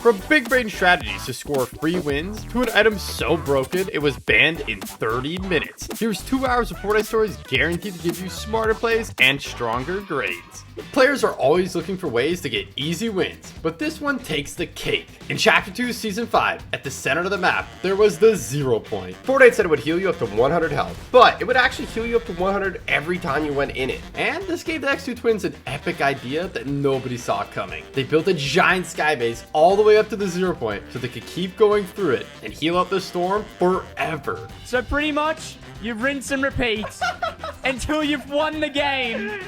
From big brain strategies to score free wins, to an item so broken it was banned in 30 minutes. Here's 2 hours of Fortnite stories guaranteed to give you smarter plays and stronger grades. Players are always looking for ways to get easy wins, but this one takes the cake. In Chapter 2, Season 5, at the center of the map, there was the 0 point. Fortnite said it would heal you up to 100 health, but it would actually heal you up to 100 every time you went in it. And this gave the X2 twins an epic idea that nobody saw coming. They built a giant sky base all the way up to the 0 point so they could keep going through it and heal out the storm forever. So pretty much, you rinse and repeat until you've won the game.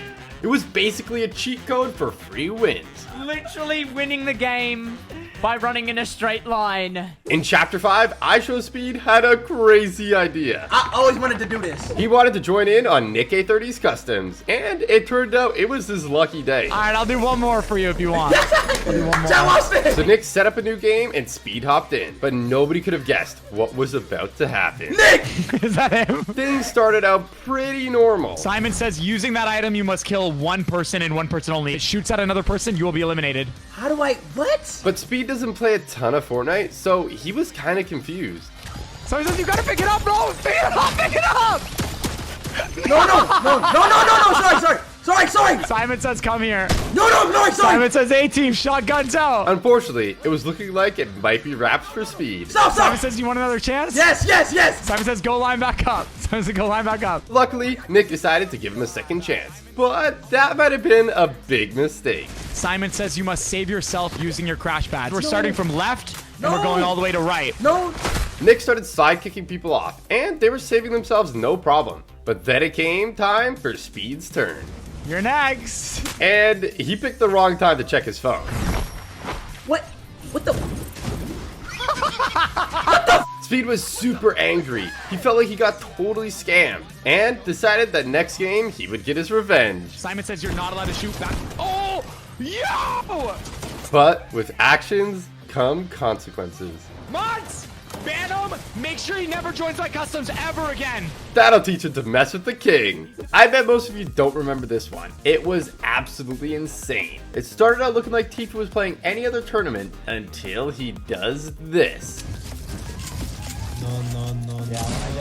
It was basically a cheat code for free wins. Literally winning the game by running in a straight line. In Chapter 5, iShowSpeed had a crazy idea. I always wanted to do this. He wanted to join in on Nick A30's customs, and it turned out it was his lucky day. All right, I'll do one more for you if you want. I'll do one more. So Nick set up a new game and Speed hopped in, but nobody could have guessed what was about to happen. Nick! Is that him? Things started out pretty normal. Simon says using that item, you must kill one person and one person only. If it shoots at another person, you will be eliminated. How do I, what? But Speed doesn't play a ton of Fortnite, so he was kind of confused. So he says you gotta pick it up, bro! Pick it up, pick it up! No, sorry. Simon says come here. No, sorry. Simon says A-team, shotguns out. Unfortunately, it was looking like it might be wraps for Speed. Stop. Simon says you want another chance? Yes. Simon says go line back up. Simon says go line back up. Luckily, Nick decided to give him a second chance, but that might have been a big mistake. Simon says you must save yourself using your crash pads. We're starting from left, and we're going all the way to right. No. Nick started side-kicking people off, and they were saving themselves no problem. But then it came time for Speed's turn. You're next. And he picked the wrong time to check his phone. What the? Speed was super angry. He felt like he got totally scammed and decided that next game he would get his revenge. Simon says you're not allowed to shoot back. Oh, yo! But with actions come consequences. Mods, ban him. Make sure he never joins my customs ever again. That'll teach him to mess with the king. I bet most of you don't remember this one. It was absolutely insane. It started out looking like Tifa was playing any other tournament until he does this.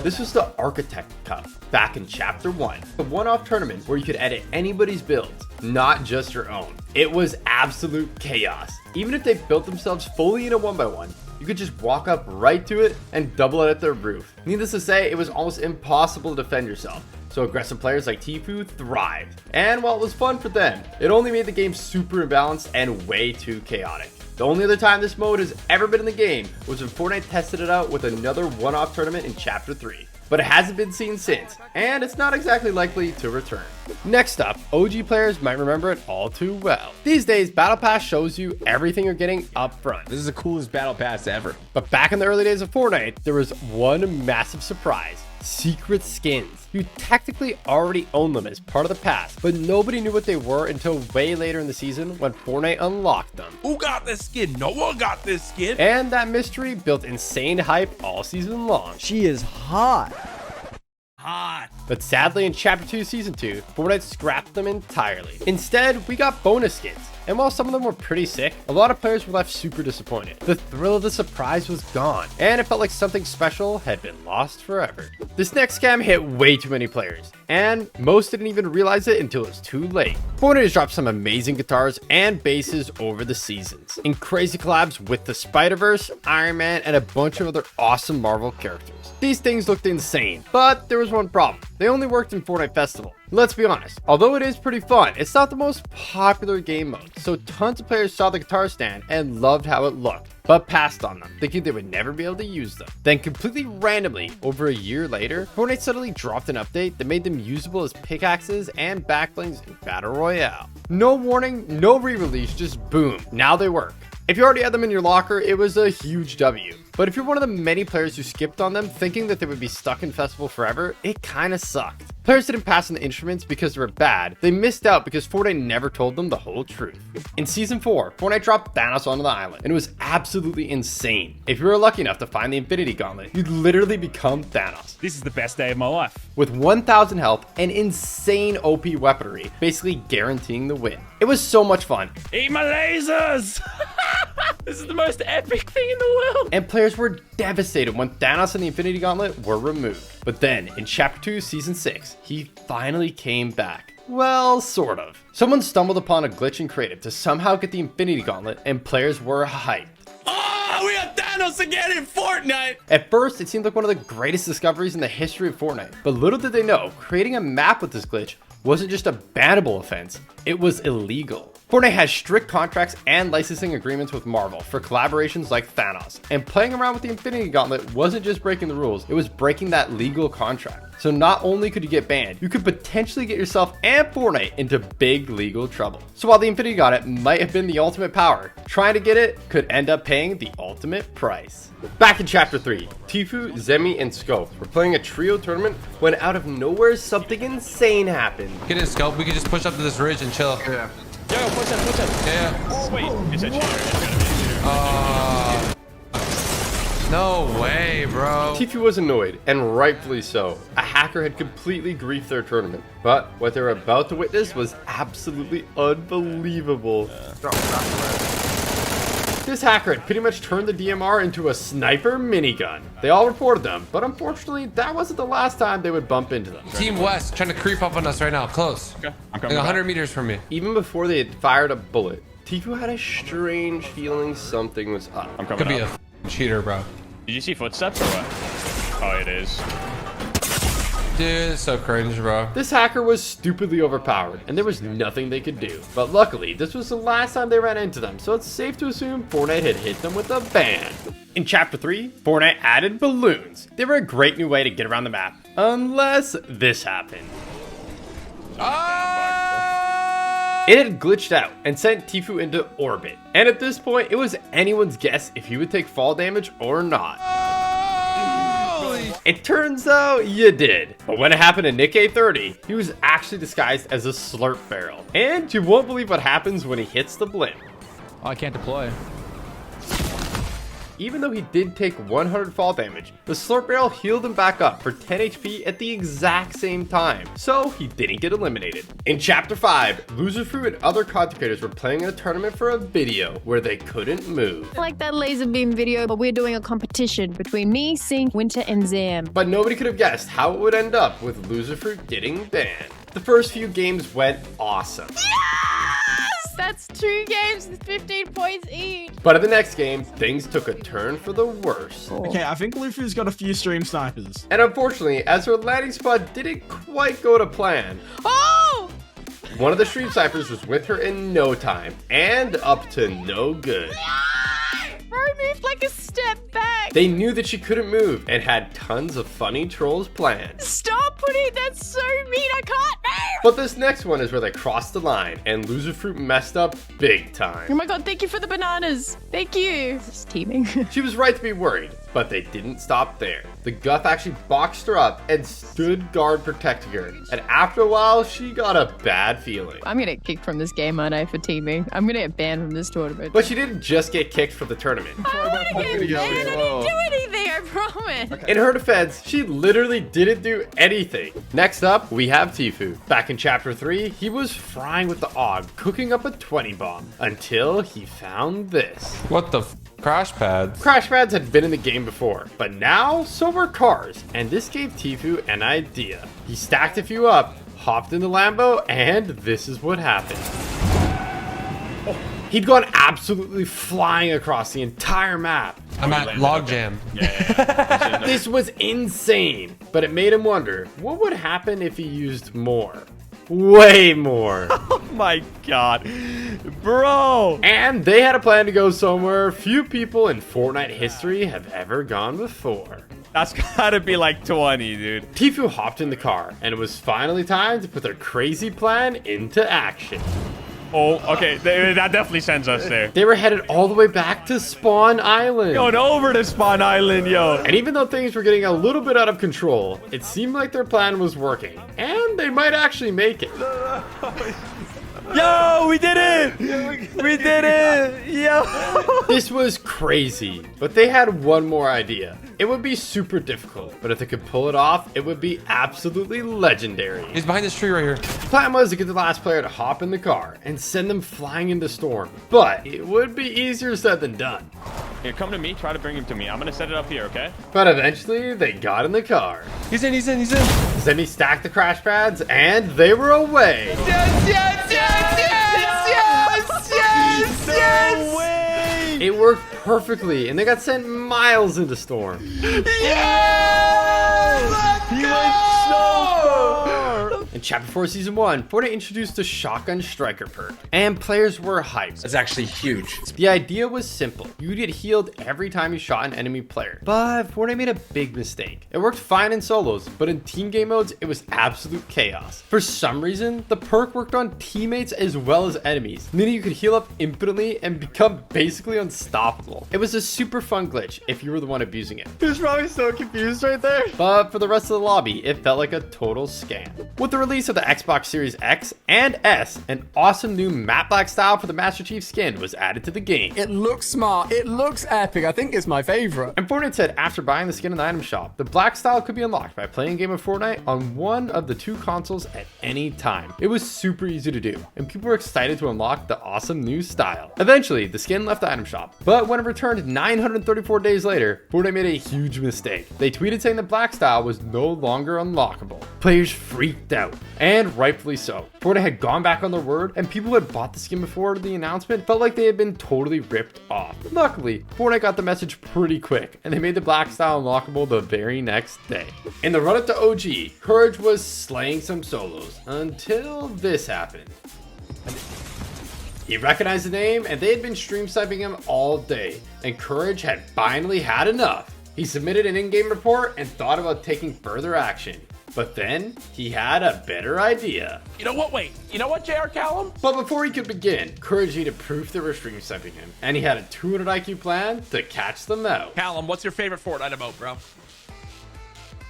This was the Architect Cup back in Chapter 1. A one-off tournament where you could edit anybody's builds, not just your own. It was absolute chaos. Even if they built themselves fully in a 1x1, you could just walk up right to it and double edit their roof. Needless to say, it was almost impossible to defend yourself. So aggressive players like Tfue thrived. And while it was fun for them, it only made the game super imbalanced and way too chaotic. The only other time this mode has ever been in the game was when Fortnite tested it out with another one-off tournament in Chapter 3. But it hasn't been seen since, and it's not exactly likely to return. Next up, OG players might remember it all too well. These days, Battle Pass shows you everything you're getting up front. This is the coolest Battle Pass ever. But back in the early days of Fortnite, there was one massive surprise. Secret skins. You technically already own them as part of the pass, but nobody knew what they were until way later in the season when Fortnite unlocked them. Who got this skin? No one got this skin. And that mystery built insane hype all season long. She is hot. But sadly in Chapter 2 Season 2, Fortnite scrapped them entirely. Instead, we got bonus skins. And while some of them were pretty sick, a lot of players were left super disappointed. The thrill of the surprise was gone, and it felt like something special had been lost forever. This next scam hit way too many players, and most didn't even realize it until it was too late. Fortnite has dropped some amazing guitars and basses over the seasons, in crazy collabs with the Spider-Verse, Iron Man, and a bunch of other awesome Marvel characters. These things looked insane, but there was one problem. They only worked in Fortnite Festival. Let's be honest, although it is pretty fun, it's not the most popular game mode, so tons of players saw the guitar stand and loved how it looked, but passed on them, thinking they would never be able to use them. Then completely randomly, over a year later, Fortnite suddenly dropped an update that made them usable as pickaxes and backblings in Battle Royale. No warning, no re-release, just boom, now they work. If you already had them in your locker, it was a huge W. But if you're one of the many players who skipped on them thinking that they would be stuck in Festival forever, it kinda sucked. Players didn't pass on the instruments because they were bad. They missed out because Fortnite never told them the whole truth. In Season 4, Fortnite dropped Thanos onto the island, and it was absolutely insane. If you were lucky enough to find the Infinity Gauntlet, you'd literally become Thanos. This is the best day of my life. With 1,000 health and insane OP weaponry, basically guaranteeing the win. It was so much fun. Eat my lasers! This is the most epic thing in the world. And players were devastated when Thanos and the Infinity Gauntlet were removed. But then, in Chapter 2, Season 6, he finally came back. Well, sort of. Someone stumbled upon a glitch in creative to somehow get the Infinity Gauntlet, and players were hyped. Oh, we have Thanos again in Fortnite. At first, it seemed like one of the greatest discoveries in the history of Fortnite. But little did they know, creating a map with this glitch wasn't just a bannable offense, it was illegal. Fortnite has strict contracts and licensing agreements with Marvel for collaborations like Thanos, and playing around with the Infinity Gauntlet wasn't just breaking the rules, it was breaking that legal contract. So not only could you get banned, you could potentially get yourself and Fortnite into big legal trouble. So while the Infinity Gauntlet might have been the ultimate power, trying to get it could end up paying the ultimate price. Back in Chapter 3, Tfue, Zemi, and Scope were playing a trio tournament when out of nowhere something insane happened. Get in, Scope. We can just push up to this ridge and chill. Yeah. Yo, push up. Yeah. Wait, it's a cheater. It's gotta be a cheater. No way, bro. Tfue was annoyed, and rightfully so. A hacker had completely griefed their tournament. But what they were about to witness was absolutely unbelievable. This hacker had pretty much turned the DMR into a sniper minigun. They all reported them, but unfortunately, that wasn't the last time they would bump into them. Team West trying to creep up on us right now. Close. Okay, I'm Like coming 100 meters from me. Even before they had fired a bullet, Tfue had a strange feeling something was up. I'm coming Could be a up. cheater, bro. Did you see footsteps or what? Oh, it is. Dude, it's so cringe, bro. This hacker was stupidly overpowered, and there was nothing they could do. But luckily, this was the last time they ran into them, so it's safe to assume Fortnite had hit them with a ban. In Chapter 3, Fortnite added balloons. They were a great new way to get around the map, unless this happened. It had glitched out and sent Tfue into orbit, and at this point, it was anyone's guess if he would take fall damage or not. It turns out you did. But when it happened to Nick A30, he was actually disguised as a slurp barrel. And you won't believe what happens when he hits the blimp. Oh, I can't deploy. Even though he did take 100 fall damage, the slurp barrel healed him back up for 10 HP at the exact same time, so he didn't get eliminated. In Chapter 5, Loserfruit and other content creators were playing in a tournament for a video where they couldn't move. Like that laser beam video, but we're doing a competition between me, Sink, Winter, and Zam. But nobody could have guessed how it would end up with Loserfruit getting banned. The first few games went awesome. That's 2 games with 15 points each. But in the next game, things took a turn for the worse. Okay, I think Luffy's got a few stream snipers. And unfortunately, as her landing spot didn't quite go to plan, Oh! one of the stream snipers was with her in no time, and up to no good. Bro moved like a step back. They knew that she couldn't move and had tons of funny trolls planned. Stop putting that so mean. I can't move. But this next one is where they crossed the line, and Loserfruit messed up big Oh time. my god, thank you for the bananas. Thank you. This is teaming. She was right to be worried, but they didn't stop there. The Guff actually boxed her up and stood guard protecting her, and after a while, she got a bad feeling. I'm gonna get kicked from this game, aren't I, for teaming? I'm gonna get banned from this tournament. But she didn't just get kicked from the tournament. I wanna get banned. I didn't do anything, I promise. In her defense, she literally didn't do anything. Next up, we have Tfue. Back in Chapter 3, he was frying with the AUG, cooking up a 20 bomb, until he found this. What the crash pads? Crash pads had been in the game before, but now so were cars, and this gave Tfue an idea. He stacked a few up, hopped in the Lambo, and this is what happened. He'd gone absolutely flying across the entire map. I'm at logjam. This was insane, but it made him wonder, what would happen if he used more? Way more. Oh my god. Bro. And they had a plan to go somewhere few people in Fortnite history have ever gone before. That's gotta be like 20, dude. Tfue hopped in the car, and it was finally time to put their crazy plan into action. Oh, okay. That definitely sends us there. They were headed all the way back to Spawn Island. Going over to Spawn Island, yo. And even though things were getting a little bit out of control, it seemed like their plan was working. And they might actually make it. Yo, we did it! We did it! Yo! This was crazy, but they had one more idea. It would be super difficult, but if they could pull it off, it would be absolutely legendary. He's behind this tree right here. The plan was to get the last player to hop in the car and send them flying into storm, but it would be easier said than done. Here, come to me. Try to bring him to me. I'm gonna set it up here, okay? But eventually, they got in the car. He's in. Then he stacked the crash pads, and they were away. No way! It worked perfectly, and they got sent miles into storm. In Chapter 4 Season 1, Fortnite introduced the Shotgun Striker perk, and players were hyped. That's actually huge. The idea was simple. You would get healed every time you shot an enemy player. But Fortnite made a big mistake. It worked fine in solos, but in team game modes, it was absolute chaos. For some reason, the perk worked on teammates as well as enemies, meaning you could heal up infinitely and become basically unstoppable. It was a super fun glitch if you were the one abusing it. He was probably so confused right there. But for the rest of the lobby, it felt like a total scam. With the release of the Xbox Series X and S, an awesome new matte black style for the Master Chief skin was added to the game. It looks smart. It looks epic. I think it's my favorite. And Fortnite said after buying the skin in the item shop, the black style could be unlocked by playing a game of Fortnite on one of the two consoles at any time. It was super easy to do, and people were excited to unlock the awesome new style. Eventually, the skin left the item shop, but when it returned 934 days later, Fortnite made a huge mistake. They tweeted saying the black style was no longer unlockable. Players freaked out, and rightfully so. Fortnite had gone back on their word, and people who had bought the skin before the announcement felt like they had been totally ripped off. Luckily, Fortnite got the message pretty quick, and they made the black style unlockable the very next day. In the run-up to OG, Courage was slaying some solos, until this happened. He recognized the name, and they had been stream sniping him all day, and Courage had finally had enough. He submitted an in-game report and thought about taking further action. But then, he had a better idea. You know what? Wait. You know what, JR Callum? But before he could begin, Courage needed proof they were stream sniping him, and he had a 200 IQ plan to catch them out. Callum, what's your favorite Fortnite emote, bro?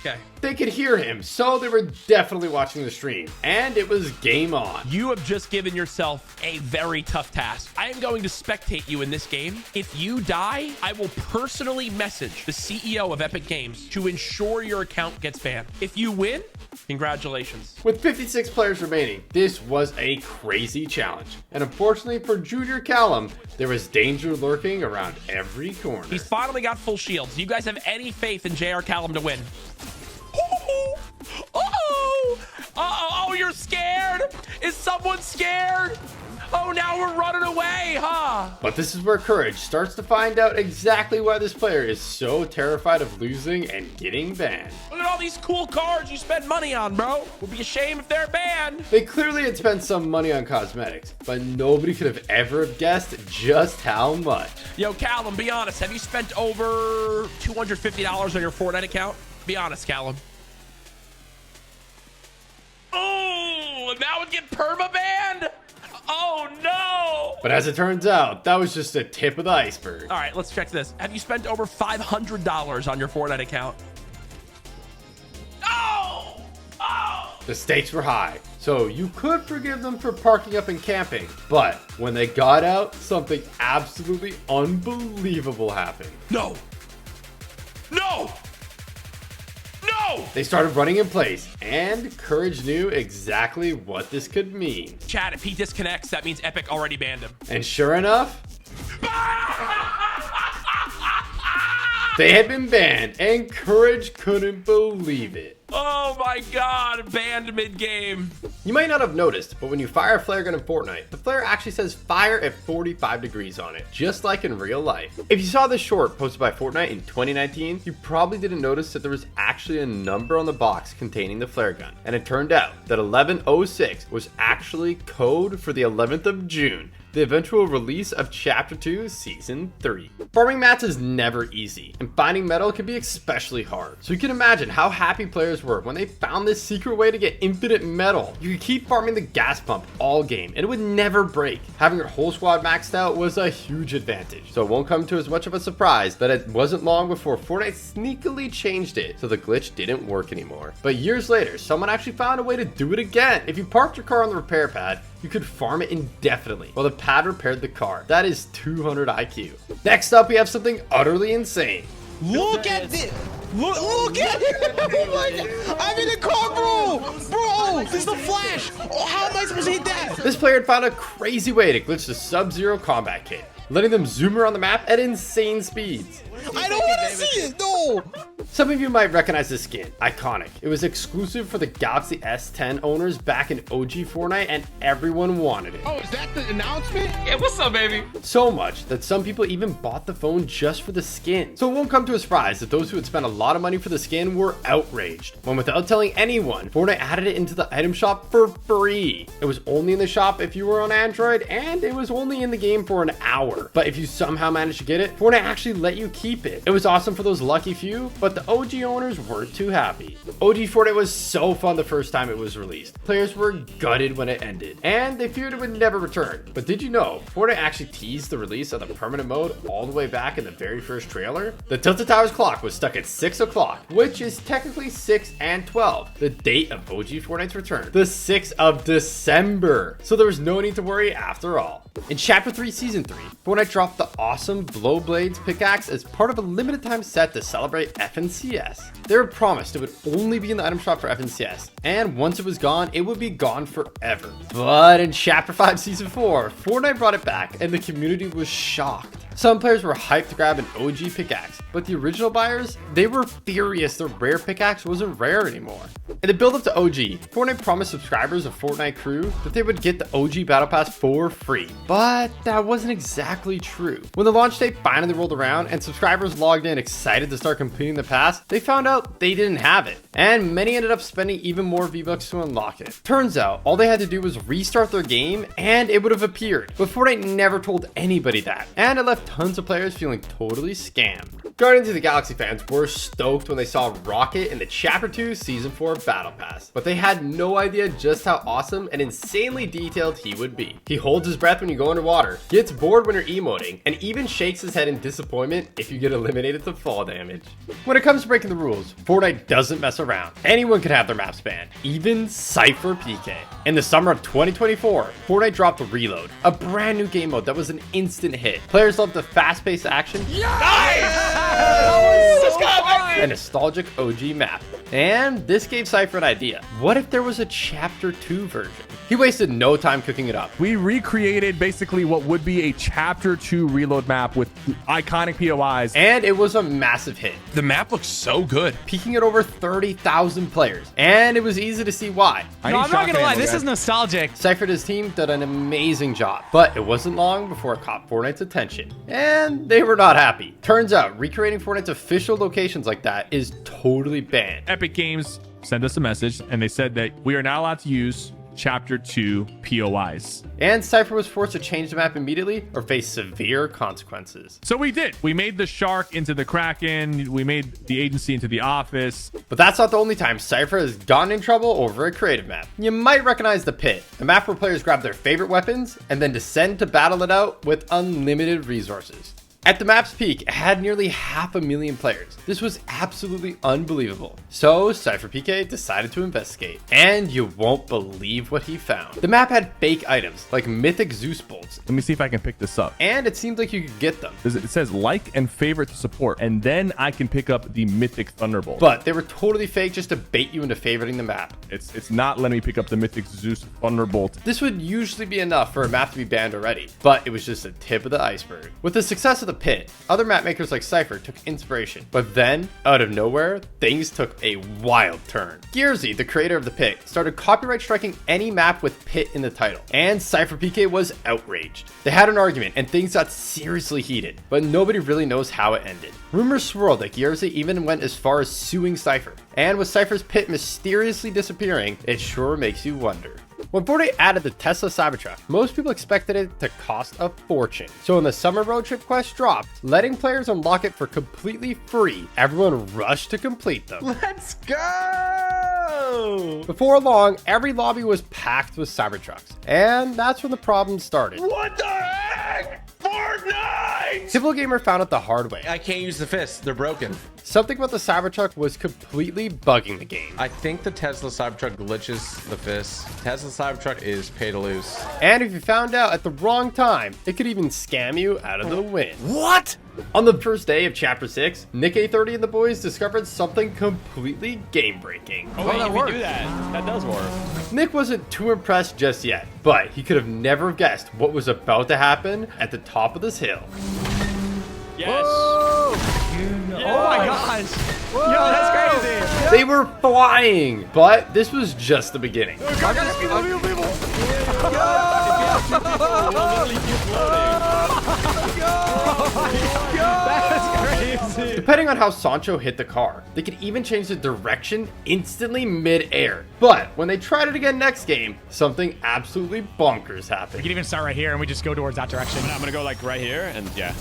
Okay. They could hear him, so they were definitely watching the stream, and it was game on. You have just given yourself a very tough task. I am going to spectate you in this game. If you die, I will personally message the CEO of Epic Games to ensure your account gets banned. If you win, congratulations. With 56 players remaining, this was a crazy challenge. And unfortunately for Junior Callum, there was danger lurking around every corner. He's finally got full shields. Do you guys have any faith in JR Callum to win? Oh, you're scared? Is someone scared? Oh, now we're running away, huh? But this is where Courage starts to find out exactly why this player is so terrified of losing and getting banned. Look at all these cool cards you spend money on, bro. Would be a shame if they're banned. They clearly had spent some money on cosmetics, but nobody could have ever guessed just how much. Yo, Callum, be honest. Have you spent over $250 on your Fortnite account? Be honest, Callum. Oh, now it get perma-banned? Oh, no. But as it turns out, that was just a tip of the iceberg. All right, let's check this. Have you spent over $500 on your Fortnite account? Oh! Oh! The stakes were high, so you could forgive them for parking up and camping. But when they got out, something absolutely unbelievable happened. No! No! No! They started running in place, and Courage knew exactly what this could mean. Chad, if he disconnects, that means Epic already banned him. And sure enough, they had been banned, and Courage couldn't believe it. Oh my god, banned mid-game. You might not have noticed, but when you fire a flare gun in Fortnite, the flare actually says fire at 45 degrees on it, just like in real life. If you saw this short posted by Fortnite in 2019, you probably didn't notice that there was actually a number on the box containing the flare gun. And it turned out that 1106 was actually code for the 11th of June, the eventual release of Chapter 2 Season 3. Farming mats is never easy, and finding metal can be especially hard. So you can imagine how happy players were when they found this secret way to get infinite metal. You could keep farming the gas pump all game, and it would never break. Having your whole squad maxed out was a huge advantage, so it won't come to as much of a surprise that it wasn't long before Fortnite sneakily changed it so the glitch didn't work anymore. But years later, someone actually found a way to do it again. If you parked your car on the repair pad, you could farm it indefinitely while the pad repaired the car. That is 200 IQ. Next up, we have something utterly insane. Look at this. Look at it. Oh my God. I'm in a car, bro. Bro, this is the Flash. Oh, how am I supposed to hit that? This player had found a crazy way to glitch the Sub-Zero combat kit, letting them zoom around the map at insane speeds. I don't want to see it. No. Some of you might recognize this skin. Iconic. It was exclusive for the Galaxy S10 owners back in OG Fortnite, and everyone wanted it. Oh, is that the announcement? Yeah, what's up, baby? So much that some people even bought the phone just for the skin. So it won't come to a surprise that those who had spent a lot of money for the skin were outraged, when without telling anyone, Fortnite added it into the item shop for free. It was only in the shop if you were on Android, and it was only in the game for an hour. But if you somehow managed to get it, Fortnite actually let you keep it. It was awesome for those lucky few, but the OG owners weren't too happy. OG Fortnite was so fun the first time it was released. Players were gutted when it ended, and they feared it would never return. But did you know, Fortnite actually teased the release of the permanent mode all the way back in the very first trailer? The Tilted Towers clock was stuck at 6 o'clock, which is technically 6 and 12, the date of OG Fortnite's return, the 6th of December. So there was no need to worry after all. In Chapter 3 Season 3, Fortnite dropped the awesome Blow Blades pickaxe as part of a limited time set to celebrate FNCS. They were promised it would only be in the item shop for FNCS, and once it was gone, it would be gone forever. But in Chapter 5 Season 4, Fortnite brought it back, and the community was shocked. Some players were hyped to grab an OG pickaxe, but the original buyers, they were furious the rare pickaxe wasn't rare anymore. In the build up to OG, Fortnite promised subscribers of Fortnite Crew that they would get the OG Battle Pass for free, but that wasn't exactly true. When the launch date finally rolled around and subscribers logged in excited to start completing the pass, they found out they didn't have it, and many ended up spending even more V-Bucks to unlock it. Turns out, all they had to do was restart their game and it would have appeared, but Fortnite never told anybody that, and it left tons of players feeling totally scammed. Guardians of the Galaxy fans were stoked when they saw Rocket in the Chapter 2 Season 4 Battle Pass, but they had no idea just how awesome and insanely detailed he would be. He holds his breath when you go underwater, gets bored when you're emoting, and even shakes his head in disappointment if you get eliminated to fall damage. When it comes to breaking the rules, Fortnite doesn't mess around. Anyone can have their maps banned, even Cypher PK. In the summer of 2024, Fortnite dropped Reload, a brand new game mode that was an instant hit. Players loved the fast-paced action, a nostalgic OG map. And this gave Cypher an idea. What if there was a Chapter 2 version? He wasted no time cooking it up. We recreated basically what would be a Chapter 2 reload map with iconic POIs. And it was a massive hit, The map looks so good. peaking at over 30,000 players. And it was easy to see why. No, I'm not gonna lie. This is nostalgic. Cypher and his team did an amazing job, but it wasn't long before it caught Fortnite's attention, and they were not happy. Turns out, recreating Fortnite's official locations like that is totally banned. Epic Games sent us a message and they said that we are not allowed to use Chapter 2 POIs. And Cypher was forced to change the map immediately or face severe consequences. So we did. We made the Shark into the Kraken. We made the Agency into the Office. But that's not the only time Cypher has gotten in trouble over a creative map. You might recognize the Pit, a map where players grab their favorite weapons and then descend to battle it out with unlimited resources. At the map's peak, it had nearly 500,000 players. This was absolutely unbelievable. So Cypher PK decided to investigate, and you won't believe what he found. The map had fake items like mythic Zeus bolts, Let me see if I can pick this up. and it seemed like you could get them. It says like and favorite to support, and then I can pick up the Mythic Thunderbolt. But they were totally fake just to bait you into favoriting the map. It's not letting me pick up the Mythic Zeus Thunderbolt. This would usually be enough for a map to be banned already, but it was just the tip of the iceberg. With the success of the Pit, other map makers like Cypher took inspiration. But then, out of nowhere, things took a wild turn. Gearsy, the creator of the Pit, started copyright striking any map with Pit in the title, and Cypher PK was outraged. They had an argument and things got seriously heated, but nobody really knows how it ended. Rumors swirled that Gearsy even went as far as suing Cypher, and with Cypher's Pit mysteriously disappearing, it sure makes you wonder. When Fortnite added the Tesla Cybertruck, most people expected it to cost a fortune. So when the summer road trip quest dropped, letting players unlock it for completely free, everyone rushed to complete them. Let's go! Before long, every lobby was packed with Cybertrucks, and that's when the problem started. What the heck? Fortnite! right. Typical Gamer found out the hard way. I can't use the fists. They're broken. Something about the Cybertruck was completely bugging the game. I think the Tesla Cybertruck glitches the fists. Tesla Cybertruck is pay to lose. And if you found out at the wrong time, it could even scam you out of the win. What? On the first day of Chapter 6, Nick A30 and the boys discovered something completely game-breaking. Oh, wait, you can do that. That does work. Nick wasn't too impressed just yet, but he could have never guessed what was about to happen at the top of this hill. Yes. Oh my gosh. Yo, that's crazy. They were flying, but this was just the beginning. That's crazy. Depending on how Sancho hit the car, they could even change the direction instantly mid-air. But when they tried it again next game, something absolutely bonkers We happened. can even start right here and we just go towards that direction. I'm gonna go like right here and yeah.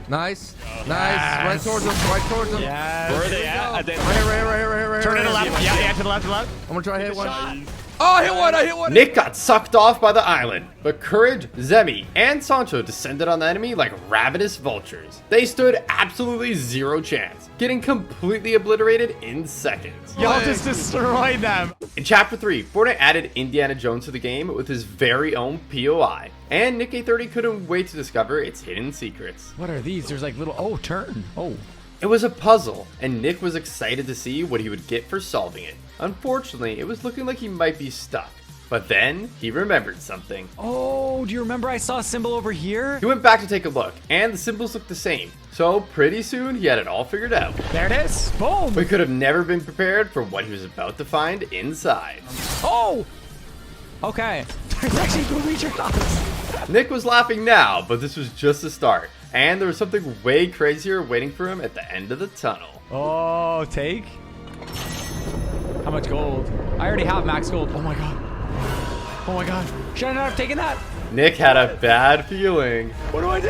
Nice. Nice. Right towards him. Right towards him. Yes. Where are they at? Right here. Turn to the left. Yeah, to the left, I'm gonna try to hit one. Oh, I hit one. Nick got sucked off by the island, but Courage, Zemi, and Sancho descended on the enemy like ravenous vultures. They stood absolutely zero chance, getting completely obliterated in seconds. Y'all just destroyed them. In Chapter 3, Fortnite added Indiana Jones to the game with his very own POI, and Nick A30 couldn't wait to discover its hidden secrets. What are these? There's like little, oh, turn. Oh. It was a puzzle, and Nick was excited to see what he would get for solving it. Unfortunately, it was looking like he might be stuck. But then, he remembered something. Oh, do you remember I saw a symbol over here? He went back to take a look, and the symbols looked the same. So, pretty soon, he had it all figured out. There it is. Boom. But he could have never been prepared for what he was about to find inside. Oh. Okay. There's actually booby traps. Nick was laughing now, but this was just the start. And there was something way crazier waiting for him at the end of the tunnel. Oh, take. How much gold? I already have max gold. Oh my god. Oh my god. Should I not have taken that? Nick had a bad feeling. What do I do?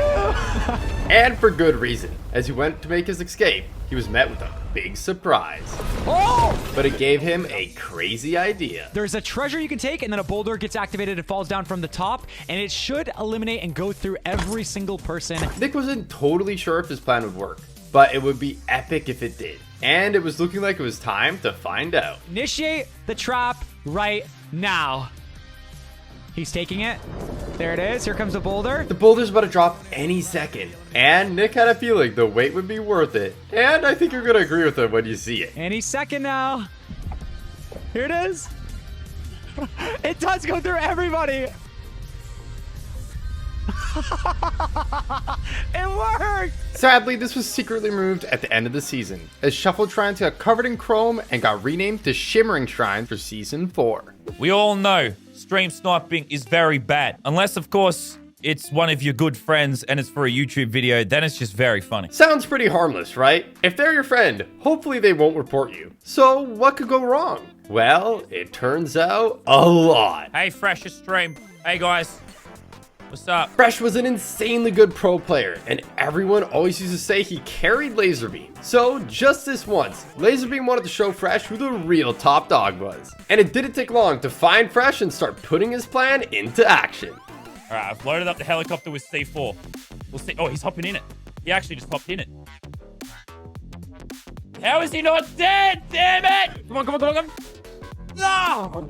And for good reason. As he went to make his escape, he was met with a big surprise. Oh! But it gave him a crazy idea. There's a treasure you can take, and then a boulder gets activated and falls down from the top, and it should eliminate and go through every single person. Nick wasn't totally sure if his plan would work, but it would be epic if it did. And it was looking like it was time to find out. Initiate the trap right now. He's taking it. There it is. Here comes the boulder. The boulder's about to drop any second. And Nick had a feeling the wait would be worth it. And I think you're going to agree with him when you see it. Any second now. Here it is. It does go through everybody. It worked! Sadly, this was secretly removed at the end of the season, as Shuffled Shrines got covered in chrome and got renamed to Shimmering Shrines for Season 4. We all know stream sniping is very bad. Unless, of course, it's one of your good friends and it's for a YouTube video, then it's just very funny. Sounds pretty harmless, right? If they're your friend, hopefully they won't report you. So what could go wrong? Well, it turns out a lot. Hey, Fresh's stream. Hey, guys. What's up? Fresh was an insanely good pro player, and everyone always used to say he carried Laserbeam. So just this once, Laserbeam wanted to show Fresh who the real top dog was. And it didn't take long to find Fresh and start putting his plan into action. All right, I've loaded up the helicopter with C4. We'll see. Oh, he's hopping in it. He actually just hopped in it. How is he not dead? Damn it! Come on, come on, come on, come on. No!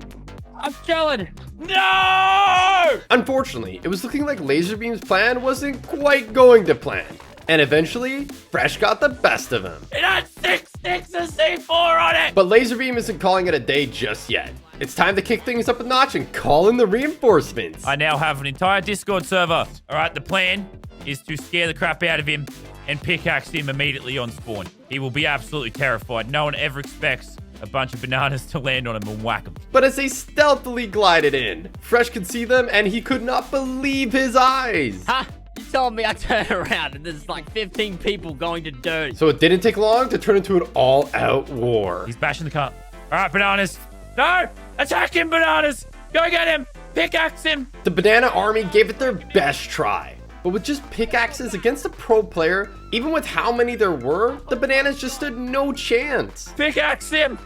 I'm killing. No! Unfortunately, it was looking like Laserbeam's plan wasn't quite going to plan. And eventually, Fresh got the best of him. It had 6 sticks of C4 on it! But Laserbeam isn't calling it a day just yet. It's time to kick things up a notch and call in the reinforcements. I now have an entire Discord server. All right, the plan is to scare the crap out of him and pickaxe him immediately on spawn. He will be absolutely terrified. No one ever expects a bunch of bananas to land on him and whack him. But as they stealthily glided in, Fresh could see them and he could not believe his eyes. Ha! You told me I turned around and there's like 15 people going to dirt. So it didn't take long to turn into an all-out war. He's bashing the car. All right, bananas. No! Attack him, bananas! Go get him! Pickaxe him! The banana army gave it their best try. But with just pickaxes against a pro player, even with how many there were, the bananas just stood no chance. Pickaxe him!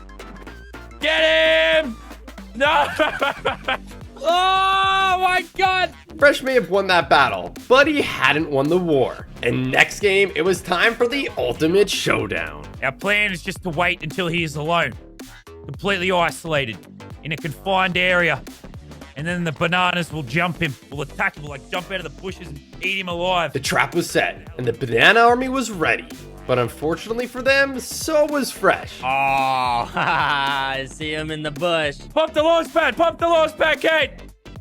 Get him! No! Oh my god! Fresh may have won that battle, but he hadn't won the war. And next game, it was time for the ultimate showdown. Our plan is just to wait until he is alone, completely isolated, in a confined area. And then the bananas will jump him. We'll attack him. We'll like jump out of the bushes and eat him alive. The trap was set, and the banana army was ready. But unfortunately for them, so was Fresh. Oh, I see him in the bush. Pump the launch pad. Pump the launch pad, Kate.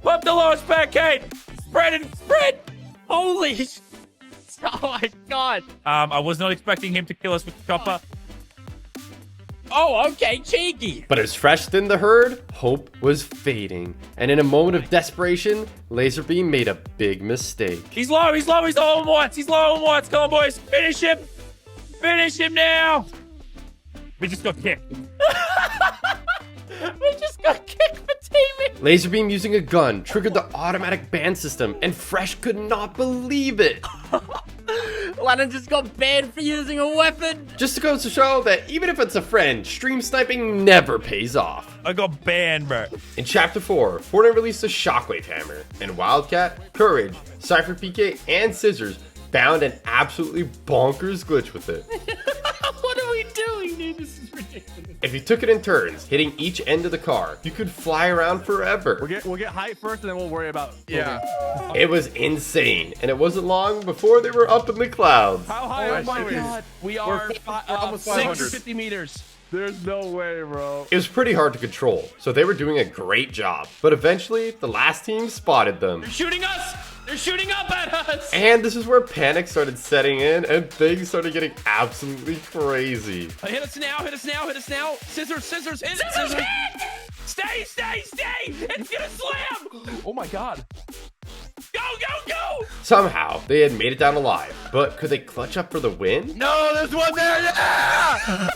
Pump the launch pad, Kate. Spread and spread. Holy sh... Oh my god. I was not expecting him to kill us with the chopper. Oh, okay, cheeky. But as Fresh thinned the herd, hope was fading. And in a moment of desperation, Laserbeam made a big mistake. He's low. He's low. He's low on whites. He's low on whites. Come on, boys. Finish him. Finish him now. We just got kicked. We just got kicked for teaming. Laserbeam using a gun triggered the automatic ban system, and Fresh could not believe it. Lennon just got banned for using a weapon. Just goes to show that even if it's a friend, stream sniping never pays off. I got banned, bro. In Chapter 4, Fortnite released a Shockwave Hammer, and Wildcat, Courage, Cypher PK, and Scissors found an absolutely bonkers glitch with it. What are we doing, dude? This is ridiculous. If you took it in turns, hitting each end of the car, you could fly around forever. We'll get height first, and then we'll worry about. Yeah. It was insane, and it wasn't long before they were up in the clouds. How high are we? God. We are almost 500. 650 meters. There's no way, bro. It was pretty hard to control, so they were doing a great job. But eventually, the last team spotted them. They're shooting us. They're shooting up at us. And this is where panic started setting in, and things started getting absolutely crazy. Hit us now. Hit us now. Hit us now. Scissors. Scissors. Hit. Scissors. Hit. Stay. Stay. Stay. It's gonna slam. Oh my god. Go, go, go! Somehow, they had made it down alive, but could they clutch up for the win? No, there's one there. Yeah.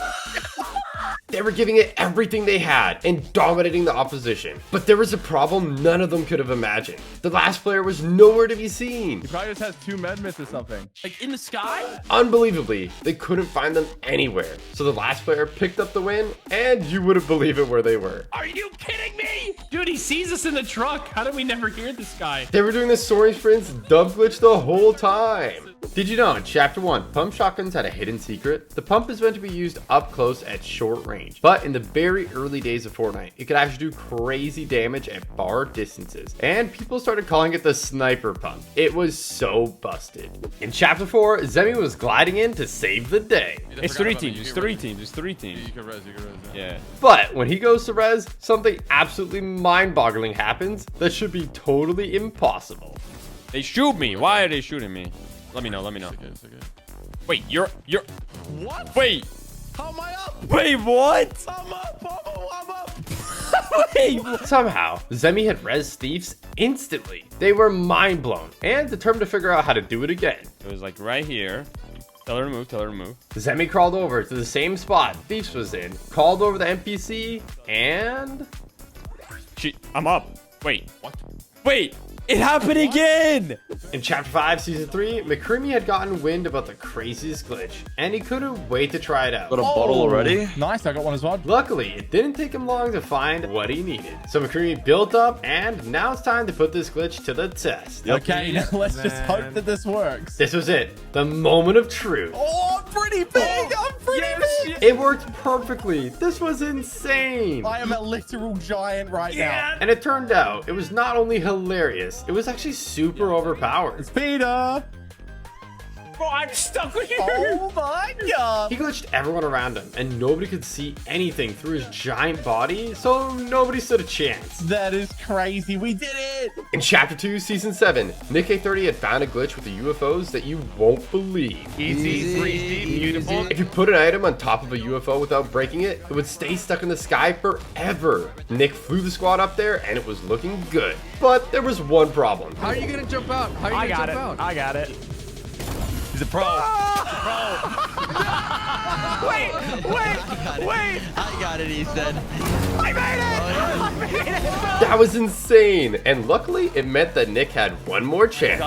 They were giving it everything they had and dominating the opposition. But there was a problem none of them could have imagined. The last player was nowhere to be seen. He probably just has 2 med myths or something. Like in the sky? Unbelievably, they couldn't find them anywhere. So the last player picked up the win, and you wouldn't believe it where they were. Are you kidding me? Dude, he sees us in the truck. How did we never hear this guy? They were doing the soaring sprints dub glitch the whole time. Did you know in Chapter 1, pump shotguns had a hidden secret? The pump is meant to be used up close at short range, but in the very early days of Fortnite, it could actually do crazy damage at far distances, and people started calling it the sniper pump. It was so busted. In Chapter 4, Zemi was gliding in to save the day. It's 3 teams. It's 3 teams. It's 3 teams. You can res. Yeah. But when he goes to res, something absolutely mind-boggling happens that should be totally impossible. They shoot me. Why are they shooting me? Let me know. Let me know. It's okay. Wait, you're. What? Wait. How am I up? Wait, what? I'm up. Wait. Somehow, Zemi had res thieves instantly. They were mind blown and determined to figure out how to do it again. It was like right here. Tell her to move. Tell her to move. Zemi crawled over to the same spot Thieves was in, called over the NPC, and... I'm up. Wait. What? Wait. It happened again! In Chapter 5, Season 3, McCreamy had gotten wind about the craziest glitch, and he couldn't wait to try it out. Got a bottle already? Nice, I got one as well. Luckily, it didn't take him long to find what he needed. So McCreamy built up, and now it's time to put this glitch to the test. Okay, now let's just hope that this works. This was it, the moment of truth. Oh, I'm pretty big! I'm pretty big! It worked perfectly. This was insane. I am a literal giant right now. And it turned out, it was not only hilarious, it was actually super overpowered. It's Peter! Bro, I'm stuck with you. Oh my god! He glitched everyone around him, and nobody could see anything through his giant body, so nobody stood a chance. That is crazy. We did it! In Chapter 2, Season 7, Nick A30 had found a glitch with the UFOs that you won't believe. Easy, breezy, beautiful. If you put an item on top of a UFO without breaking it, it would stay stuck in the sky forever. Nick flew the squad up there, and it was looking good. But there was one problem. How are you gonna jump out? How are you gonna jump out? I got it. He's a pro. Wait! I got it, he said. I made it! That was insane, and luckily it meant that Nick had one more chance.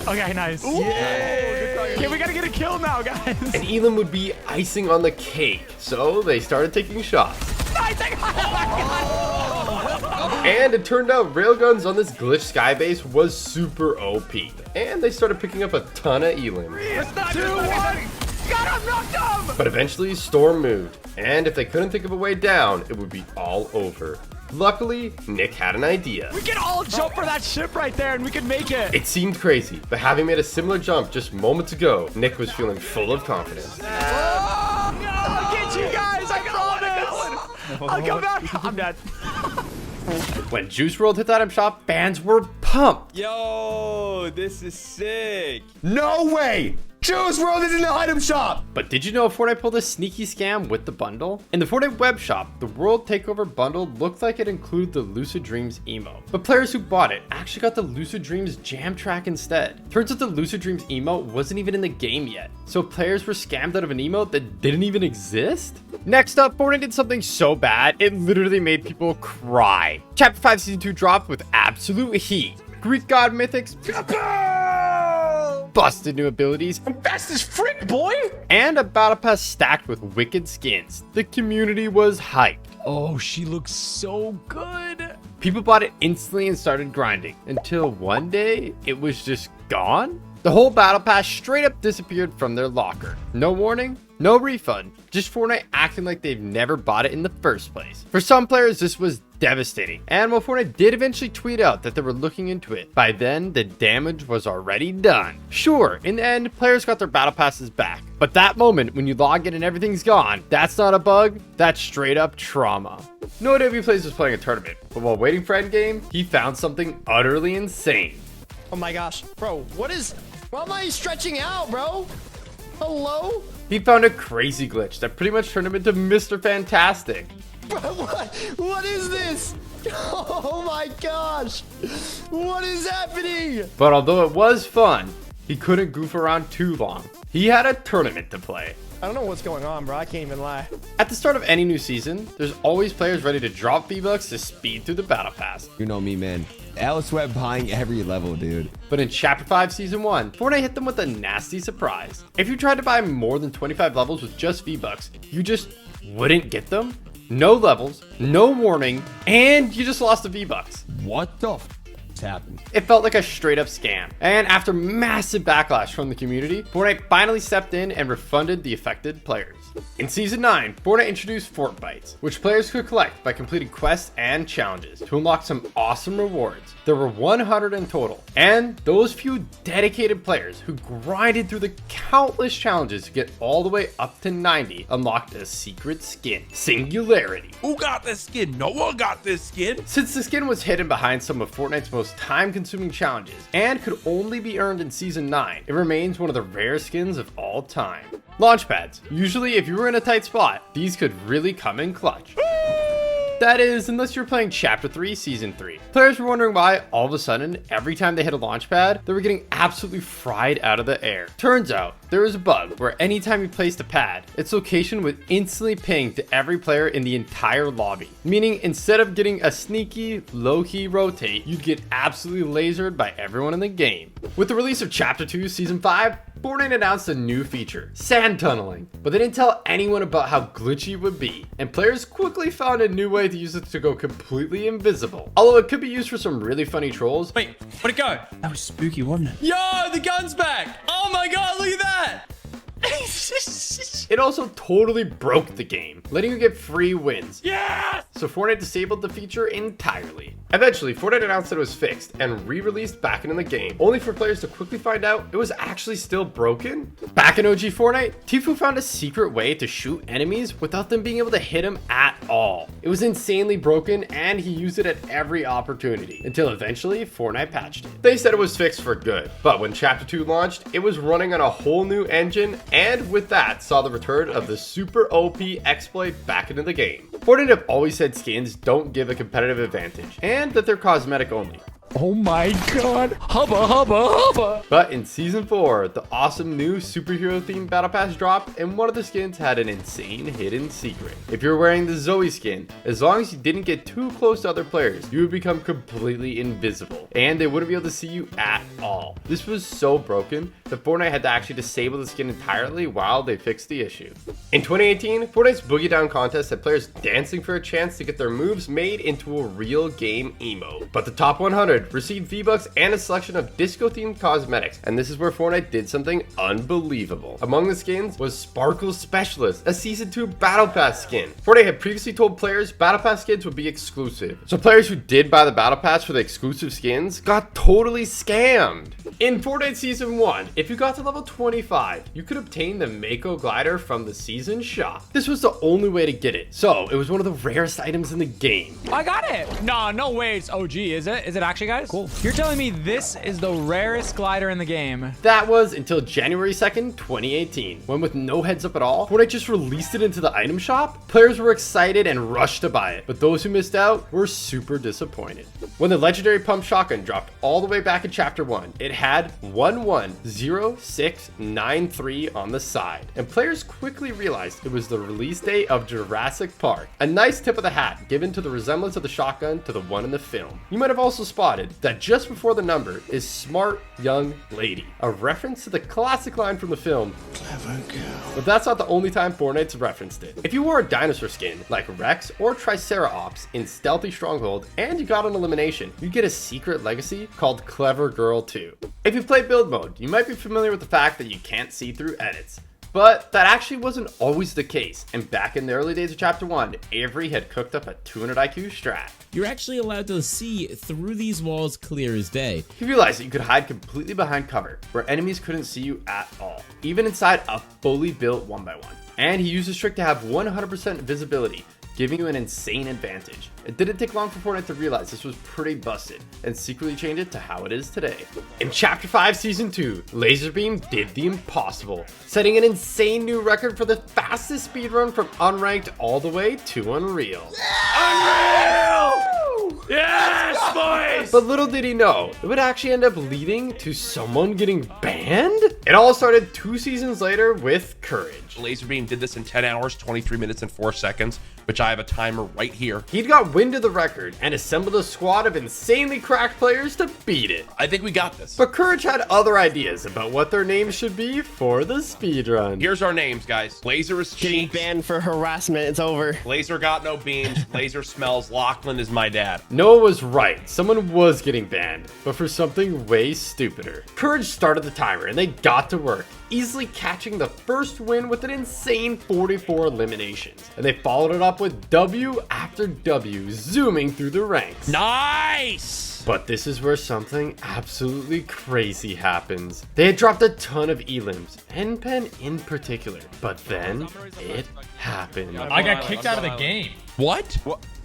Okay, nice. Okay, we gotta get a kill now, guys. And Elam would be icing on the cake, so they started taking shots. I think And it turned out railguns on this glitch sky base was super OP. And they started picking up a ton of elim. 2, 1. Got him, knocked him. But eventually Storm moved, and if they couldn't think of a way down, it would be all over. Luckily, Nick had an idea. We can all jump for that ship right there and we can make it. It seemed crazy, but having made a similar jump just moments ago, Nick was feeling full of confidence. I'll get you guys, I promise. I'll come back. I'm dead. When Juice WRLD hit the item shop, fans were pumped. Yo, this is sick. No way! Juice WRLD is in the item shop! But did you know Fortnite pulled a sneaky scam with the bundle? In the Fortnite web shop, the World Takeover bundle looked like it included the Lucid Dreams emo. But players who bought it actually got the Lucid Dreams jam track instead. Turns out the Lucid Dreams emo wasn't even in the game yet. So players were scammed out of an emo that didn't even exist? Next up, Fortnite did something so bad, it literally made people cry. Chapter 5 Season 2 dropped with absolute heat. Greek god mythics busted new abilities. I'm fast as frick, boy! And a battle pass stacked with wicked skins. The community was hyped. Oh, she looks so good. People bought it instantly and started grinding until one day it was just gone. The whole battle pass straight up disappeared from their locker. No warning, no refund, just Fortnite acting like they've never bought it in the first place. For some players, this was devastating. And while Fortnite did eventually tweet out that they were looking into it, by then the damage was already done. Sure, in the end, players got their battle passes back. But that moment when you log in and everything's gone, that's not a bug, that's straight up trauma. No AW Plays was playing a tournament, but while waiting for endgame, he found something utterly insane. Oh my gosh. Bro, why am I stretching out, bro? Hello? He found a crazy glitch that pretty much turned him into Mr. Fantastic. Bro, what is this? Oh my gosh. What is happening? But although it was fun, he couldn't goof around too long. He had a tournament to play. I don't know what's going on, bro. I can't even lie. At the start of any new season, there's always players ready to drop V-Bucks to speed through the battle pass. You know me, man. L-Sweat buying every level, dude. But in Chapter 5 Season 1, Fortnite hit them with a nasty surprise. If you tried to buy more than 25 levels with just V-Bucks, you just wouldn't get them. No levels, no warning, and you just lost the V-Bucks. What the f happened? It felt like a straight up scam. And after massive backlash from the community, Fortnite finally stepped in and refunded the affected players. In Season 9, Fortnite introduced Fort Bites, which players could collect by completing quests and challenges to unlock some awesome rewards. There were 100 in total, and those few dedicated players who grinded through the countless challenges to get all the way up to 90 unlocked a secret skin, Singularity. Who got this skin? No one got this skin. Since the skin was hidden behind some of Fortnite's most time-consuming challenges and could only be earned in Season 9, it remains one of the rare skins of all time. Launchpads. Usually, if you were in a tight spot, these could really come in clutch. That is, unless you're playing Chapter 3, Season 3. Players were wondering why, all of a sudden, every time they hit a launch pad, they were getting absolutely fried out of the air. Turns out, there was a bug where anytime you placed a pad, its location would instantly ping to every player in the entire lobby. Meaning, instead of getting a sneaky, low-key rotate, you'd get absolutely lasered by everyone in the game. With the release of Chapter 2, Season 5, Fortnite announced a new feature, sand tunneling, but they didn't tell anyone about how glitchy it would be, and players quickly found a new way to use it to go completely invisible. Although it could be used for some really funny trolls. Wait, where'd it go? That was spooky, wasn't it? Yo, the gun's back. Oh my God, look at that. It also totally broke the game, letting you get free wins. Yes! So Fortnite disabled the feature entirely. Eventually, Fortnite announced that it was fixed and re-released back into the game, only for players to quickly find out it was actually still broken. Back in OG Fortnite, Tfue found a secret way to shoot enemies without them being able to hit him at all. It was insanely broken and he used it at every opportunity, until eventually Fortnite patched it. They said it was fixed for good, but when Chapter 2 launched, it was running on a whole new engine, and with that saw the return of the super OP exploit back into the game. Fortnite have always said skins don't give a competitive advantage, and that they're cosmetic only. Oh my God, hubba hubba hubba. But in Season 4, the awesome new superhero themed battle pass dropped, and one of the skins had an insane hidden secret. If you're wearing the Zoe skin, as long as you didn't get too close to other players, you would become completely invisible, and they wouldn't be able to see you at all. This was so broken that Fortnite had to actually disable the skin entirely while they fixed the issue. In 2018, Fortnite's Boogie Down contest had players dancing for a chance to get their moves made into a real game emote. But the top 100 received V-Bucks and a selection of disco-themed cosmetics, and this is where Fortnite did something unbelievable. Among the skins was Sparkle Specialist, a Season 2 Battle Pass skin. Fortnite had previously told players Battle Pass skins would be exclusive, so players who did buy the Battle Pass for the exclusive skins got totally scammed. In Fortnite Season 1, if you got to level 25, you could obtain the Mako glider from the season shop. This was the only way to get it, so it was one of the rarest items in the game. I got it. No way it's OG, is it? Is it actually, guys? Cool. You're telling me this is the rarest glider in the game? That was until January 2nd, 2018, when with no heads up at all, Fortnite just released it into the item shop. Players were excited and rushed to buy it, but those who missed out were super disappointed. When the legendary pump shotgun dropped all the way back in Chapter 1, it had 110693 on the side, and players quickly realized it was the release date of Jurassic Park. A nice tip of the hat given to the resemblance of the shotgun to the one in the film. You might have also spotted that just before the number is Smart Young Lady, a reference to the classic line from the film, Clever Girl. But that's not the only time Fortnite's referenced it. If you wore a dinosaur skin like Rex or Triceratops in Stealthy Stronghold and you got an elimination, you get a secret legacy called Clever Girl 2. If you play build mode, you might be familiar with the fact that you can't see through edits. But that actually wasn't always the case, and back in the early days of Chapter 1, Avery had cooked up a 200 IQ strat. You're actually allowed to see through these walls clear as day. He realized that you could hide completely behind cover, where enemies couldn't see you at all, even inside a fully built 1x1. And he used this trick to have 100% visibility, giving you an insane advantage. It didn't take long for Fortnite to realize this was pretty busted, and secretly change it to how it is today. In Chapter 5 Season 2, Laserbeam did the impossible, setting an insane new record for the fastest speedrun from unranked all the way to Unreal. Unreal! Yes, boys! But little did he know, it would actually end up leading to someone getting banned? It all started 2 seasons later with Courage. Laserbeam did this in 10 hours, 23 minutes, and 4 seconds, which I have a timer right here. He'd got wind of the record and assembled a squad of insanely cracked players to beat it. I think we got this. But Courage had other ideas about what their names should be for the speedrun. Here's our names, guys. Laser is Getting cheeks. banned for harassment. It's over. Laser got no beams. Laser smells. Lachlan is my dad. Noah was right. Someone was getting banned, but for something way stupider. Courage started the timer and they got to work, easily catching the first win with an insane 44 eliminations. And they followed it up with W after W, zooming through the ranks. Nice! But this is where something absolutely crazy happens. They had dropped a ton of elims, Pen in particular, but then it happened. I got kicked out of the game. What?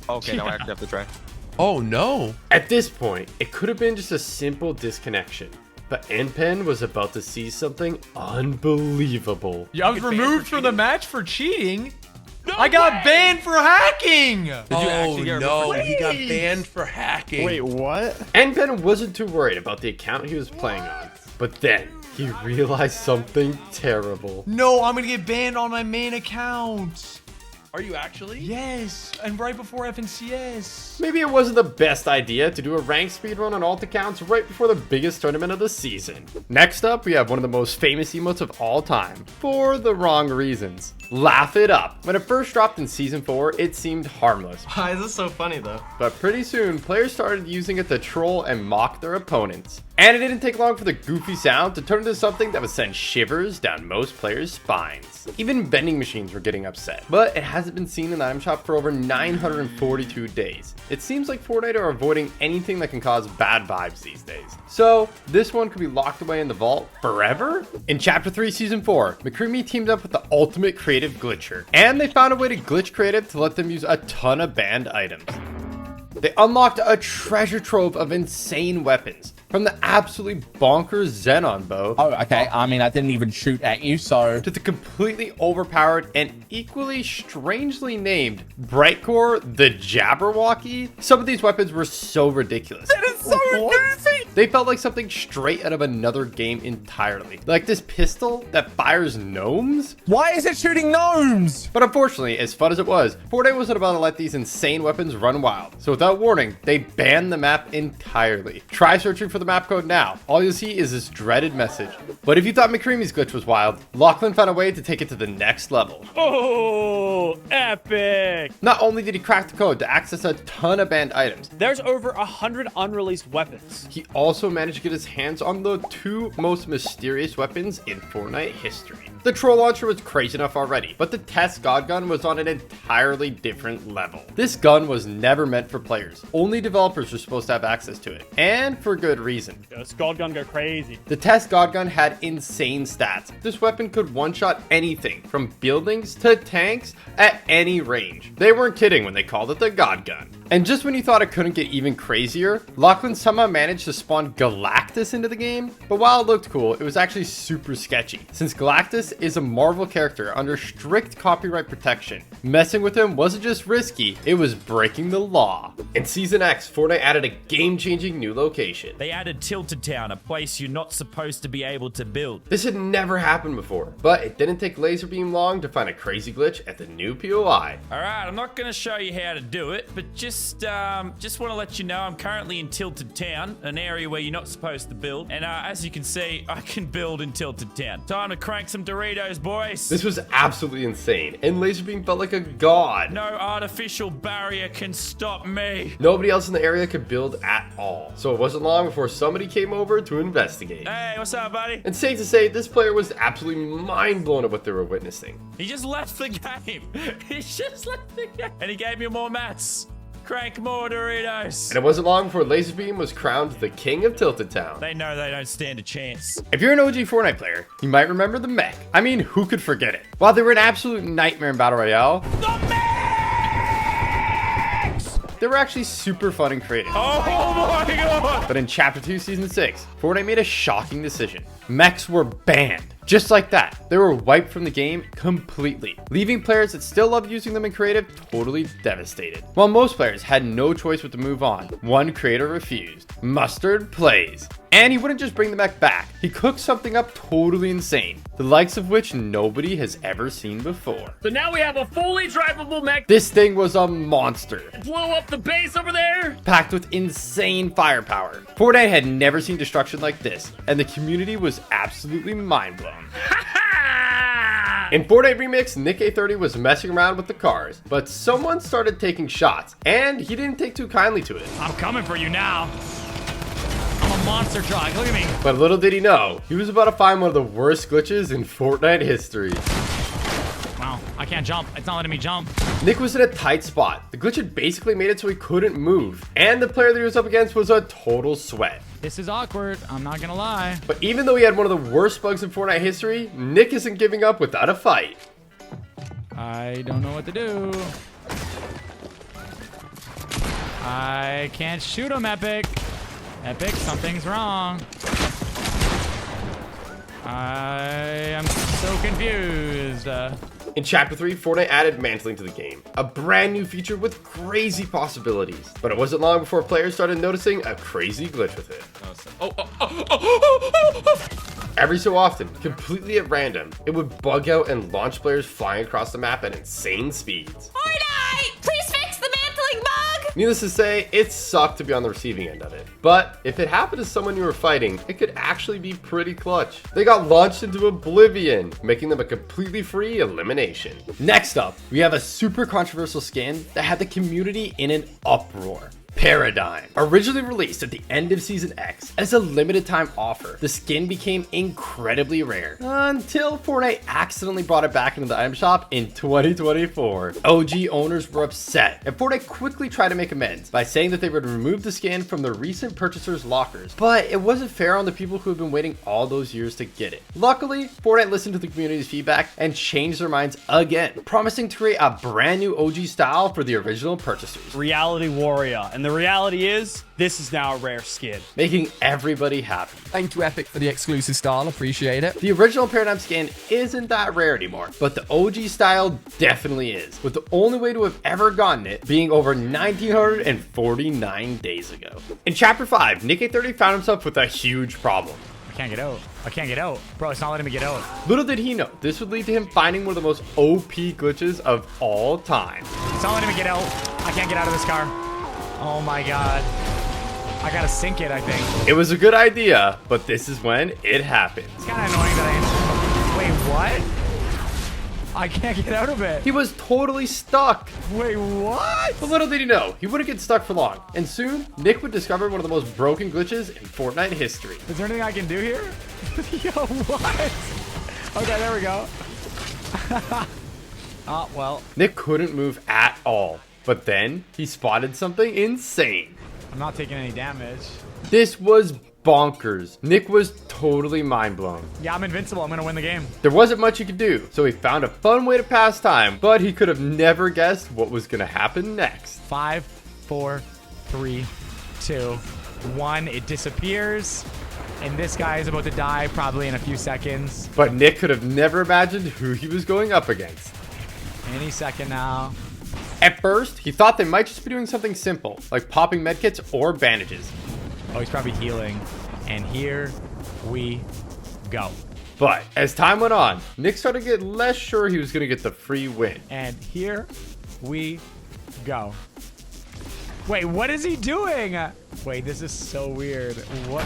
Okay, now I actually have to try. Oh no. At this point, it could have been just a simple disconnection, but Pen was about to see something unbelievable. Yeah, I was removed from the match for cheating. I got banned for hacking. Oh no, he got banned for hacking. Wait, what? Pen wasn't too worried about the account he was playing on, but then he realized something terrible. No, I'm gonna get banned on my main account. Are you actually? Yes, and right before FNCS. Maybe it wasn't the best idea to do a ranked speedrun on alt accounts right before the biggest tournament of the season. Next up, we have one of the most famous emotes of all time, for the wrong reasons. Laugh It Up. When it first dropped in Season 4, it seemed harmless. Why is this so funny though? But pretty soon, players started using it to troll and mock their opponents. And it didn't take long for the goofy sound to turn into something that would send shivers down most players' spines. Even vending machines were getting upset. But it hasn't been seen in the item shop for over 942 days. It seems like Fortnite are avoiding anything that can cause bad vibes these days. So this one could be locked away in the vault forever? In Chapter 3 Season 4, McCreamy teamed up with the ultimate creative glitcher. And they found a way to glitch creative to let them use a ton of banned items. They unlocked a treasure trove of insane weapons, from the absolutely bonkers Xenon bow. Oh, okay. I mean, I didn't even shoot at you, so. To the completely overpowered and equally strangely named Brightcore the Jabberwocky. Some of these weapons were so ridiculous. That is so goofy! They felt like something straight out of another game entirely. Like this pistol that fires gnomes? Why is it shooting gnomes? But unfortunately, as fun as it was, Fortnite wasn't about to let these insane weapons run wild. So without warning, they banned the map entirely. Try searching for the map code now. All you'll see is this dreaded message. But if you thought McCreamy's glitch was wild, Lachlan found a way to take it to the next level. Oh, epic. Not only did he crack the code to access a ton of banned items, There's over 100 unreleased weapons. he also managed to get his hands on the two most mysterious weapons in Fortnite history. The troll launcher was crazy enough already, but the test god gun was on an entirely different level. This gun was never meant for players. Only developers were supposed to have access to it, and for good reason. This god gun go crazy. The test god gun had insane stats. This weapon could one-shot anything, from buildings to tanks, at any range. They weren't kidding when they called it the god gun. And just when you thought it couldn't get even crazier, Lachlan somehow managed to spawn Galactus into the game. But while it looked cool, it was actually super sketchy, since Galactus is a Marvel character under strict copyright protection. Messing with him wasn't just risky, it was breaking the law. In Season X, Fortnite added a game-changing new location. They added Tilted Town, a place you're not supposed to be able to build. This had never happened before, but it didn't take Laserbeam long to find a crazy glitch at the new POI. Alright, I'm not gonna show you how to do it, but just want to let you know I'm currently in Tilted Town, an area where you're not supposed to build. And as you can see, I can build in Tilted Town. Time to crank some Doritos, boys. This was absolutely insane, and Laserbeam felt like a god. No artificial barrier can stop me. Nobody else in the area could build at all, so it wasn't long before somebody came over to investigate. Hey, what's up, buddy? And safe to say, this player was absolutely mind blown at what they were witnessing. He just left the game. He just left the game. And he gave me more mats. Crank more Doritos. And it wasn't long before Laserbeam was crowned the king of Tilted Town. They know they don't stand a chance. If you're an OG Fortnite player, you might remember the mech. I mean, who could forget it? While they were an absolute nightmare in Battle Royale, they were actually super fun and creative. Oh my god! But in Chapter 2, Season 6, Fortnite made a shocking decision. Mechs were banned. Just like that, they were wiped from the game completely, leaving players that still love using them in creative totally devastated. While most players had no choice but to move on, one creator refused. Mustard plays. And he wouldn't just bring the mech back, he cooked something up totally insane, the likes of which nobody has ever seen before. So now we have a fully drivable mech. This thing was a monster, Blow up the base over there. packed with insane firepower. Fortnite had never seen destruction like this, and the community was absolutely mind-blown. In Fortnite Remix, Nick A30 was messing around with the cars, but someone started taking shots, and he didn't take too kindly to it. I'm coming for you now. I'm a monster truck. Look at me. But little did he know, he was about to find one of the worst glitches in Fortnite history. Wow, I can't jump. It's not letting me jump. Nick was in a tight spot. The glitch had basically made it so he couldn't move, and the player that he was up against was a total sweat. This is awkward. I'm not gonna lie. But even though he had one of the worst bugs in Fortnite history, Nick isn't giving up without a fight. I don't know what to do. I can't shoot him, Epic. Epic, something's wrong. I am so confused. In Chapter 3, Fortnite added mantling to the game, a brand new feature with crazy possibilities. But it wasn't long before players started noticing a crazy glitch with it. Every so often, completely at random, it would bug out and launch players flying across the map at insane speeds. Fortnite! Please fix the mantling bug! Needless to say, it sucked to be on the receiving end of it. But if it happened to someone you were fighting, it could actually be pretty clutch. They got launched into oblivion, making them a completely free elimination. Next up, we have a super controversial skin that had the community in an uproar. Paradigm. Originally released at the end of Season X as a limited time offer, the skin became incredibly rare until Fortnite accidentally brought it back into the item shop in 2024. OG owners were upset, and Fortnite quickly tried to make amends by saying that they would remove the skin from the recent purchasers' lockers, but it wasn't fair on the people who have been waiting all those years to get it. Luckily, Fortnite listened to the community's feedback and changed their minds again, promising to create a brand new OG style for the original purchasers. Reality Warrior, and the reality is, this is now a rare skin. making everybody happy. Thank to Epic for the exclusive style. Appreciate it. The original Paradigm skin isn't that rare anymore, but the OG style definitely is, with the only way to have ever gotten it being over 1949 days ago. In Chapter 5, Nick 830 found himself with a huge problem. I can't get out. I can't get out. Bro, it's not letting me get out. Little did he know, this would lead to him finding one of the most OP glitches of all time. It's not letting me get out. I can't get out of this car. Oh my god. I gotta sink it, I think. It was a good idea, but this is when it happened. It's kind of annoying that Wait, what? I can't get out of it. He was totally stuck. Wait, what? But little did he know, he wouldn't get stuck for long. And soon, Nick would discover one of the most broken glitches in Fortnite history. Is there anything I can do here? Yo, what? Okay, there we go. Oh, well. Nick couldn't move at all. But then, he spotted something insane. I'm not taking any damage. This was bonkers. Nick was totally mind blown. Yeah, I'm invincible. I'm gonna win the game. There wasn't much he could do, so he found a fun way to pass time, but he could have never guessed what was gonna happen next. 5, 4, 3, 2, 1. It disappears. And this guy is about to die probably in a few seconds. But Nick could have never imagined who he was going up against. Any second now. At first, he thought they might just be doing something simple, like popping medkits or bandages. Oh, he's probably healing. And here we go. But as time went on, Nick started to get less sure he was going to get the free win. And here we go. Wait, what is he doing? Wait, this is so weird. What?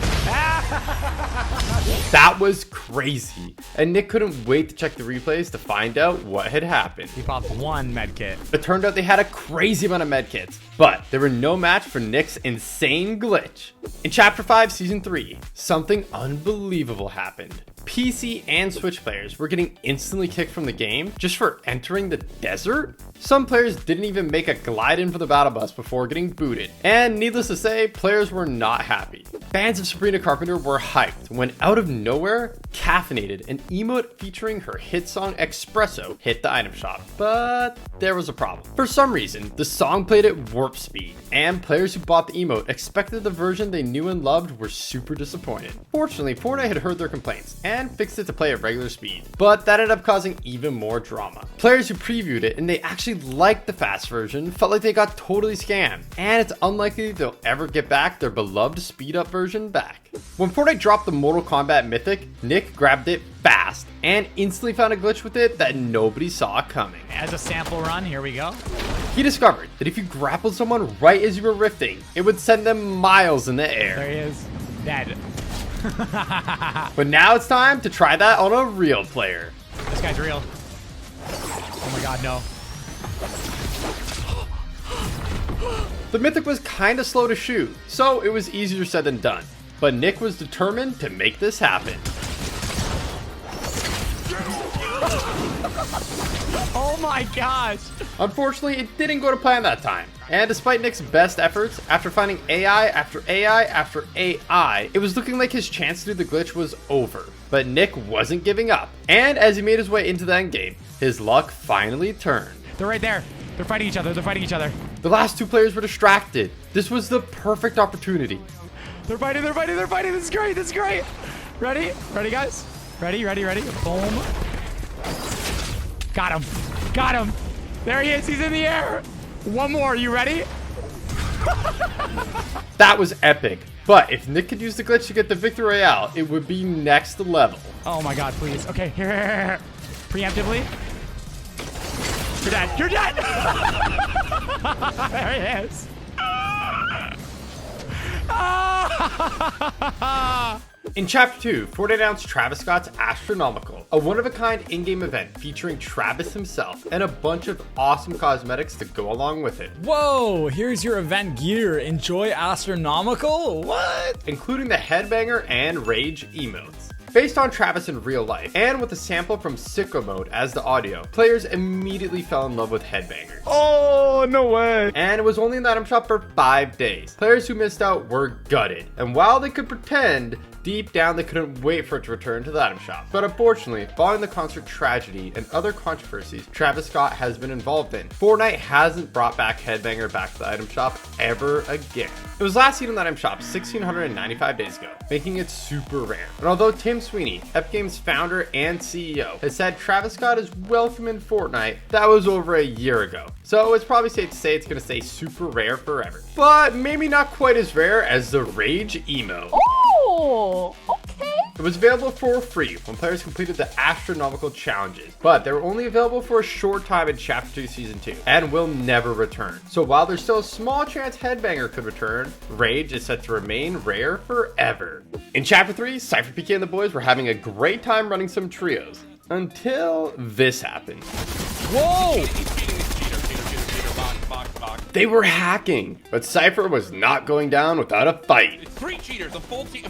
That was crazy. And Nick couldn't wait to check the replays to find out what had happened. He popped one medkit. It turned out they had a crazy amount of medkits, but they were no match for Nick's insane glitch. In Chapter 5, Season 3, something unbelievable happened. PC and Switch players were getting instantly kicked from the game just for entering the desert. Some players didn't even make a glide in for the battle bus before getting booted. And needless to say, players were not happy. Fans of Sabrina Carpenter were hyped when out of nowhere, Caffeinated, an emote featuring her hit song Espresso, hit the item shop. But there was a problem. For some reason, the song played at warp speed, and players who bought the emote expected the version they knew and loved were super disappointed. Fortunately, Fortnite had heard their complaints and fixed it to play at regular speed, but that ended up causing even more drama. Players who previewed it and they actually liked the fast version felt like they got totally scammed, and it's unlikely they'll ever get back their beloved speed up version back. When Fortnite dropped the Mortal Kombat Mythic, Nick grabbed it fast and instantly found a glitch with it that nobody saw coming. As a sample run, here we go. He discovered that if you grappled someone right as you were rifting, it would send them miles in the air. There he is, dead. But now it's time to try that on a real player. This guy's real. Oh my god, no. The Mythic was kinda slow to shoot, so it was easier said than done. But Nick was determined to make this happen. Oh my gosh. Unfortunately, it didn't go to plan that time. And despite Nick's best efforts, after finding AI after AI after AI, it was looking like his chance to do the glitch was over. But Nick wasn't giving up. And as he made his way into the endgame, his luck finally turned. They're right there. They're fighting each other. They're fighting each other. The last two players were distracted. This was the perfect opportunity. They're fighting. They're fighting. They're fighting. This is great. This is great. Ready? Ready, guys? Ready? Ready? Ready? Boom. Got him. Got him. There he is. He's in the air. One more. You ready? That was epic. But if Nick could use the glitch to get the Victory Royale, it would be next level. Oh my god, please. Okay, here. Preemptively. You're dead. You're dead. There he is. In Chapter 2, Fortnite announced Travis Scott's Astronomical, a one-of-a-kind in-game event featuring Travis himself and a bunch of awesome cosmetics to go along with it. Whoa, here's your event gear. Enjoy Astronomical? What? Including the Headbanger and Rage emotes. Based on Travis in real life, and with a sample from Sicko Mode as the audio, players immediately fell in love with Headbanger. Oh, no way. And it was only in the item shop for 5 days. Players who missed out were gutted, and while they could pretend, deep down they couldn't wait for it to return to the item shop. But unfortunately, following the concert tragedy and other controversies Travis Scott has been involved in, Fortnite hasn't brought back Headbanger back to the item shop ever again. It was last seen in the item shop 1,695 days ago, making it super rare. And although Tim Sweeney, Epic Games founder and CEO, has said Travis Scott is welcome in Fortnite, that was over a year ago. So it's probably safe to say it's gonna stay super rare forever. But maybe not quite as rare as the Rage Emo. Oh, okay. It was available for free when players completed the astronomical challenges, but they were only available for a short time in Chapter 2 Season 2 and will never return. So while there's still a small chance Headbanger could return, Rage is set to remain rare forever. In Chapter 3, Cypher PK and the boys were having a great time running some trios until this happened. Whoa! They were hacking, but Cypher was not going down without a fight. It's 3 cheaters, a full team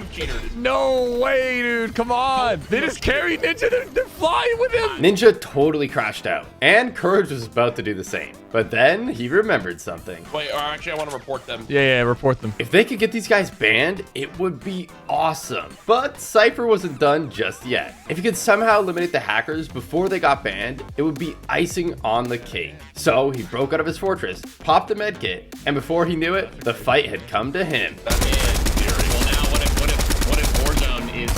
of cheaters. No way, dude. Come on. They just carried Ninja. They're flying with him. Ninja totally crashed out, and Courage was about to do the same. But then he remembered something. Wait, actually, I want to report them. Yeah, report them. If they could get these guys banned, it would be awesome. But Cypher wasn't done just yet. If he could somehow eliminate the hackers before they got banned, it would be icing on the cake. So he broke out of his fortress, popped a medkit, and before he knew it, the fight had come to him. Well, now what if Warzone is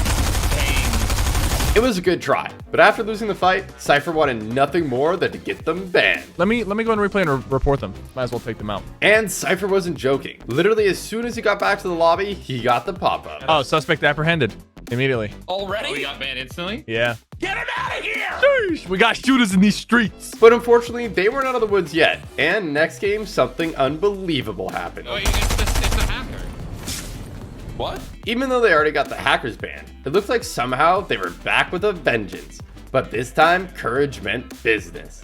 paying? It was a good try, but after losing the fight, Cypher wanted nothing more than to get them banned. Let me go and replay and report them. Might as well take them out. And Cypher wasn't joking. Literally, as soon as he got back to the lobby, he got the pop-up. Oh, suspect apprehended immediately. Already? Oh, we got banned instantly? Yeah. Get him out of here! Sheesh, we got shooters in these streets. But unfortunately, they weren't out of the woods yet. And next game, something unbelievable happened. Oh, it's the hacker. What? Even though they already got the hackers banned, it looked like somehow they were back with a vengeance. But this time, Courage meant business.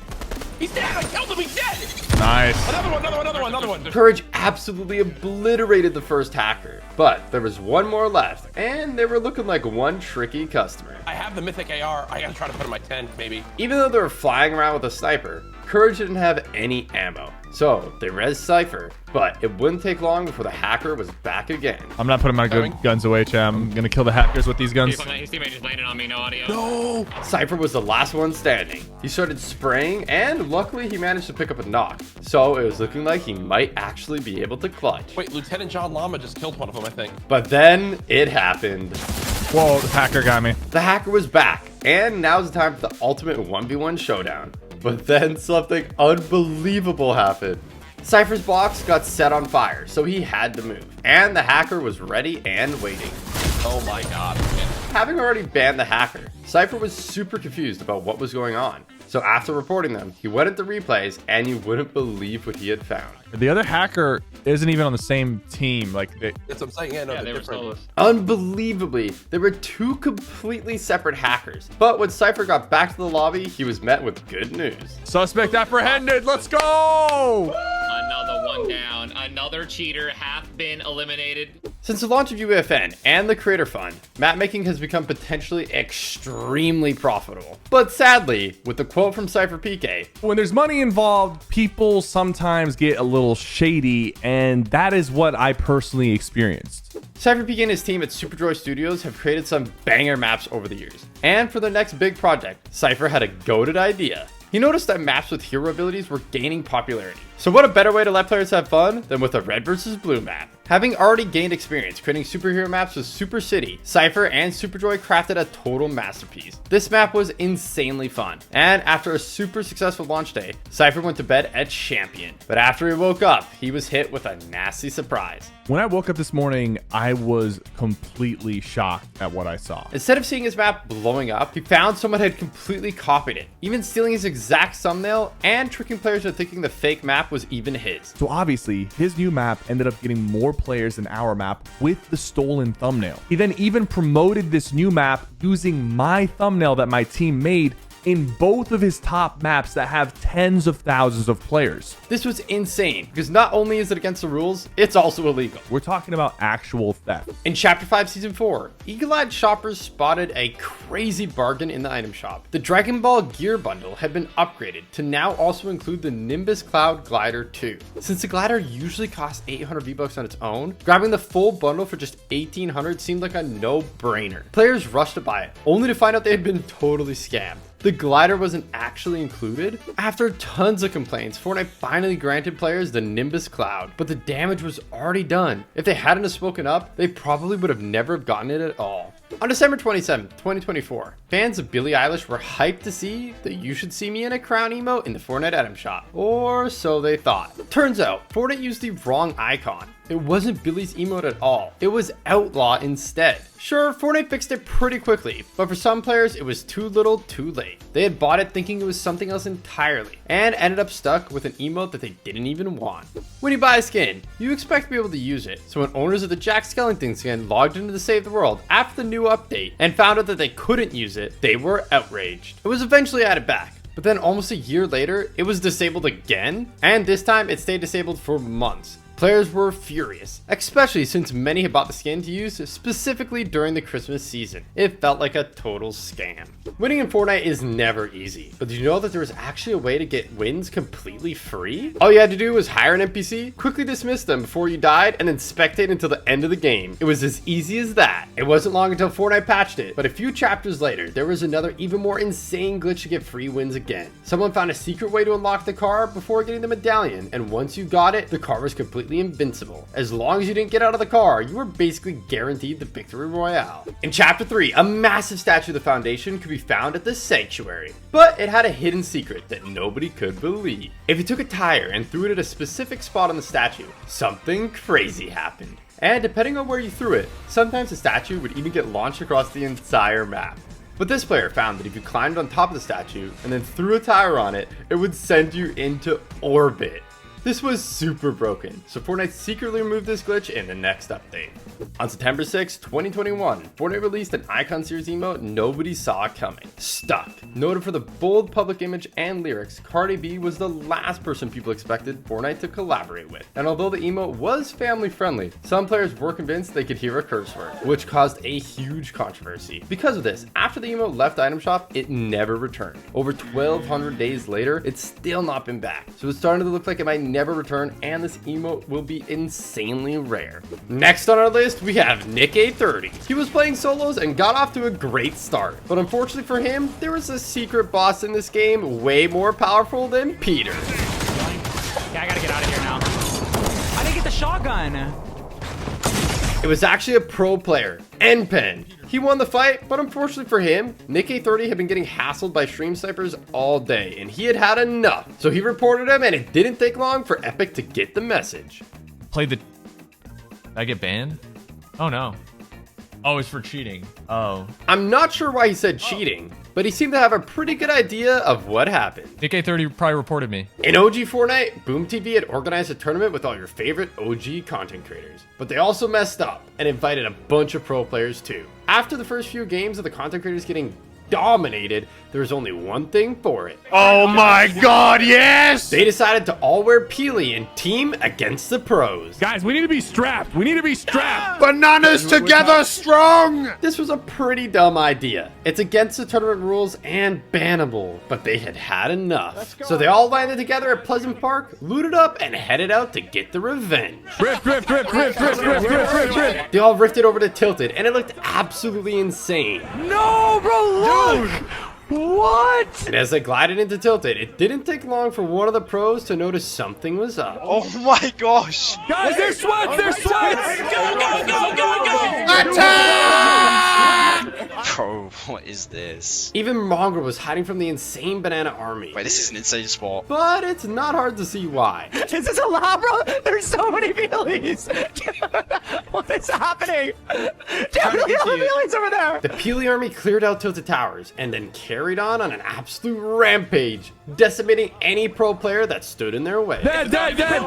He's dead! I killed him! He's dead! Nice. Another one. Courage absolutely obliterated the first hacker. But there was one more left, and they were looking like one tricky customer. I have the mythic AR. I gotta try to put in my tent, maybe. Even though they were flying around with a sniper, Courage didn't have any ammo. So they res Cypher, but it wouldn't take long before the hacker was back again. I'm not putting my guns away, Cham. I'm gonna kill the hackers with these guns. His teammate just landed on me, no audio. No! Cypher was the last one standing. He started spraying, and luckily he managed to pick up a knock. So it was looking like he might actually be able to clutch. Wait, Lieutenant John Llama just killed one of them, I think. But then it happened. Whoa, the hacker got me. The hacker was back, and now's the time for the ultimate 1v1 showdown. But then something unbelievable happened. Cypher's box got set on fire, so he had to move. And the hacker was ready and waiting. Oh my god. Having already banned the hacker, Cypher was super confused about what was going on. So after reporting them, he went into replays, and you wouldn't believe what he had found. The other hacker isn't even on the same team. Like That's what I'm saying. Yeah, no, Yeah, they're they were different. solos. Unbelievably, there were two completely separate hackers. But when Cypher got back to the lobby, he was met with good news. suspect apprehended. Let's go. Another one down. Another cheater half been eliminated. Since the launch of UFN and the Creator Fund, map making has become potentially extremely profitable. But sadly, with the quote from Cypher PK, when there's money involved, people sometimes get a little shady, and that is what I personally experienced. Cypher PK and his team at Superjoy Studios have created some banger maps over the years. And for their next big project, Cypher had a goated idea. He noticed that maps with hero abilities were gaining popularity. So what a better way to let players have fun than with a red versus blue map. Having already gained experience creating superhero maps with Super City, Cypher and Superjoy crafted a total masterpiece. This map was insanely fun, and after a super successful launch day, Cypher went to bed a champion. But after he woke up, he was hit with a nasty surprise. When I woke up this morning, I was completely shocked at what I saw. Instead of seeing his map blowing up, he found someone had completely copied it, even stealing his exact thumbnail and tricking players into thinking the fake map was even his. So obviously, his new map ended up getting more players than our map with the stolen thumbnail. He then even promoted this new map using my thumbnail that my team made in both of his top maps that have tens of thousands of players. This was insane because not only is it against the rules, it's also illegal. We're talking about actual theft. In Chapter 5, Season 4, eagle-eyed shoppers spotted a crazy bargain in the item shop. The Dragon Ball gear bundle had been upgraded to now also include the Nimbus Cloud Glider 2. Since the glider usually costs 800 V-Bucks on its own, grabbing the full bundle for just 1,800 seemed like a no-brainer. Players rushed to buy it, only to find out they had been totally scammed. The glider wasn't actually included. After tons of complaints, Fortnite finally granted players the Nimbus Cloud, but the damage was already done. If they hadn't have spoken up, they probably would have never gotten it at all. On December 27, 2024, fans of Billie Eilish were hyped to see the "You Should See Me in a Crown" emote in the Fortnite item shop, or so they thought. Turns out, Fortnite used the wrong icon. It wasn't Billie's emote at all. It was Outlaw instead. Sure, Fortnite fixed it pretty quickly, but for some players, it was too little too late. They had bought it thinking it was something else entirely, and ended up stuck with an emote that they didn't even want. When you buy a skin, you expect to be able to use it, so when owners of the Jack Skellington skin logged into the Save the World after the new update and found out that they couldn't use it, they were outraged. It was eventually added back, but then almost a year later, it was disabled again, and this time it stayed disabled for months. Players were furious, especially since many had bought the skin to use specifically during the Christmas season. It felt like a total scam. Winning in Fortnite is never easy, but did you know that there was actually a way to get wins completely free? All you had to do was hire an NPC, quickly dismiss them before you died, and then spectate until the end of the game. It was as easy as that. It wasn't long until Fortnite patched it, but a few chapters later, there was another even more insane glitch to get free wins again. Someone found a secret way to unlock the car before getting the medallion, and once you got it, the car was completely invincible. As long as you didn't get out of the car, you were basically guaranteed the victory royale. In Chapter 3, a massive statue of the Foundation could be found at the Sanctuary, but it had a hidden secret that nobody could believe. If you took a tire and threw it at a specific spot on the statue, something crazy happened. And depending on where you threw it, sometimes the statue would even get launched across the entire map. But this player found that if you climbed on top of the statue and then threw a tire on it, it would send you into orbit. This was super broken, so Fortnite secretly removed this glitch in the next update. On September 6, 2021, Fortnite released an Icon Series emote nobody saw coming. Stuck. Noted for the bold public image and lyrics, Cardi B was the last person people expected Fortnite to collaborate with. And although the emote was family friendly, some players were convinced they could hear a curse word, which caused a huge controversy. Because of this, after the emote left the item shop, it never returned. Over 1,200 days later, it's still not been back. So it's starting to look like it might never return, and this emote will be insanely rare. Next on our list, we have Nick A30. He was playing solos and got off to a great start, but unfortunately for him, there was a secret boss in this game way more powerful than Peter. Yeah, I gotta get out of here now. I didn't get the shotgun. It was actually a pro player, N-Pen. He won the fight, but unfortunately for him, Nick A30 had been getting hassled by stream snipers all day, and he had had enough. So he reported him, and it didn't take long for Epic to get the message. Did I get banned? Oh no. Oh, it's for cheating. Oh. I'm not sure why he said cheating, but he seemed to have a pretty good idea of what happened. Nick A30 probably reported me. In OG Fortnite, Boom TV had organized a tournament with all your favorite OG content creators, but they also messed up and invited a bunch of pro players too. After the first few games of the content creators getting dominated, there was only one thing for it. Oh my god, yes! They decided to all wear Peely and team against the pros. Guys, we need to be strapped. We need to be strapped. Bananas together strong! This was a pretty dumb idea. It's against the tournament rules and bannable, but they had had enough. So they all landed together at Pleasant Park, looted up, and headed out to get the revenge. Rift. They all rifted over to Tilted, and it looked absolutely insane. No, bro, look! What? And as they glided into Tilted, it didn't take long for one of the pros to notice something was up. Oh my gosh! Guys, they're sweats! They're sweats! Go! Attack! Bro, what is this? Even Mongrel was hiding from the insane banana army. Wait, this is an insane spot. But it's not hard to see why. Is this allowed, bro? There's so many Peelies! What is happening? Dude, look at all the Peelies over there! The Peely army cleared out Tilted Towers and then carried carried on an absolute rampage, decimating any pro player that stood in their way.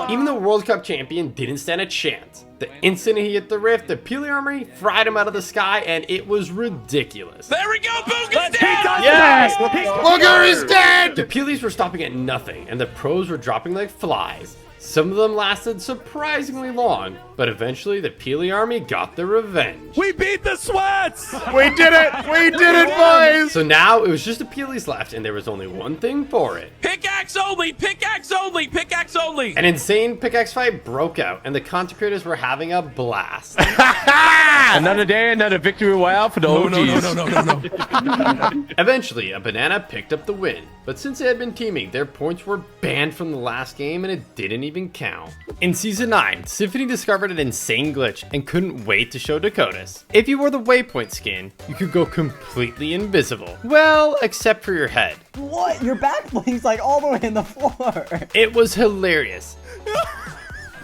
Even the World Cup champion didn't stand a chance. The instant he hit the rift, the Peely Armory fried him out of the sky, and it was ridiculous. There we go, Booger's dead! Yes! Booger is dead! The Peelies were stopping at nothing, and the pros were dropping like flies. Some of them lasted surprisingly long, but eventually the Peely Army got their revenge. We beat the Sweats! We did it! We did it, boys! So now it was just the Peelies left, and there was only one thing for it. Pickaxe only! Pickaxe only! Pickaxe only! An insane pickaxe fight broke out, and the content creators were having a blast. Another day, another victory royale for the OGs. No. Eventually, a banana picked up the win, but since they had been teaming, their points were banned from the last game, and it didn't even count. In Season 9, Symphony discovered an insane glitch and couldn't wait to show Dakotas. If you wore the Waypoint skin, you could go completely invisible. Well, except for your head. What? Your back blink's like all the way in the floor. It was hilarious.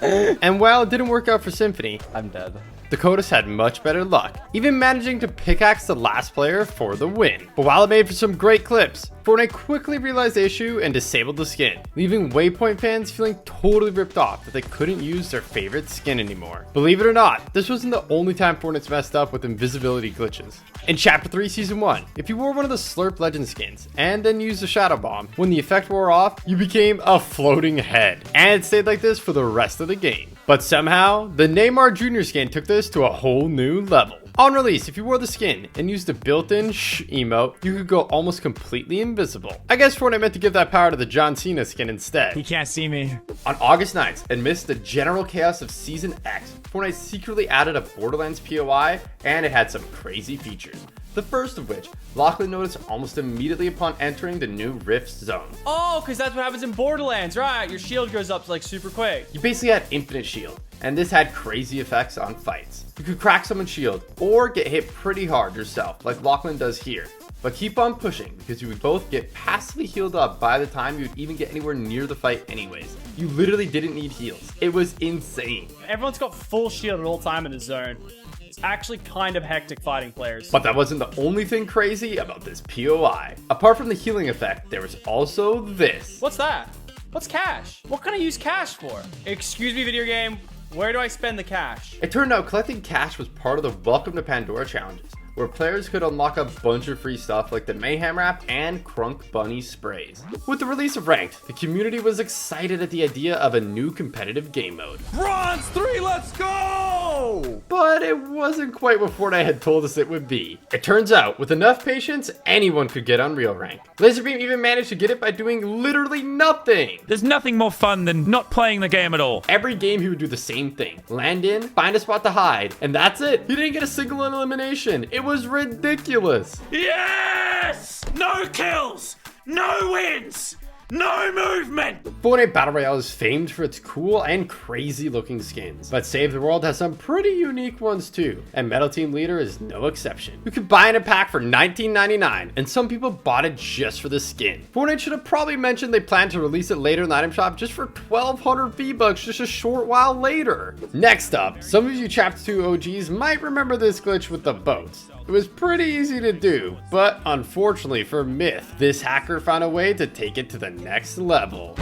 And while it didn't work out for Symphony, I'm dead. Dakotas had much better luck, even managing to pickaxe the last player for the win. But while it made for some great clips, Fortnite quickly realized the issue and disabled the skin, leaving Waypoint fans feeling totally ripped off that they couldn't use their favorite skin anymore. Believe it or not, this wasn't the only time Fortnite's messed up with invisibility glitches. In Chapter 3 Season 1, if you wore one of the Slurp Legend skins and then used the Shadow Bomb, when the effect wore off, you became a floating head. And it stayed like this for the rest of the game. But somehow, the Neymar Jr. skin took this to a whole new level. Unreleased, if you wore the skin and used the built-in shh emote, you could go almost completely invisible. I guess Fortnite meant to give that power to the John Cena skin instead. He can't see me. On August 9th, amidst the general chaos of Season X, Fortnite secretly added a Borderlands POI, and it had some crazy features. The first of which, Lachlan noticed almost immediately upon entering the new Rift zone. Oh, because that's what happens in Borderlands, right? Your shield goes up like super quick. You basically had infinite shield, and this had crazy effects on fights. You could crack someone's shield, or get hit pretty hard yourself, like Lachlan does here. But keep on pushing, because you would both get passively healed up by the time you would even get anywhere near the fight anyways. You literally didn't need heals. It was insane. Everyone's got full shield at all time in the zone. It's actually kind of hectic fighting players. But that wasn't the only thing crazy about this POI. Apart from the healing effect, there was also this. What's that? What's cash? What can I use cash for? Excuse me, video game. Where do I spend the cash? It turned out collecting cash was part of the Welcome to Pandora challenges, where players could unlock a bunch of free stuff like the Mayhem Wrap and Crunk Bunny sprays. With the release of Ranked, the community was excited at the idea of a new competitive game mode. Bronze 3, let's go! But it wasn't quite what Fortnite had told us it would be. It turns out, with enough patience, anyone could get Unreal Rank. Laserbeam even managed to get it by doing literally nothing. There's nothing more fun than not playing the game at all. Every game he would do the same thing. Land in, find a spot to hide, and that's it. He didn't get a single elimination. It was ridiculous. Yes! No kills! No wins! No movement! Fortnite Battle Royale is famed for its cool and crazy looking skins, but Save the World has some pretty unique ones too, and Metal Team Leader is no exception. You could buy in a pack for $19.99, and some people bought it just for the skin. Fortnite should have probably mentioned they plan to release it later in the item shop just for 1,200 V-Bucks just a short while later. Next up, some of you Chapter 2 OGs might remember this glitch with the boats. It was pretty easy to do, but unfortunately for Myth, this hacker found a way to take it to the next level.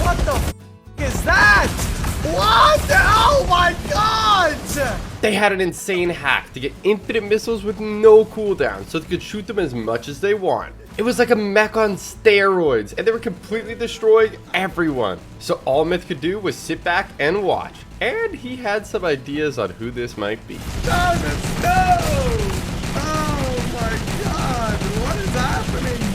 What the f is that? What? Oh my god! They had an insane hack to get infinite missiles with no cooldown, so they could shoot them as much as they want. It was like a mech on steroids, and they were completely destroying everyone. So all Myth could do was sit back and watch. And he had some ideas on who this might be. Thomas, no! Oh my god, what is happening?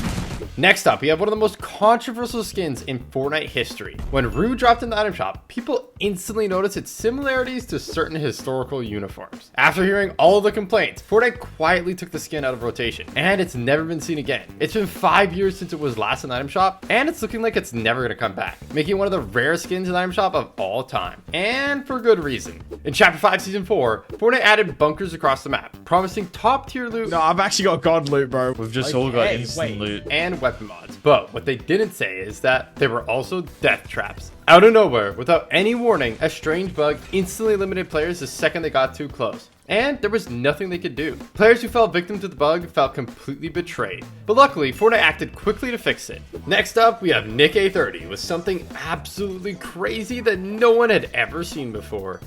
Next up, we have one of the most controversial skins in Fortnite history. When Rue dropped in the item shop, people instantly noticed its similarities to certain historical uniforms. After hearing all of the complaints, Fortnite quietly took the skin out of rotation, and it's never been seen again. It's been 5 years since it was last in the item shop, and it's looking like it's never gonna come back, making it one of the rarest skins in the item shop of all time. And for good reason. In Chapter 5 Season 4, Fortnite added bunkers across the map, promising top tier loot. No, I've actually got god loot, bro. We've just all got instant loot. And weapon mods. But what they didn't say is that there were also death traps. Out of nowhere, without any warning, a strange bug instantly eliminated players the second they got too close. and there was nothing they could do. Players who fell victim to the bug felt completely betrayed, but luckily Fortnite acted quickly to fix it. Next up, we have Nick A30 with something absolutely crazy that no one had ever seen before.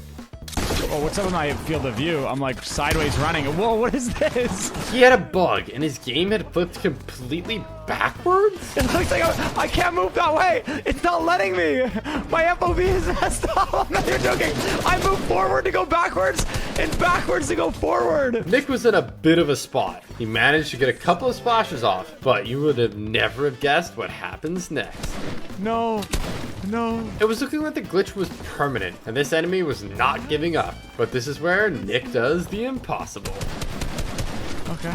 Oh, what's up with my field of view? I'm like sideways running. Whoa, what is this? He had a bug and his game had flipped completely backwards? It looks like I can't move that way. It's not letting me. My FOV is messed up. I'm not even joking. I move forward to go backwards and backwards to go forward. Nick was in a bit of a spot. He managed to get a couple of splashes off, but you would have never have guessed what happens next. No. It was looking like the glitch was permanent, and this enemy was not giving up. But this is where Nick does the impossible. Okay.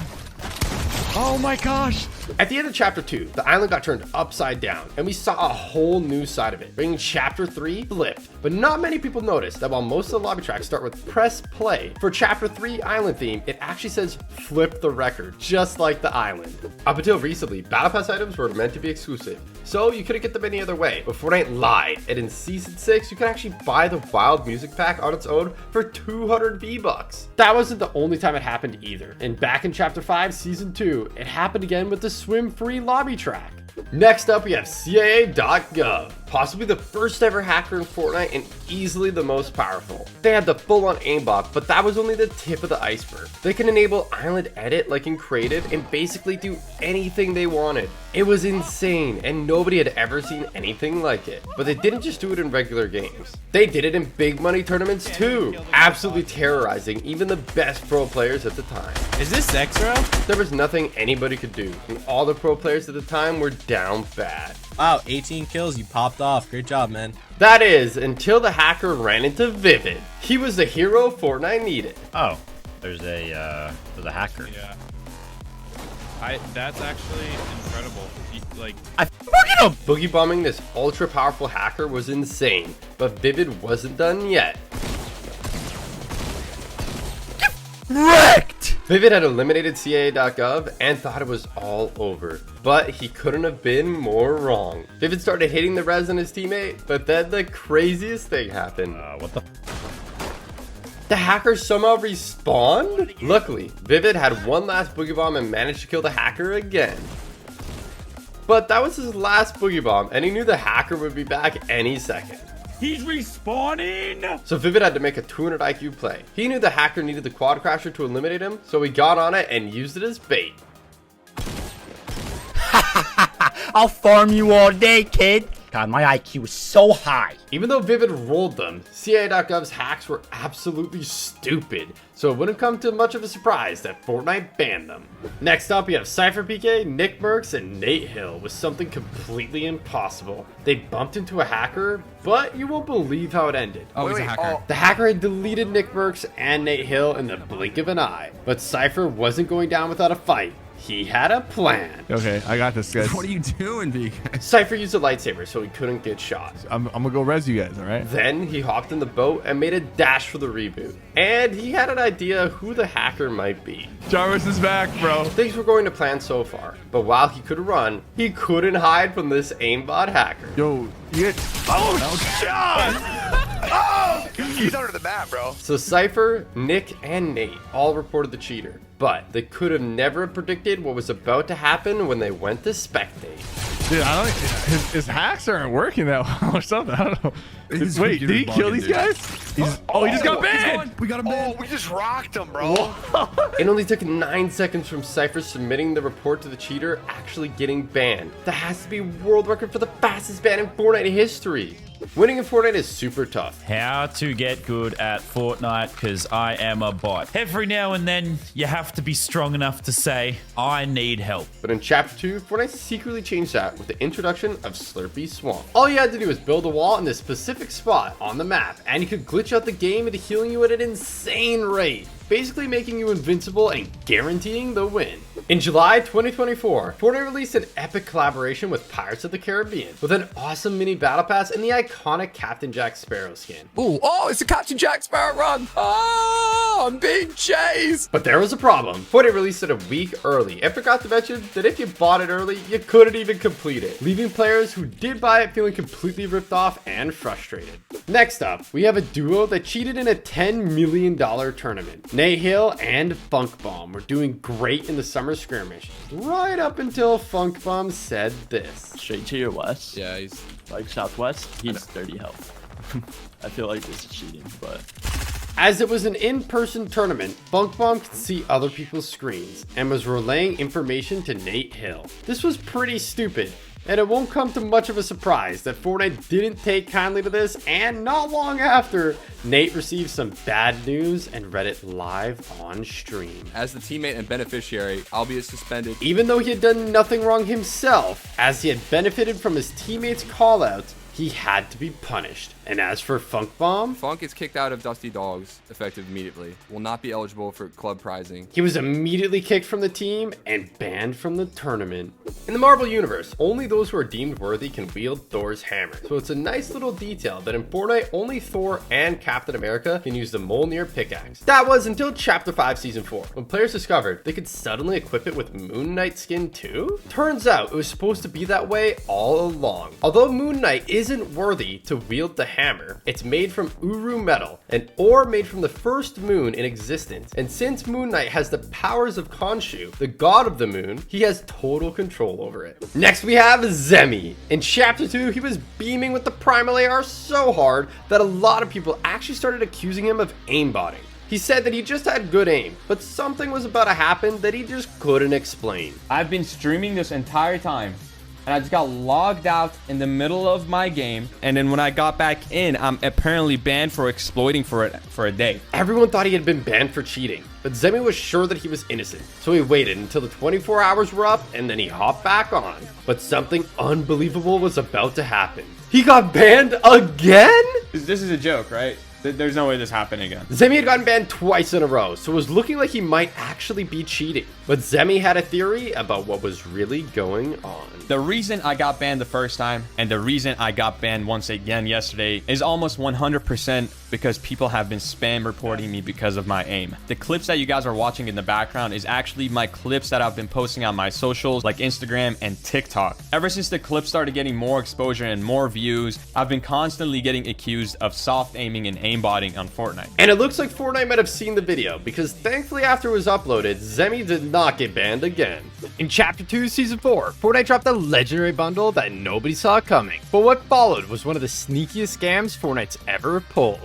Oh my gosh. At the end of chapter 2, the island got turned upside down, and we saw a whole new side of it, bringing chapter 3 flipped. But not many people noticed that while most of the lobby tracks start with press play, for chapter 3 island theme, it actually says flip the record, just like the island. Up until recently, Battle Pass items were meant to be exclusive, so you couldn't get them any other way. But Fortnite lied, and in Season 6, you could actually buy the Wild Music Pack on its own for 200 V-Bucks. That wasn't the only time it happened either, and back in chapter 5, Season 2, it happened again with the swim-free lobby track. Next up, we have CIA.gov, possibly the first ever hacker in Fortnite and easily the most powerful. They had the full-on aimbot, but that was only the tip of the iceberg. They can enable island edit like in creative and basically do anything they wanted. It was insane and nobody had ever seen anything like it. But they didn't just do it in regular games. They did it in big money tournaments too, absolutely terrorizing even the best pro players at the time. Is this extra? There was nothing anybody could do, and all the pro players at the time were down bad. Wow, 18 kills, you popped off. Great job, man. That is, until the hacker ran into Vivid. He was the hero Fortnite needed. Oh, there's a hacker. Yeah. That's actually incredible. I fucking him! Boogie bombing this ultra powerful hacker was insane, but Vivid wasn't done yet. Wrecked! Vivid had eliminated CIA.gov and thought it was all over, but he couldn't have been more wrong. Vivid started hitting the res on his teammate, but then the craziest thing happened. What the? The hacker somehow respawned? Luckily, Vivid had one last boogie bomb and managed to kill the hacker again. But that was his last boogie bomb, and he knew the hacker would be back any second. He's respawning! So Vivid had to make a 200 IQ play. He knew the hacker needed the quad crasher to eliminate him, so he got on it and used it as bait. I'll farm you all day, kid. God, my IQ is so high. Even though Vivid rolled them, CIA.gov's hacks were absolutely stupid, so it wouldn't come to much of a surprise that Fortnite banned them. Next up, we have Cypher PK, Nick Mercs, and Nate Hill with something completely impossible. They bumped into a hacker, but you won't believe how it ended. Oh, he's a hacker. The hacker had deleted Nick Mercs and Nate Hill in the blink of an eye, but Cypher wasn't going down without a fight. He had a plan. Okay, I got this, guys. What are you doing, big guy? Cypher used a lightsaber so he couldn't get shot. I'm gonna go res you guys, all right? Then he hopped in the boat and made a dash for the reboot. And he had an idea who the hacker might be. Jarvis is back, bro. Things were going to plan so far, but while he could run, he couldn't hide from this aimbot hacker. Yo, you get... Oh, shot! Oh! He's under the map, bro. So Cypher, Nick, and Nate all reported the cheater, but they could have never predicted what was about to happen when they went to spectate. Dude, I don't. His hacks aren't working that well or something. I don't know. Wait, did he kill these guys? He just got banned. We got him banned. Oh, we just rocked him, bro. It only took 9 seconds from Cypher submitting the report to the cheater actually getting banned. That has to be world record for the fastest ban in Fortnite history. Winning in Fortnite is super tough. How to get good at Fortnite, because I am a bot. Every now and then, you have to be strong enough to say, I need help. But in Chapter 2, Fortnite secretly changed that with the introduction of Slurpy Swamp. All you had to do was build a wall in this specific spot on the map, and you could glitch out the game into healing you at an insane rate, basically making you invincible and guaranteeing the win. In July 2024, Fortnite released an epic collaboration with Pirates of the Caribbean, with an awesome mini battle pass and the iconic Captain Jack Sparrow skin. Ooh, oh, it's a Captain Jack Sparrow run. Oh, I'm being chased. But there was a problem. Fortnite released it a week early and forgot to mention that if you bought it early, you couldn't even complete it, leaving players who did buy it feeling completely ripped off and frustrated. Next up, we have a duo that cheated in a $10 million tournament. Nate Hill and Funk Bomb were doing great in the summer skirmish, right up until Funk Bomb said this. Straight to your west. Yeah, he's like southwest. He's 30 health. I feel like this is cheating, but... As it was an in-person tournament, Funk Bomb could see other people's screens and was relaying information to Nate Hill. This was pretty stupid, and it won't come to much of a surprise that Fortnite didn't take kindly to this, and not long after, Nate received some bad news and read it live on stream. As the teammate and beneficiary, I'll be suspended. Even though he had done nothing wrong himself, as he had benefited from his teammates' callouts, he had to be punished. And as for Funk Bomb, Funk is kicked out of Dusty Dogs, effective immediately. Will not be eligible for club prizing. he was immediately kicked from the team and banned from the tournament. In the Marvel universe, only those who are deemed worthy can wield Thor's hammer. So it's a nice little detail that in Fortnite, only Thor and Captain America can use the Mjolnir pickaxe. That was until Chapter 5 Season 4, when players discovered they could suddenly equip it with Moon Knight skin too? Turns out it was supposed to be that way all along. Although Moon Knight isn't worthy to wield the hammer, it's made from Uru metal, an ore made from the first moon in existence. And since Moon Knight has the powers of Khonshu, the god of the moon, he has total control over it. Next we have Zemi. In Chapter 2, he was beaming with the Primal AR so hard that a lot of people actually started accusing him of aimbotting. He said that he just had good aim, but something was about to happen that he just couldn't explain. I've been streaming this entire time, and I just got logged out in the middle of my game, and then when I got back in, I'm apparently banned for exploiting for it for a day. Everyone thought he had been banned for cheating, but Zemi was sure that he was innocent, so he waited until the 24 hours were up and then he hopped back on. But something unbelievable was about to happen. He got banned again? This is a joke, right? There's no way this happened again. Zemi had gotten banned twice in a row, so it was looking like he might actually be cheating. But Zemi had a theory about what was really going on. The reason I got banned the first time and the reason I got banned once again yesterday is almost 100% because people have been spam reporting me because of my aim. The clips that you guys are watching in the background is actually my clips that I've been posting on my socials like Instagram and TikTok. Ever since the clips started getting more exposure and more views, I've been constantly getting accused of soft aiming and aimbotting on Fortnite. And it looks like Fortnite might have seen the video, because thankfully after it was uploaded, Zemi did not get banned again. In Chapter 2 Season 4, Fortnite dropped a legendary bundle that nobody saw coming. But what followed was one of the sneakiest scams Fortnite's ever pulled.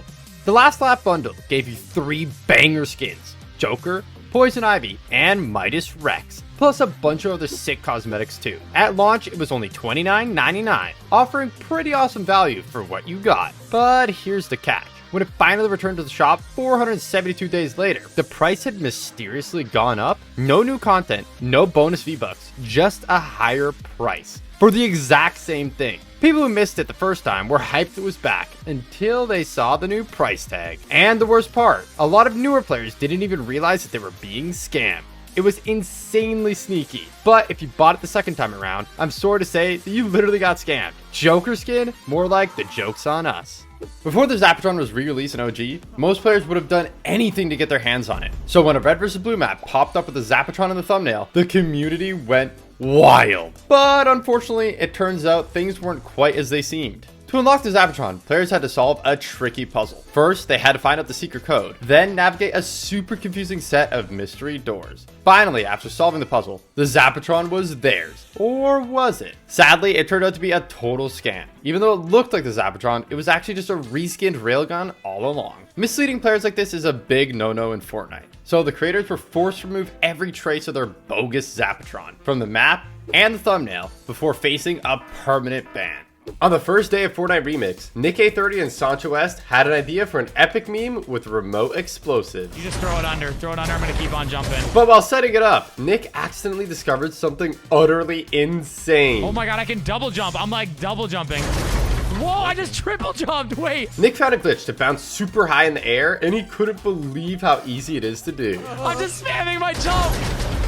The Last Lap bundle gave you 3 banger skins: Joker, Poison Ivy, and Midas Rex, plus a bunch of other sick cosmetics too. At launch, it was only $29.99, offering pretty awesome value for what you got. But here's the catch. When it finally returned to the shop 472 days later, the price had mysteriously gone up. No new content, no bonus V-Bucks, just a higher price for the exact same thing. People who missed it the first time were hyped it was back until they saw the new price tag. And the worst part, a lot of newer players didn't even realize that they were being scammed. It was insanely sneaky, but if you bought it the second time around, I'm sorry to say that you literally got scammed. Joker skin? More like the joke's on us. Before the Zapatron was re-released in OG, most players would have done anything to get their hands on it. So when a red versus blue map popped up with the Zapatron in the thumbnail, the community went wild. But unfortunately, it turns out things weren't quite as they seemed. To unlock the Zapatron, players had to solve a tricky puzzle. First, they had to find out the secret code, then navigate a super confusing set of mystery doors. Finally, after solving the puzzle, the Zapatron was theirs. Or was it? Sadly, it turned out to be a total scam. Even though it looked like the Zapatron, it was actually just a reskinned railgun all along. Misleading players like this is a big no-no in Fortnite. So the creators were forced to remove every trace of their bogus Zapatron from the map and the thumbnail before facing a permanent ban. On the first day of Fortnite Remix, Nick A30 and Sancho West had an idea for an epic meme with remote explosives. You just throw it under, I'm gonna keep on jumping. But while setting it up, Nick accidentally discovered something utterly insane. Oh my god, I can double jump. I'm like double jumping. Whoa, I just triple jumped, wait. Nick found a glitch to bounce super high in the air, and he couldn't believe how easy it is to do. I'm just spamming my jump.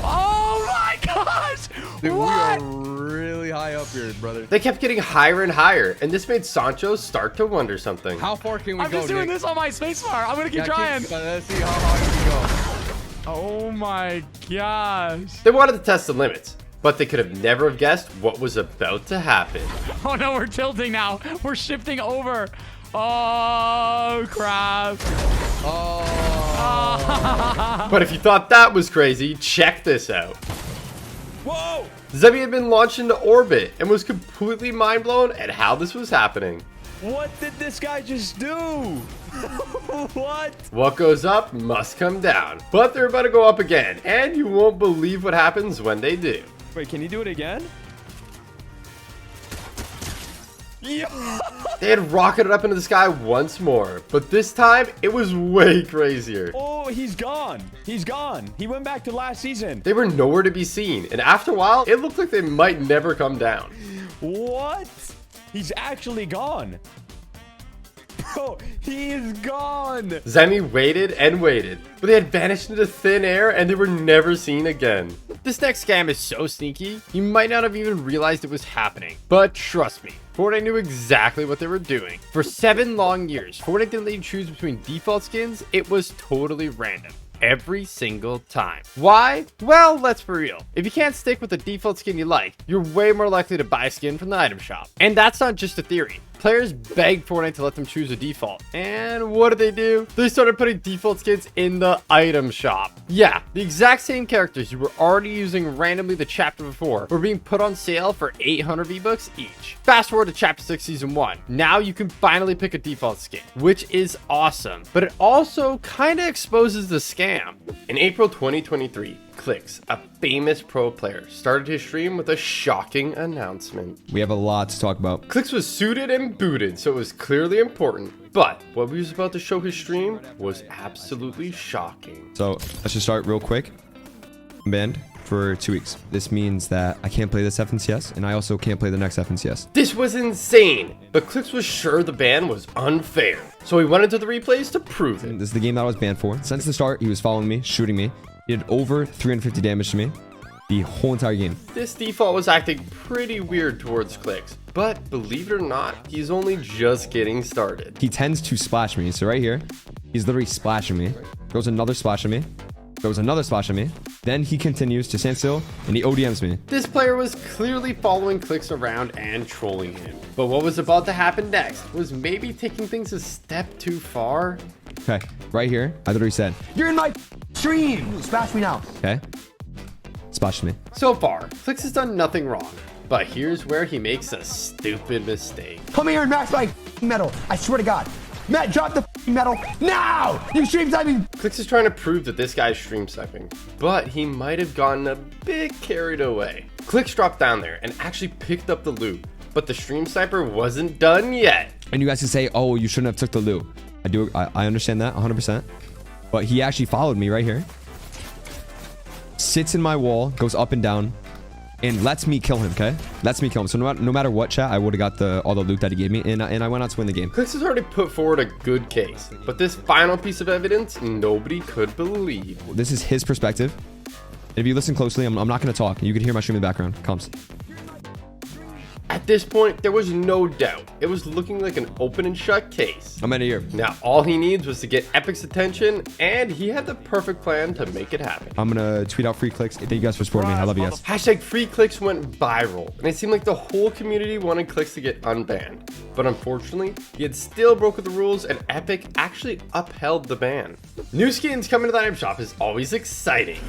Oh my gosh. Dude, what? we are really high up here, brother. They kept getting higher and higher, and this made Sancho start to wonder something. How far can we go, I'm just doing Nick? this on my spacebar. I'm gonna keep trying. Let's see how high we go. Oh my gosh. They wanted to test the limits, but they could have never have guessed what was about to happen. Oh no, we're tilting now. We're shifting over. Oh crap. Oh. But if you thought that was crazy, check this out. Whoa! Zemi had been launched into orbit and was completely mind blown at how this was happening. What did this guy just do? What? What goes up must come down. But they're about to go up again, and you won't believe what happens when they do. Wait, can you do it again? Yeah. They had rocketed up into the sky once more, but this time it was way crazier. Oh, he's gone. He's gone. He went back to last season. They were nowhere to be seen, and after a while, it looked like they might never come down. What? He's actually gone. Bro, he is gone. Zemi waited and waited, but they had vanished into thin air and they were never seen again. This next scam is so sneaky, you might not have even realized it was happening. But trust me, Fortnite knew exactly what they were doing. For 7 long years, Fortnite didn't let you choose between default skins. It was totally random. Every single time. Why? Well, let's be real. If you can't stick with the default skin you like, you're way more likely to buy a skin from the item shop. And that's not just a theory. Players begged Fortnite to let them choose a default. And what did they do? They started putting default skins in the item shop. Yeah, the exact same characters you were already using randomly the chapter before were being put on sale for 800 V-Bucks each. Fast forward to chapter 6 season 1. Now you can finally pick a default skin, which is awesome. But it also kind of exposes the scam. In April 2023, Clicks, a famous pro player, started his stream with a shocking announcement. We have a lot to talk about. Clicks was suited and booted, so it was clearly important. But what he was about to show his stream was absolutely shocking. So let's just start real quick. I'm banned for 2 weeks. This means that I can't play this FNCS, and I also can't play the next FNCS. This was insane, but Clicks was sure the ban was unfair. So he went into the replays to prove it. This is the game that I was banned for. Since the start, he was following me, shooting me. He did over 350 damage to me the whole entire game. This default was acting pretty weird towards Clicks, but believe it or not, he's only just getting started. He tends to splash me. So right here, he's literally splashing me. Throws another splash at me. Throws another splash at me. Then he continues to stand still and he ODMs me. This player was clearly following Clicks around and trolling him. But what was about to happen next was maybe taking things a step too far. Okay, right here, I literally said, "You're in my stream. Smash me now." Okay, splash me. So far, Clicks has done nothing wrong. But here's where he makes a stupid mistake. Come here and max my metal. I swear to God. Matt, drop the metal now! You stream sniping! Clicks is trying to prove that this guy's stream sniping, but he might have gotten a bit carried away. Clicks dropped down there and actually picked up the loot, but the stream sniper wasn't done yet. And you guys can say, oh, you shouldn't have took the loot. I understand that 100%. But he actually followed me right here. Sits in my wall, goes up and down, and lets me kill him, okay? Lets me kill him. So no matter what, chat, I would have got all the loot that he gave me, and I went out to win the game. Clicks has already put forward a good case, but this final piece of evidence, nobody could believe. This is his perspective. And if you listen closely, I'm not going to talk. You can hear my stream in the background. Comes. At this point, there was no doubt. It was looking like an open and shut case. I'm out of here. Now, all he needs was to get Epic's attention, and he had the perfect plan to make it happen. I'm going to tweet out free clicks. Thank you guys for supporting me. I love you guys. Hashtag free clicks went viral, and it seemed like the whole community wanted Clicks to get unbanned. But unfortunately, he had still broken the rules, and Epic actually upheld the ban. New skins coming to the item shop is always exciting.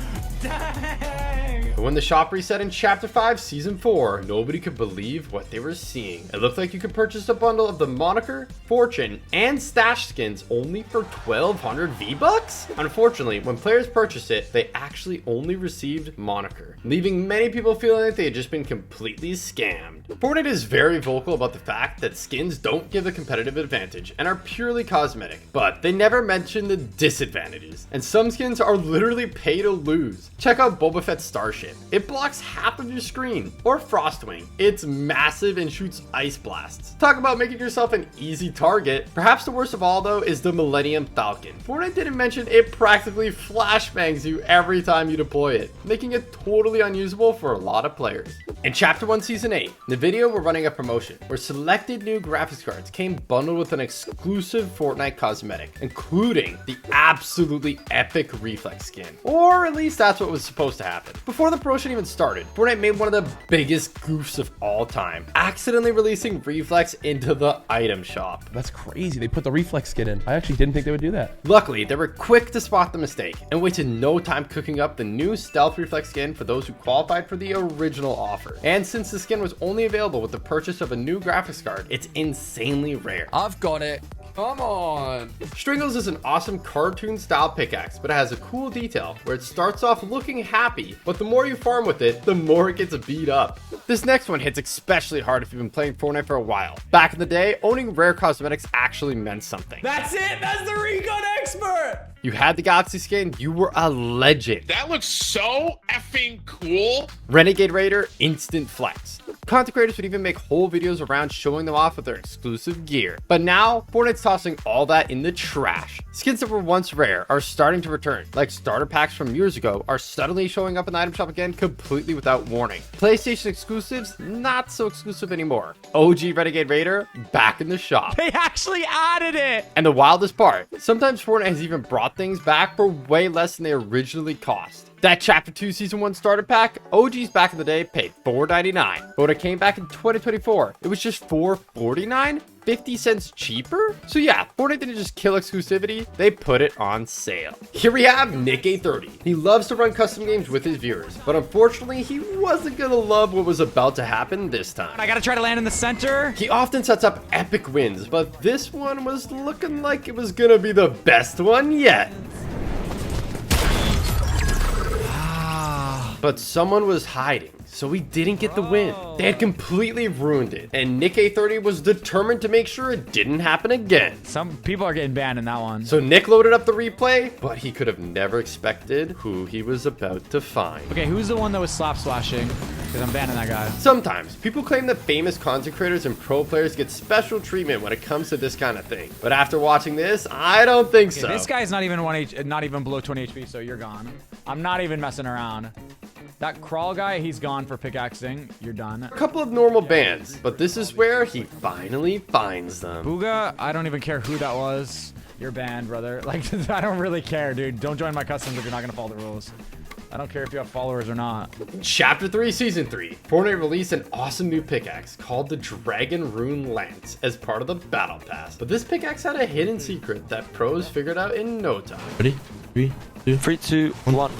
But when the shop reset in Chapter 5, Season 4, nobody could believe what they were seeing. It looked like you could purchase a bundle of the Moniker, Fortune, and Stash skins only for 1,200 V-Bucks? Unfortunately, when players purchased it, they actually only received Moniker, leaving many people feeling like they had just been completely scammed. Fortnite is very vocal about the fact that skins don't give a competitive advantage and are purely cosmetic, but they never mention the disadvantages, and some skins are literally pay to lose. Check out Boba Fett's Starship. It blocks half of your screen. Or Frostwing. It's massive and shoots ice blasts. Talk about making yourself an easy target. Perhaps the worst of all though is the Millennium Falcon. Fortnite didn't mention it practically flashbangs you every time you deploy it, making it totally unusable for a lot of players. In Chapter 1 Season 8, the video we're running a promotion where selected new graphics cards came bundled with an exclusive Fortnite cosmetic, including the absolutely epic Reflex skin. Or at least that's what was supposed to happen. Before the promotion even started, Fortnite made one of the biggest goofs of all time, accidentally releasing Reflex into the item shop. That's crazy. They put the reflex skin in. I actually didn't think they would do that. Luckily, they were quick to spot the mistake and wasted no time cooking up the new stealth reflex skin for those who qualified for the original offer. And since the skin was only available with the purchase of a new graphics card, it's insanely rare. I've got it. Come on. Stringles is an awesome cartoon style pickaxe, but it has a cool detail where it starts off looking happy, but the more you farm with it, the more it gets beat up. This next one hits especially hard if you've been playing Fortnite for a while. Back in the day, owning rare cosmetics actually meant something. That's it. That's the recon expert. You had the Galaxy skin, you were a legend. That looks so effing cool. Renegade Raider, instant flex. Content creators would even make whole videos around showing them off with their exclusive gear. But now, Fortnite's tossing all that in the trash. Skins that were once rare are starting to return, like starter packs from years ago are suddenly showing up in the item shop again completely without warning. PlayStation exclusives, not so exclusive anymore. OG Renegade Raider, back in the shop. They actually added it. And the wildest part, sometimes Fortnite has even brought things back for way less than they originally cost. That Chapter 2 Season 1 starter pack, OGs back in the day paid $4.99. But when it came back in 2024, it was just $4.49? 50 cents cheaper? So yeah, Fortnite didn't just kill exclusivity, they put it on sale. Here we have Nick A30. He loves to run custom games with his viewers, but unfortunately, he wasn't gonna love what was about to happen this time. I gotta try to land in the center. He often sets up epic wins, but this one was looking like it was gonna be the best one yet. But someone was hiding, so he didn't get the win. They had completely ruined it, and Nick A30 was determined to make sure it didn't happen again. Some people are getting banned in that one. So Nick loaded up the replay, but he could have never expected who he was about to find. Okay, who's the one that was slap splashing? Because I'm banning that guy. Sometimes people claim that famous content creators and pro players get special treatment when it comes to this kind of thing. But after watching this, I don't think so. This guy's not even not even below 20 HP, so you're gone. I'm not even messing around. That crawl guy, he's gone for pickaxing. You're done. A couple of normal bans, but this is where he finally finds them. Booga, I don't even care who that was. You're banned, brother. Like, I don't really care, dude. Don't join my customs if you're not gonna follow the rules. I don't care if you have followers or not. Chapter 3, Season 3. Fortnite released an awesome new pickaxe called the Dragon Rune Lance as part of the Battle Pass. But this pickaxe had a hidden secret that pros figured out in no time. Ready? 3, 2, 1.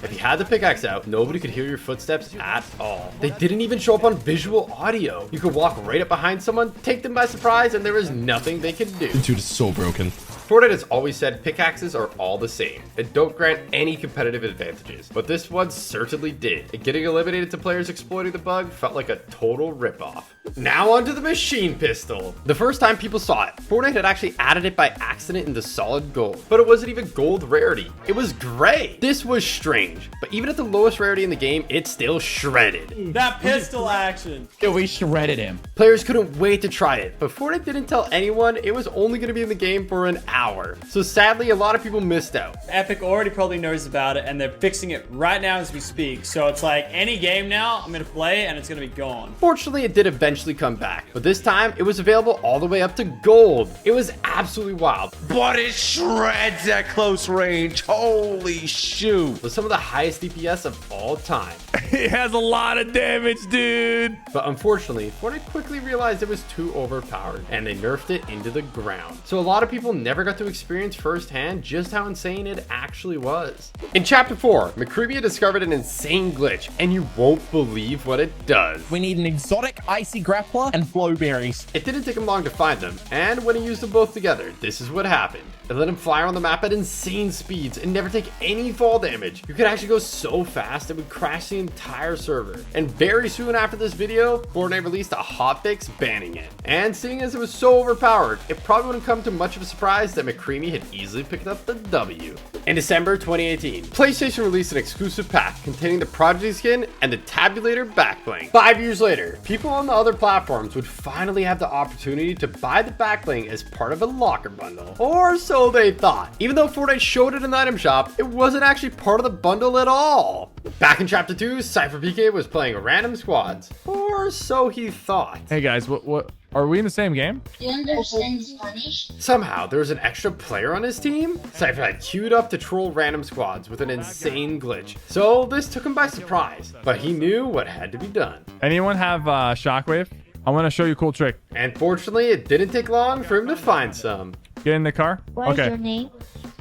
If you had the pickaxe out, nobody could hear your footsteps at all. They didn't even show up on visual audio. You could walk right up behind someone, take them by surprise, and there was nothing they could do. This dude is so broken. Fortnite has always said pickaxes are all the same and don't grant any competitive advantages, but this one certainly did. And getting eliminated to players exploiting the bug felt like a total ripoff. Now onto the machine pistol. The first time people saw it, Fortnite had actually added it by accident into solid gold, but it wasn't even gold rarity. It was gray. This was strange, but even at the lowest rarity in the game, it still shredded. That pistol action. Yo, we shredded him. Players couldn't wait to try it, but Fortnite didn't tell anyone it was only going to be in the game for an hour. So sadly, a lot of people missed out. Epic already probably knows about it, and they're fixing it right now as we speak. So it's like any game now, I'm going to play, and it's going to be gone. Fortunately, it did eventually come back, but this time it was available all the way up to gold. It was absolutely wild. But it shreds at close range. Holy shoot. With some of the highest DPS of all time. It has a lot of damage, dude. But unfortunately, Fortnite quickly realized it was too overpowered, and they nerfed it into the ground. So a lot of people never got to experience firsthand just how insane it actually was. In Chapter 4, Macremia discovered an insane glitch, and you won't believe what it does. We need an exotic icy grappler and flowberries. It didn't take him long to find them, and when he used them both together, this is what happened. It let him fly around the map at insane speeds and never take any fall damage. You could actually go so fast it would crash the entire server. And very soon after this video, Fortnite released a hotfix banning it. And seeing as it was so overpowered, it probably wouldn't come to much of a surprise that McCreamy had easily picked up the W. In December 2018, PlayStation released an exclusive pack containing the Prodigy skin and the Tabulator backbling. 5 years later, people on the other platforms would finally have the opportunity to buy the backbling as part of a locker bundle. Or so So they thought. Even though Fortnite showed it in the item shop, it wasn't actually part of the bundle at all. Back in Chapter 2, Cypher PK was playing random squads. Or so he thought. Hey guys, what are we in the same game? Do you understand Spanish? Somehow, there was an extra player on his team. Cypher had queued up to troll random squads with an insane glitch. So this took him by surprise, but he knew what had to be done. Anyone have Shockwave? I want to show you a cool trick. And fortunately, it didn't take long for him to find some. Get in the car. What is your name?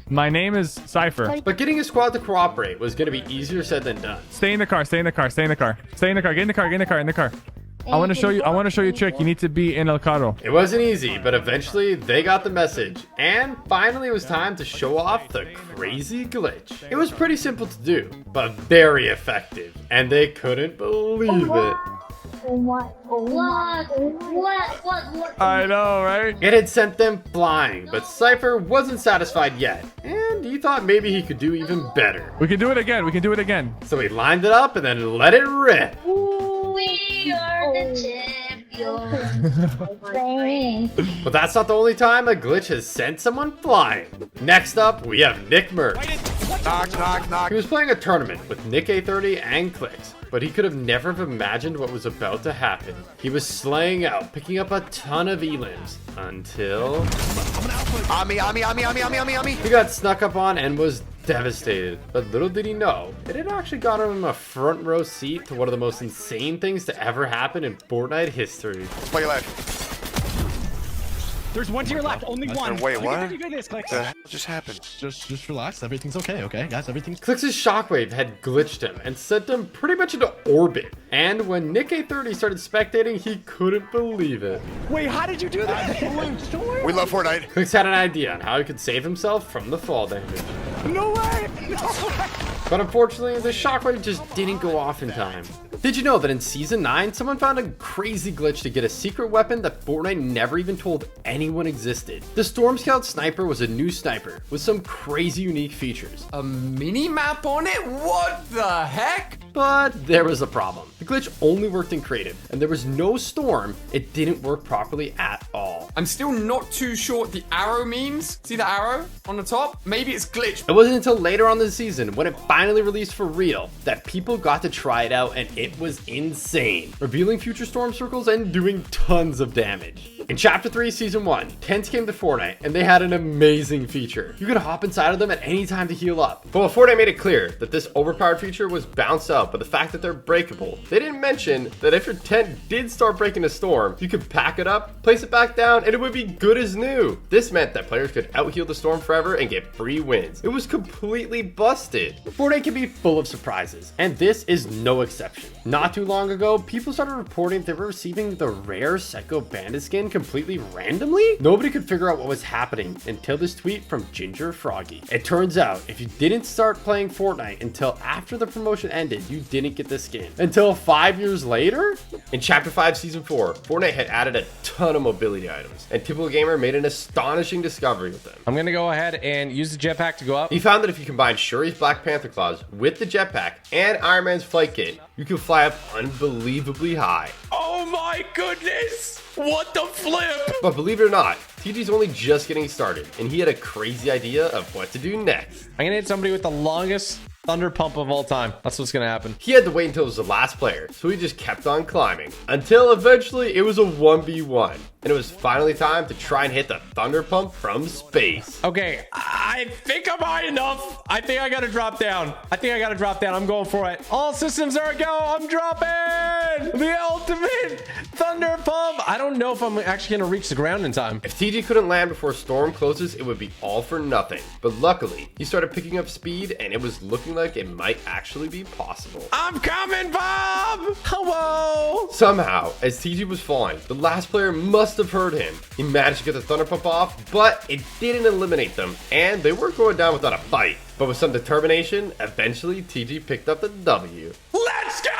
My name is Cypher. But getting a squad to cooperate was going to be easier said than done. Stay in the car. Stay in the car. Stay in the car. Stay in the car. Get in the car. Get in the car. In the car. I want to show you a trick. You need to be in el carro. It wasn't easy, but eventually they got the message. And finally it was time to show off the crazy glitch. It was pretty simple to do, but very effective. And they couldn't believe it. What? I know, right? It had sent them flying, but Cypher wasn't satisfied yet. And he thought maybe he could do even better. We can do it again. We can do it again. So he lined it up and then let it rip. We are the champions. But that's not the only time a glitch has sent someone flying. Next up, we have Nick Merck. Knock, knock, knock. He was playing a tournament with Nick A30 and Clicks, but he could have never have imagined what was about to happen. He was slaying out, picking up a ton of elims, until... He got snuck up on and was devastated. But little did he know, it had actually gotten him a front row seat to one of the most insane things to ever happen in Fortnite history. Play left. There's one to your left, only one. Wait, what? Look at this, Click. The hell just happened? Just relax. Everything's okay, guys? Everything's... Clicks' shockwave had glitched him and sent him pretty much into orbit. And when Nick A30 started spectating, he couldn't believe it. Wait, how did you do that? We love Fortnite. Clicks had an idea on how he could save himself from the fall damage. No way! No way! But unfortunately, the shockwave just didn't go off in time. Did you know that in Season 9, someone found a crazy glitch to get a secret weapon that Fortnite never even told anyone existed? The Storm Scout Sniper was a new sniper with some crazy unique features. A mini map on it? What the heck? But there was a problem. The glitch only worked in creative, and there was no storm. It didn't work properly at all. I'm still not too sure what the arrow means. See the arrow on the top? Maybe it's glitched. It wasn't until later on in the season, when it finally released for real, that people got to try it out, and it was insane, revealing future storm circles and doing tons of damage. In Chapter 3, Season 1, tents came to Fortnite, and they had an amazing feature. You could hop inside of them at any time to heal up. But when Fortnite made it clear that this overpowered feature was bounced out by the fact that they're breakable, they didn't mention that if your tent did start breaking a storm, you could pack it up, place it back down, and it would be good as new. This meant that players could out-heal the storm forever and get free wins. It was completely busted. Fortnite can be full of surprises, and this is no exception. Not too long ago, people started reporting they were receiving the rare Psycho Bandit skin completely randomly. Nobody could figure out what was happening until this tweet from Ginger Froggy. It turns out, if you didn't start playing Fortnite until after the promotion ended, you didn't get the skin. Until 5 years later? In Chapter 5, Season 4, Fortnite had added a ton of mobility items, and Typical Gamer made an astonishing discovery with them. I'm gonna go ahead and use the jetpack to go up. He found that if you combine Shuri's Black Panther claws with the jetpack and Iron Man's flight kit, you can fly up unbelievably high. Oh my goodness! What the flip? But believe it or not, TG's only just getting started, and he had a crazy idea of what to do next. I'm gonna hit somebody with the longest thunder pump of all time. That's what's gonna happen. He had to wait until it was the last player, so he just kept on climbing. Until eventually it was a 1v1. And it was finally time to try and hit the thunder pump from space. Okay, I think I'm high enough. I think I gotta drop down. I'm going for it. All systems are a go. I'm dropping the ultimate thunder pump. I don't know if I'm actually gonna reach the ground in time. If TG couldn't land before storm closes, it would be all for nothing. But luckily, he started picking up speed, and it was looking like it might actually be possible. I'm coming, Bob! Hello! Somehow, as TG was falling, the last player must have heard him. He managed to get the thunder pump off, but it didn't eliminate them, and they weren't going down without a fight. But with some determination, eventually TG picked up the W. Let's go!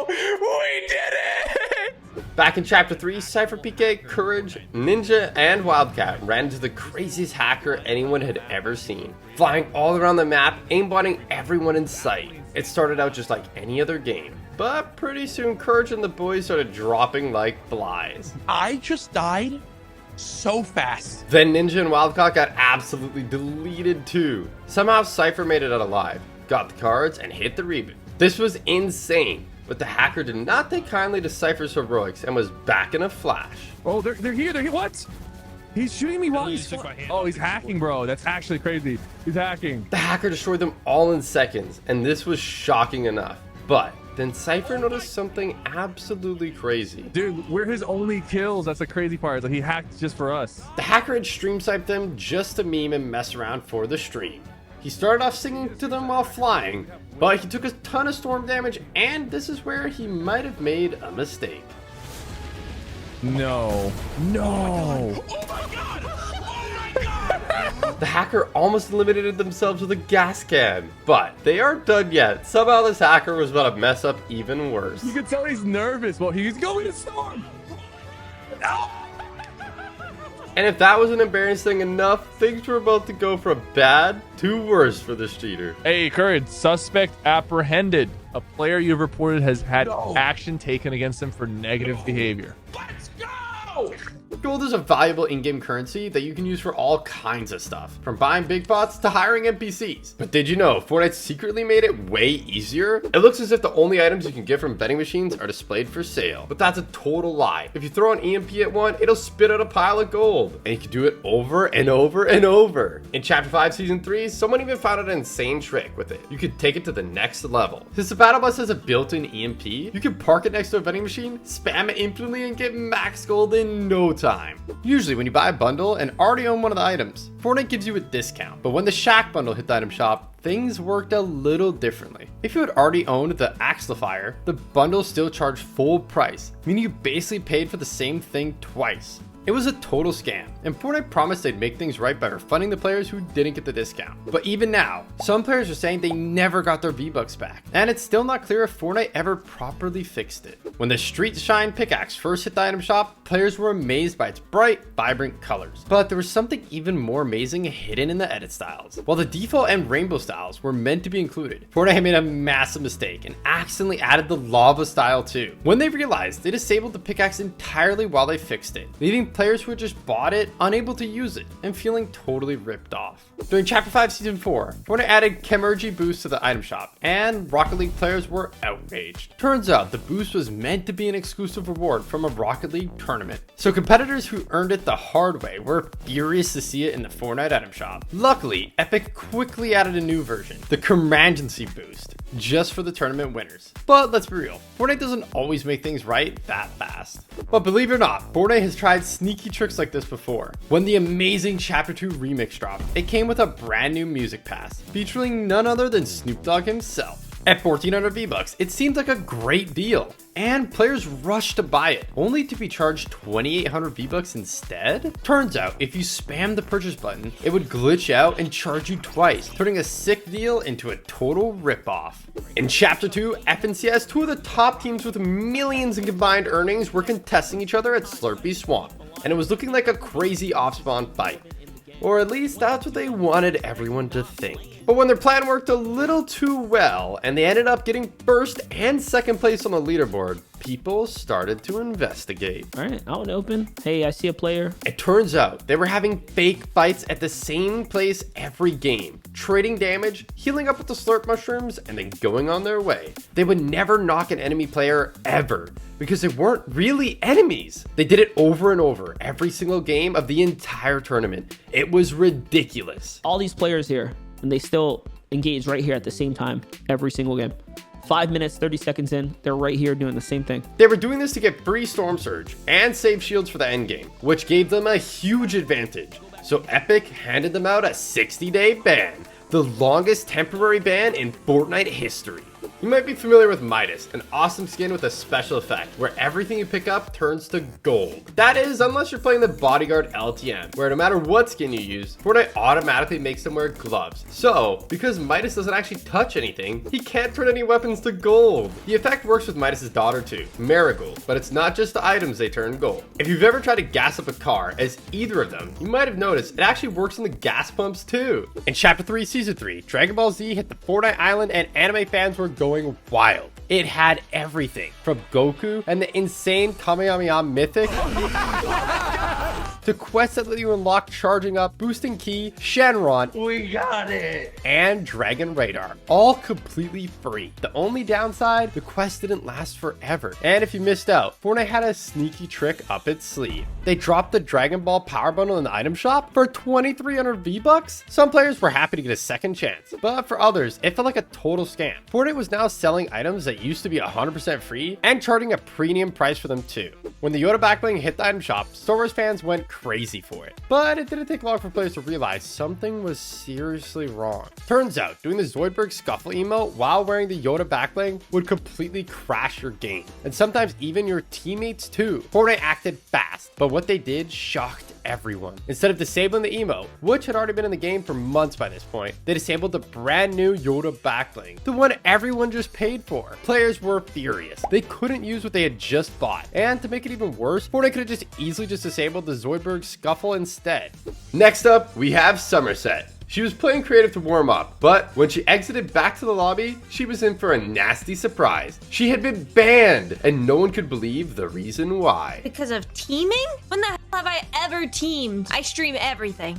We did it! Back in Chapter 3, Cypher PK, Courage, Ninja, and Wildcat ran into the craziest hacker anyone had ever seen. Flying all around the map, aimbotting everyone in sight. It started out just like any other game, but pretty soon Courage and the boys started dropping like flies. I just died so fast. Then Ninja and Wildcard got absolutely deleted too. Somehow Cypher made it out alive, got the cards, and hit the reboot. This was insane, but the hacker did not take kindly to Cypher's heroics and was back in a flash. Oh, they're here. They're here. What? He's shooting me while he's... Oh, he's hacking, bro. That's actually crazy. He's hacking. The hacker destroyed them all in seconds, and this was shocking enough. But then Cypher noticed something absolutely crazy. Dude, we're his only kills. That's the crazy part. Like, he hacked just for us. The hacker had stream sniped them just to meme and mess around for the stream. He started off singing to them while flying, but he took a ton of storm damage, and this is where he might have made a mistake. No. No. The hacker almost eliminated themselves with a gas can, but they aren't done yet. Somehow this hacker was about to mess up even worse. You can tell he's nervous. Well, he's going to storm. No. And if that wasn't embarrassing enough, things were about to go from bad to worse for this cheater. Hey, Courage, suspect apprehended. A player you've reported has had action taken against him for negative behavior. Let's go! Gold is a valuable in-game currency that you can use for all kinds of stuff, from buying big bots to hiring NPCs. But did you know Fortnite secretly made it way easier? It looks as if the only items you can get from betting machines are displayed for sale, but that's a total lie. If you throw an EMP at one, it'll spit out a pile of gold, and you can do it over and over and over. In Chapter 5 Season 3, someone even found an insane trick with it. You could take it to the next level. Since the battle bus has a built-in EMP, you can park it next to a vending machine, spam it infinitely, and get max gold in no time. Usually when you buy a bundle and already own one of the items, Fortnite gives you a discount. But when the Shack bundle hit the item shop, things worked a little differently. If you had already owned the Axlifier, the bundle still charged full price, meaning you basically paid for the same thing twice. It was a total scam, and Fortnite promised they'd make things right by refunding the players who didn't get the discount. But even now, some players are saying they never got their V-Bucks back, and it's still not clear if Fortnite ever properly fixed it. When the Street Shine pickaxe first hit the item shop, players were amazed by its bright, vibrant colors. But there was something even more amazing hidden in the edit styles. While the default and rainbow styles were meant to be included, Fortnite made a massive mistake and accidentally added the lava style too. When they realized, they disabled the pickaxe entirely while they fixed it, leaving players who had just bought it unable to use it and feeling totally ripped off. During Chapter 5 Season 4, Fortnite added Chemergy boost to the item shop, and Rocket League players were outraged. Turns out the boost was meant to be an exclusive reward from a Rocket League tournament, so competitors who earned it the hard way were furious to see it in the Fortnite item shop. Luckily, Epic quickly added a new version, the Chemergency boost, just for the tournament winners. But let's be real, Fortnite doesn't always make things right that fast. But believe it or not, Fortnite has tried sneaky tricks like this before. When the amazing Chapter 2 remix dropped, it came with a brand new music pass, featuring none other than Snoop Dogg himself. At 1,400 V-Bucks, it seemed like a great deal, and players rushed to buy it, only to be charged 2,800 V-Bucks instead? Turns out, if you spam the purchase button, it would glitch out and charge you twice, turning a sick deal into a total ripoff. In Chapter 2, FNCS, two of the top teams with millions in combined earnings were contesting each other at Slurpee Swamp, and it was looking like a crazy off-spawn fight. Or at least that's what they wanted everyone to think. But when their plan worked a little too well, and they ended up getting first and second place on the leaderboard, people started to investigate. All right, out and open. Hey, I see a player. It turns out they were having fake fights at the same place every game, trading damage, healing up with the slurp mushrooms, and then going on their way. They would never knock an enemy player ever, because they weren't really enemies. They did it over and over every single game of the entire tournament. It was ridiculous. All these players here, and they still engage right here at the same time every single game. 5 minutes, 30 seconds in, they're right here doing the same thing. They were doing this to get free Storm Surge and save shields for the end game, which gave them a huge advantage. So Epic handed them out a 60-day ban, the longest temporary ban in Fortnite history. You might be familiar with Midas, an awesome skin with a special effect where everything you pick up turns to gold. That is, unless you're playing the Bodyguard LTM, where no matter what skin you use, Fortnite automatically makes them wear gloves. So, because Midas doesn't actually touch anything, he can't turn any weapons to gold. The effect works with Midas's daughter too, Marigold, but it's not just the items they turn gold. If you've ever tried to gas up a car as either of them, you might have noticed it actually works on the gas pumps too. In Chapter 3 Season 3, Dragon Ball Z hit the Fortnite island and anime fans were going wild. It had everything from Goku and the insane Kamehameha mythic to quests that let you unlock charging up, boosting key, Shenron, We got it. and Dragon Radar, all completely free. The only downside, the quest didn't last forever. And if you missed out, Fortnite had a sneaky trick up its sleeve. They dropped the Dragon Ball Power Bundle in the item shop for 2,300 V-Bucks. Some players were happy to get a second chance, but for others, it felt like a total scam. Fortnite was now selling items that used to be 100% free and charging a premium price for them too. When the Yoda backbling hit the item shop, Star Wars fans went crazy for it. But it didn't take long for players to realize something was seriously wrong. Turns out, doing the Zoidberg Scuffle emote while wearing the Yoda backbling would completely crash your game, and sometimes even your teammates too. Fortnite acted fast, but what they did shocked everyone. Instead of disabling the emote, which had already been in the game for months by this point, they disabled the brand new Yoda backbling, the one everyone just paid for. Players were furious. They couldn't use what they had just bought. And to make it even worse, Fortnite could have just easily disabled the Zoidberg Scuffle instead. Next up, we have Somerset. She was playing creative to warm up, but when she exited back to the lobby, she was in for a nasty surprise. She had been banned, and no one could believe the reason why. Because of teaming? When the hell have I ever teamed? I stream everything.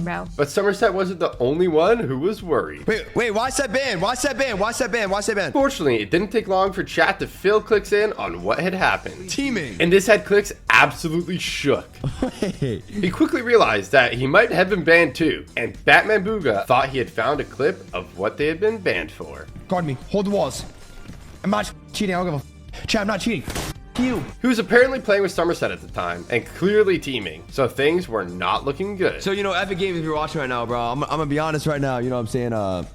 Bro. But Somerset wasn't the only one who was worried. Wait, why is that banned? Why is that banned? Fortunately, it didn't take long for chat to fill clicks in on what had happened. Teaming. And this had clicks absolutely shook. He quickly realized that he might have been banned too, and Batman Booga thought he had found a clip of what they had been banned for. Guard me. Hold the walls. I'm not cheating. I don't give a Chat, I'm not cheating. You. He was apparently playing with Somerset at the time and clearly teaming, so things were not looking good. So, Epic Games, if you're watching right now, bro, I'm gonna be honest right now. You know what I'm saying? I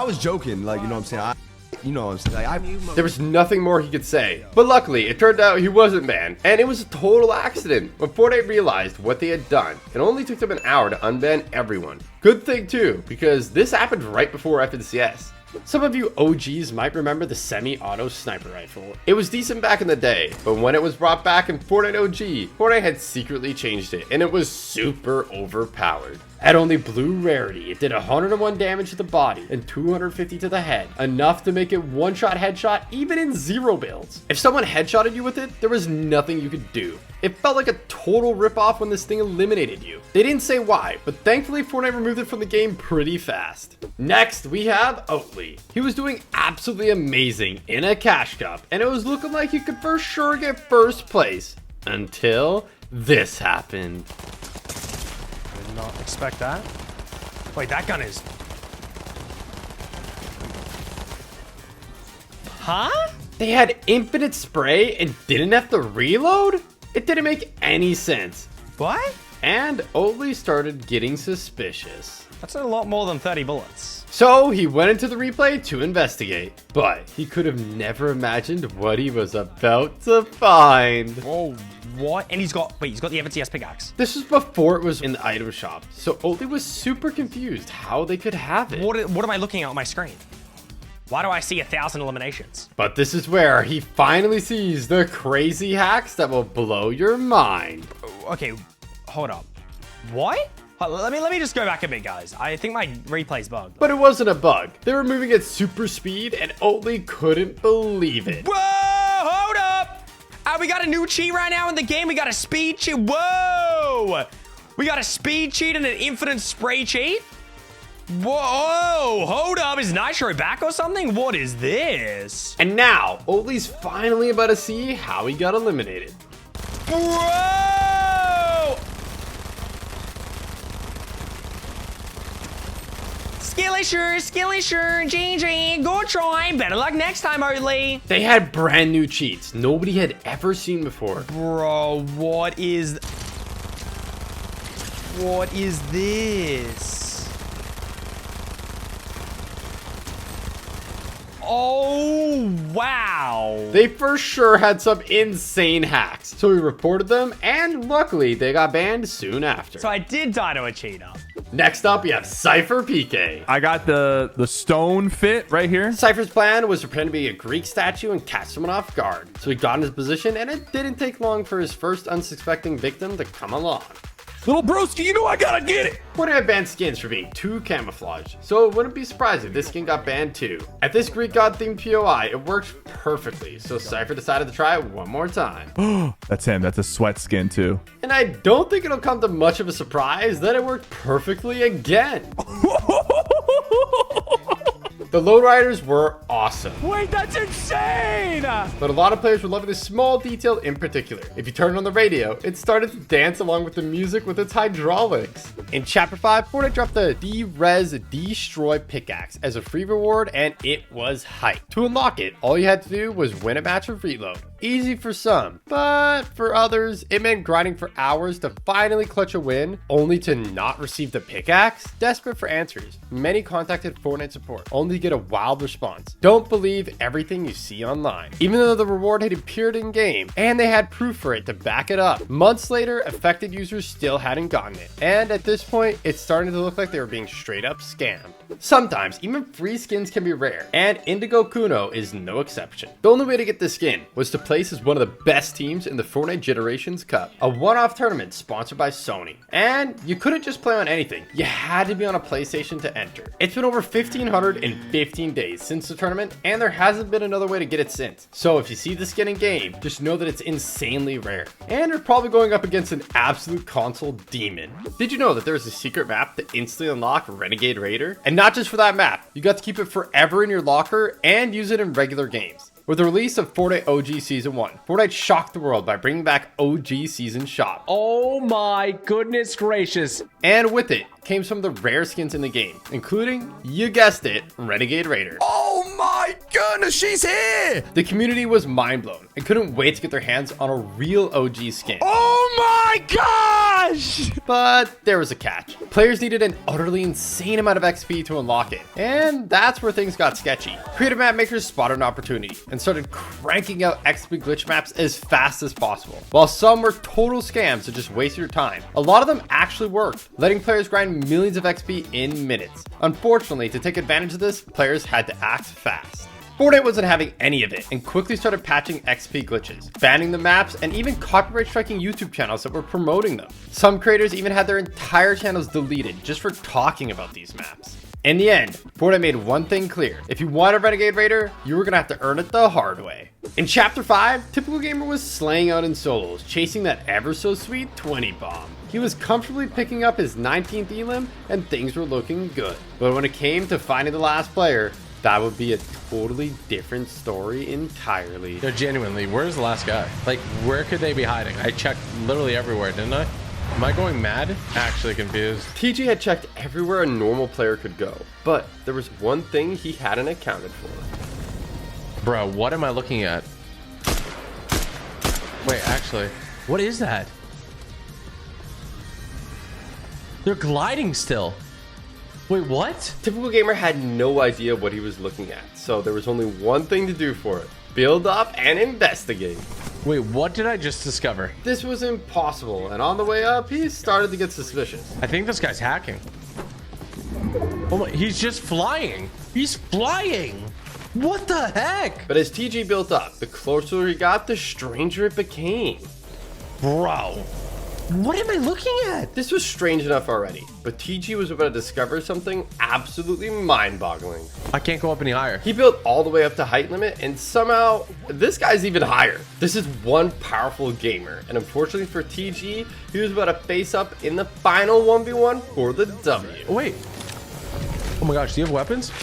was joking. Like, you know what I'm saying? There was nothing more he could say, but luckily it turned out he wasn't banned, and it was a total accident. When Fortnite realized what they had done, it only took them an hour to unban everyone. Good thing too, because this happened right before FNCS. Some of you OGs might remember the semi-auto sniper rifle. It was decent back in the day, but when it was brought back in Fortnite OG, Fortnite had secretly changed it, and it was super overpowered. At only blue rarity, it did 101 damage to the body and 250 to the head, enough to make it one-shot headshot even in zero builds. If someone headshotted you with it, there was nothing you could do. It felt like a total ripoff when this thing eliminated you. They didn't say why, but thankfully Fortnite removed it from the game pretty fast. Next, we have Oatly. He was doing absolutely amazing in a cash cup, and it was looking like he could for sure get first place, until this happened. Did not expect that. Wait, that gun is... Huh? They had infinite spray and didn't have to reload? It didn't make any sense. What? And Oatly started getting suspicious. That's a lot more than 30 bullets. So he went into the replay to investigate, but he could have never imagined what he was about to find. Whoa, what? And he's got the FNCS pickaxe. This was before it was in the item shop, so Oatly was super confused how they could have it. What am I looking at on my screen? Why do I see 1,000 eliminations? But this is where he finally sees the crazy hacks that will blow your mind. Okay, hold up. What? Let me just go back a bit, guys. I think my replay's bugged. But it wasn't a bug. They were moving at super speed, and Oatly couldn't believe it. Whoa, hold up. We got a new cheat right now in the game. We got a speed cheat. Whoa. We got a speed cheat and an infinite spray cheat. Whoa, hold up. Is Nitro back or something? What is this? And now, Oatly's finally about to see how he got eliminated. Whoa! Skilly sure, GG, go try. Better luck next time, Oatly. They had brand new cheats nobody had ever seen before. Bro, what is this? Oh, wow. They for sure had some insane hacks, so we reported them, and luckily they got banned soon after. So I did die to a cheater. Next up, we have Cypher PK. I got the stone fit right here. Cypher's plan was to pretend to be a Greek statue and catch someone off guard. So he got in his position, and it didn't take long for his first unsuspecting victim to come along. Little broski, you know I gotta get it. Fortnite had banned skins for being too camouflaged, so it wouldn't be surprising if this skin got banned too. At this Greek god themed POI, it worked perfectly, so Cypher decided to try it one more time. That's him. That's a sweat skin too. And I don't think it'll come to much of a surprise that it worked perfectly again. The lowriders were awesome. Wait, that's insane! But a lot of players were loving this small detail in particular. If you turned on the radio, it started to dance along with the music with its hydraulics. In Chapter 5, Fortnite dropped the rarest Destroy pickaxe as a free reward, and it was hype. To unlock it, all you had to do was win a match of reload. Easy for some, but for others, it meant grinding for hours to finally clutch a win, only to not receive the pickaxe. Desperate for answers, many contacted Fortnite support, only to get a wild response. Don't believe everything you see online. Even though the reward had appeared in game, and they had proof for it to back it up, months later, affected users still hadn't gotten it. And at this point, it's starting to look like they were being straight up scammed. Sometimes, even free skins can be rare, and Indigo Kuno is no exception. The only way to get this skin was to place as one of the best teams in the Fortnite Generations Cup, a one-off tournament sponsored by Sony. And you couldn't just play on anything, you had to be on a PlayStation to enter. It's been over 1,515 days since the tournament, and there hasn't been another way to get it since. So if you see the skin in game, just know that it's insanely rare. And you're probably going up against an absolute console demon. Did you know that there's a secret map to instantly unlock Renegade Raider? And not just for that map, you got to keep it forever in your locker and use it in regular games. With the release of Fortnite OG Season 1, Fortnite shocked the world by bringing back OG Season Shop. Oh my goodness gracious. And with it came some of the rare skins in the game, including, you guessed it, Renegade Raider. Oh my goodness, she's here! The community was mind blown and couldn't wait to get their hands on a real OG skin. Oh my gosh! But there was a catch. Players needed an utterly insane amount of XP to unlock it, and that's where things got sketchy. Creative map makers spotted an opportunity and started cranking out XP glitch maps as fast as possible. While some were total scams that just wasted your time, a lot of them actually worked, letting players grind millions of XP in minutes. Unfortunately, to take advantage of this, players had to act fast. Fortnite wasn't having any of it and quickly started patching XP glitches, banning the maps, and even copyright striking YouTube channels that were promoting them. Some creators even had their entire channels deleted just for talking about these maps. In the end, Fortnite made one thing clear. If you want a Renegade Raider, you were gonna have to earn it the hard way. In Chapter 5, Typical Gamer was slaying out in solos, chasing that ever so sweet 20 bomb. He was comfortably picking up his 19th elim, and things were looking good. But when it came to finding the last player, that would be a totally different story entirely. No, genuinely, where's the last guy? Like, where could they be hiding? I checked literally everywhere, didn't I? Am I going mad? Actually confused. TG had checked everywhere a normal player could go, but there was one thing he hadn't accounted for. Bro, what am I looking at? Wait, actually, what is that? They're gliding still. Wait, what? Typical Gamer had no idea what he was looking at, so there was only one thing to do for it. Build up and investigate. Wait, what did I just discover? This was impossible, and on the way up, he started to get suspicious. I think this guy's hacking. Oh my, he's just flying. He's flying. What the heck? But as TG built up, the closer he got, the stranger it became. Bro, what am I looking at? This was strange enough already, but TG was about to discover something absolutely mind-boggling. I can't go up any higher. He built all the way up to height limit, and somehow, this guy's even higher. This is one powerful gamer, and unfortunately for TG, he was about to face up in the final 1v1 for the W. Wait. Oh my gosh, do you have weapons?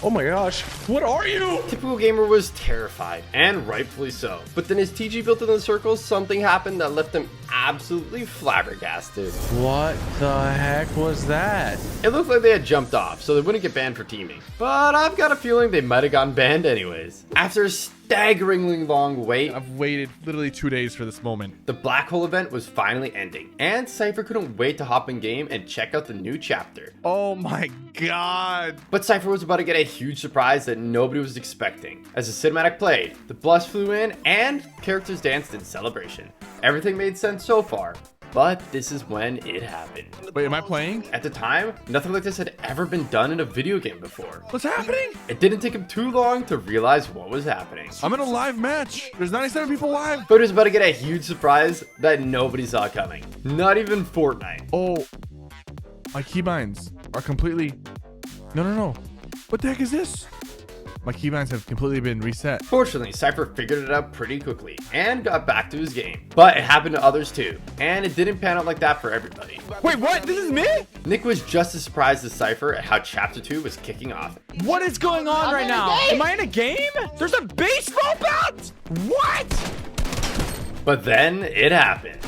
Oh my gosh, what are you? Typical Gamer was terrified, and rightfully so. But then as TG built in the circles, something happened that left him absolutely flabbergasted. What the heck was that? It looked like they had jumped off, so they wouldn't get banned for teaming. But I've got a feeling they might have gotten banned anyways. After a staggeringly long wait, I've waited literally 2 days for this moment. The Black Hole event was finally ending, and Cypher couldn't wait to hop in game and check out the new chapter. Oh my god. But Cypher was about to get a huge surprise that nobody was expecting. As the cinematic played, the bus flew in, and characters danced in celebration. Everything made sense so far. but this is when it happened. Wait, am I playing? At the time, nothing like this had ever been done in a video game before. What's happening? It didn't take him too long to realize what was happening. I'm in a live match. There's 97 people live. But he was about to get a huge surprise that nobody saw coming. Not even Fortnite. Oh, my keybinds are completely... No. What the heck is this? My keybinds have completely been reset. Fortunately, Cypher figured it out pretty quickly and got back to his game. But it happened to others too, and it didn't pan out like that for everybody. Wait, what? This is me? Nick was just as surprised as Cypher at how Chapter 2 was kicking off. What is going on right now? Am I in a game? There's a baseball bat? What? But then it happened.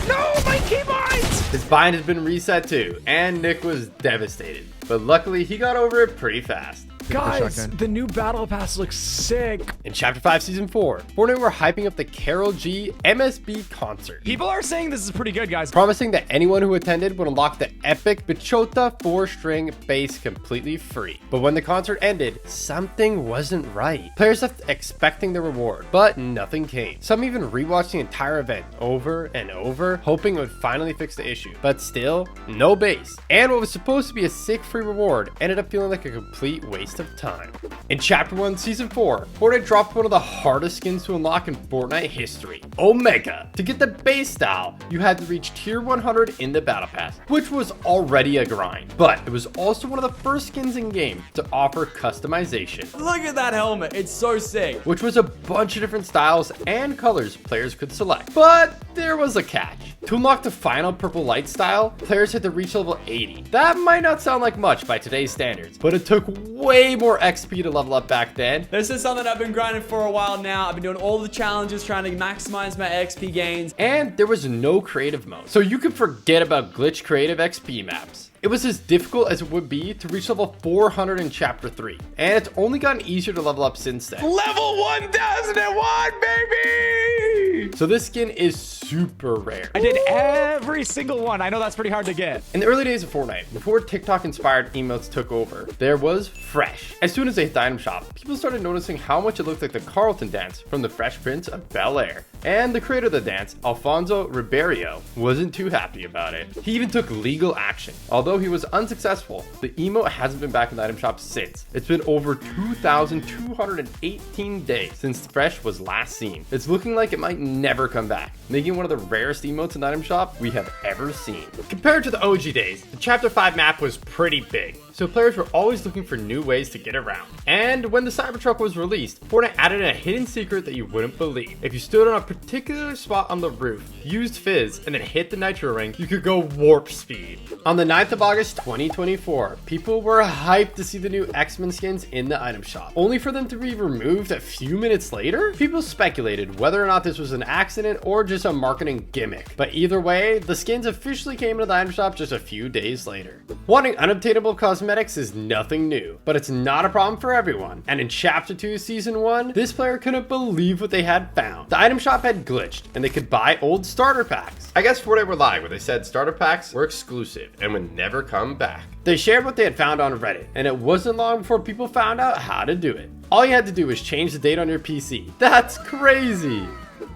No, my keybinds! His bind has been reset too, and Nick was devastated. But luckily, he got over it pretty fast. Guys, the new battle pass looks sick. In Chapter 5, Season 4, Fortnite were hyping up the Karol G MSB concert. People are saying this is pretty good, guys. Promising that anyone who attended would unlock the epic Bichota 4-string bass completely free. But when the concert ended, something wasn't right. Players left expecting the reward, but nothing came. Some even rewatched the entire event over and over, hoping it would finally fix the issue. But still, no bass. And what was supposed to be a sick free reward ended up feeling like a complete waste of time. In Chapter 1, Season 4, Fortnite dropped one of the hardest skins to unlock in Fortnite history, Omega. To get the base style, you had to reach tier 100 in the battle pass, which was already a grind, but it was also one of the first skins in game to offer customization. Look at that helmet, it's so sick. Which was a bunch of different styles and colors players could select, but there was a catch. To unlock the final purple light style, players had to reach level 80. That might not sound like much by today's standards, but it took way more XP to level up back then. This is something I've been grinding for a while now. I've been doing all the challenges, trying to maximize my XP gains. And there was no creative mode, so you could forget about glitch creative XP maps. It was as difficult as it would be to reach level 400 in Chapter 3, and it's only gotten easier to level up since then. Level 1001, baby! So this skin is super rare. I did every single one. I know that's pretty hard to get. In the early days of Fortnite, before TikTok-inspired emotes took over, there was Fresh. As soon as they hit the item shop, people started noticing how much it looked like the Carlton dance from the Fresh Prince of Bel-Air. And the creator of the dance, Alfonso Ribeiro, wasn't too happy about it. He even took legal action. Although he was unsuccessful, the emote hasn't been back in the item shop since. It's been over 2,218 days since Fresh was last seen. It's looking like it might never come back, making one of the rarest emotes in the item shop we have ever seen. Compared to the OG days, the Chapter 5 map was pretty big, so players were always looking for new ways to get around. And when the Cybertruck was released, Fortnite added a hidden secret that you wouldn't believe. If you stood on a particular spot on the roof, used Fizz, and then hit the Nitro Ring, you could go warp speed. On the 9th of August 2024, people were hyped to see the new X-Men skins in the item shop, only for them to be removed a few minutes later. People speculated whether or not this was an accident or just a marketing gimmick, but either way, the skins officially came into the item shop just a few days later. Wanting unobtainable cosmetics is nothing new, but it's not a problem for everyone. And in Chapter 2 Season 1, this player couldn't believe what they had found. The item shop had glitched, and they could buy old starter packs. I guess Fortnite were lying when they said starter packs were exclusive and would never come back. They shared what they had found on Reddit, and it wasn't long before people found out how to do it. All you had to do was change the date on your PC. That's crazy!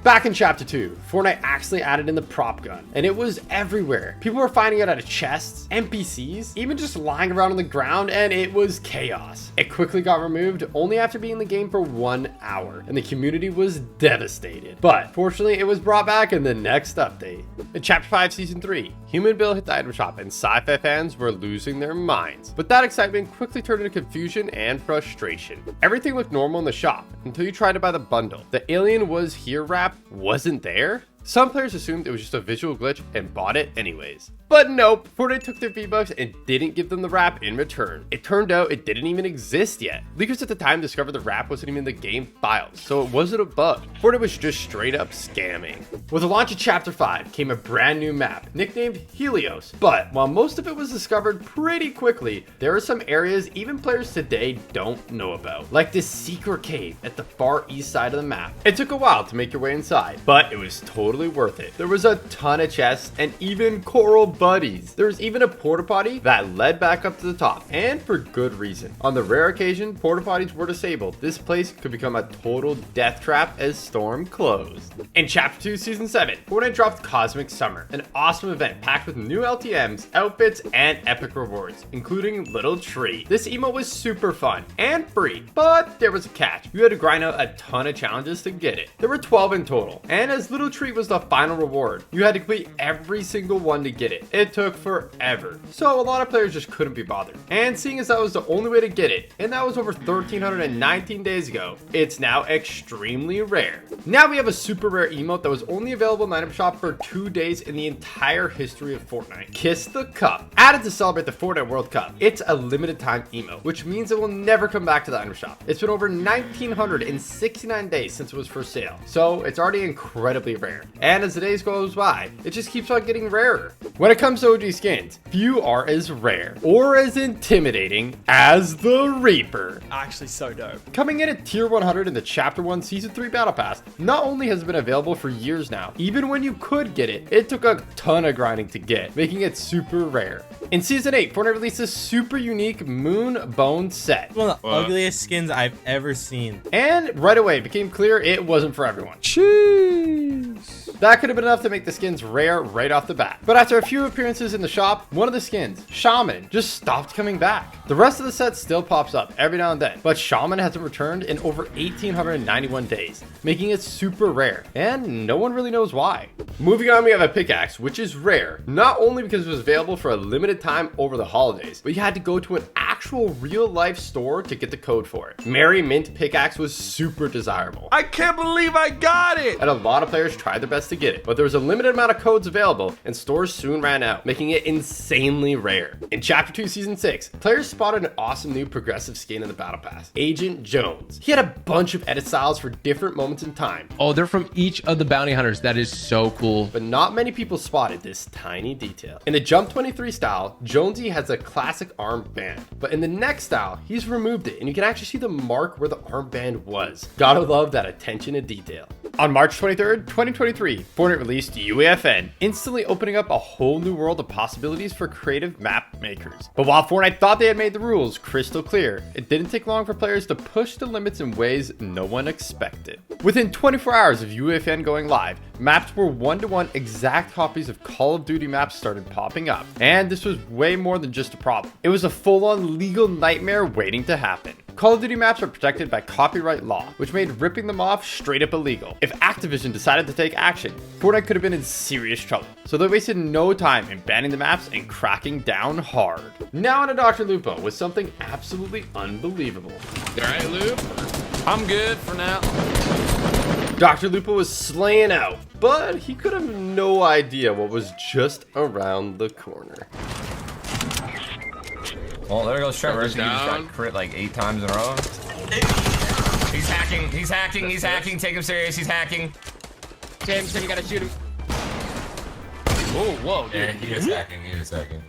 Back in Chapter 2, Fortnite actually added in the prop gun, and it was everywhere. People were finding it out of chests, NPCs, even just lying around on the ground, and it was chaos. It quickly got removed only after being in the game for 1 hour, and the community was devastated. But fortunately, it was brought back in the next update. In Chapter 5 Season 3, Human Bill hit the item shop, and sci-fi fans were losing their minds. But that excitement quickly turned into confusion and frustration. Everything looked normal in the shop until you tried to buy the bundle. The Alien Was Here wrap wasn't there. Some players assumed it was just a visual glitch and bought it anyways. But nope, Fortnite took their V-Bucks and didn't give them the wrap in return. It turned out it didn't even exist yet. Leakers at the time discovered the wrap wasn't even in the game files, so it wasn't a bug. Fortnite was just straight up scamming. With the launch of Chapter 5 came a brand new map, nicknamed Helios. But while most of it was discovered pretty quickly, there are some areas even players today don't know about, like this secret cave at the far east side of the map. It took a while to make your way inside, but it was totally worth it. There was a ton of chests and even coral buddies. There was even a porta potty that led back up to the top, and for good reason. On the rare occasion porta potties were disabled, this place could become a total death trap as Storm closed. In Chapter 2 Season 7, Fortnite dropped Cosmic Summer, an awesome event packed with new LTMs, outfits, and epic rewards, including Little Tree. This emote was super fun and free, but there was a catch. You had to grind out a ton of challenges to get it. There were 12 in total, and as Little Tree was the final reward, you had to complete every single one to get it. It took forever, so a lot of players just couldn't be bothered. And seeing as that was the only way to get it, and that was over 1,319 days ago, it's now extremely rare. Now we have a super rare emote that was only available in the item shop for 2 days in the entire history of Fortnite. Kiss the Cup. Added to celebrate the Fortnite World Cup, it's a limited time emote, which means it will never come back to the item shop. It's been over 1,969 days since it was for sale, so it's already incredibly rare. And as the days goes by, it just keeps on getting rarer. When it comes to OG skins, few are as rare or as intimidating as the Reaper. Actually so dope. Coming in at tier 100 in the Chapter 1 Season 3 Battle Pass, not only has it been available for years now, even when you could get it, it took a ton of grinding to get, making it super rare. In Season 8, Fortnite released this super unique Moon Bone set. One of the ugliest skins I've ever seen. And right away, it became clear it wasn't for everyone. Jeez. That could have been enough to make the skins rare right off the bat. But after a few appearances in the shop, one of the skins, Shaman, just stopped coming back. The rest of the set still pops up every now and then, but Shaman hasn't returned in over 1,891 days, making it super rare, and no one really knows why. Moving on, we have a pickaxe, which is rare, not only because it was available for a limited time over the holidays, but you had to go to an actual real-life store to get the code for it. Merry Mint pickaxe was super desirable. I can't believe I got it! And a lot of players tried their best to get it, but there was a limited amount of codes available, and stores soon ran out, making it insanely rare. In Chapter 2 Season 6, players spotted an awesome new progressive skin in the Battle Pass, Agent Jones. He had a bunch of edit styles for different moments in time. Oh, they're from each of the bounty hunters. That is so cool. But not many people spotted this tiny detail. In the Jump 23 style, Jonesy has a classic armband, but in the next style, he's removed it, and you can actually see the mark where the armband was. Gotta love that attention to detail. On March 23rd, 2023, Fortnite released UAFN, instantly opening up a whole new world of possibilities for creative map makers. But while Fortnite thought they had made the rules crystal clear, it didn't take long for players to push the limits in ways no one expected. Within 24 hours of UAFN going live, maps were one-to-one exact copies of Call of Duty maps started popping up. And this was way more than just a problem. It was a full-on legal nightmare waiting to happen. Call of Duty maps are protected by copyright law, which made ripping them off straight up illegal. If Activision decided to take action, Fortnite could have been in serious trouble. So they wasted no time in banning the maps and cracking down hard. Now on to Dr. Lupo with something absolutely unbelievable. All right, Lupe. I'm good for now. Dr. Lupo was slaying out, but he could have no idea what was just around the corner. Well, there goes Trevor. He just down. got crit like 8 times in a row. He's hacking. He's hacking. He's hacking. Take him serious. He's hacking. Jameson, you gotta shoot him. Oh, whoa, dude. Yeah, he is hacking. He is hacking.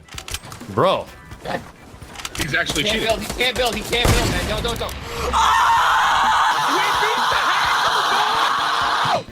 Bro. He's actually He can't cheating. build. He can't build. He can't build, man. Don't.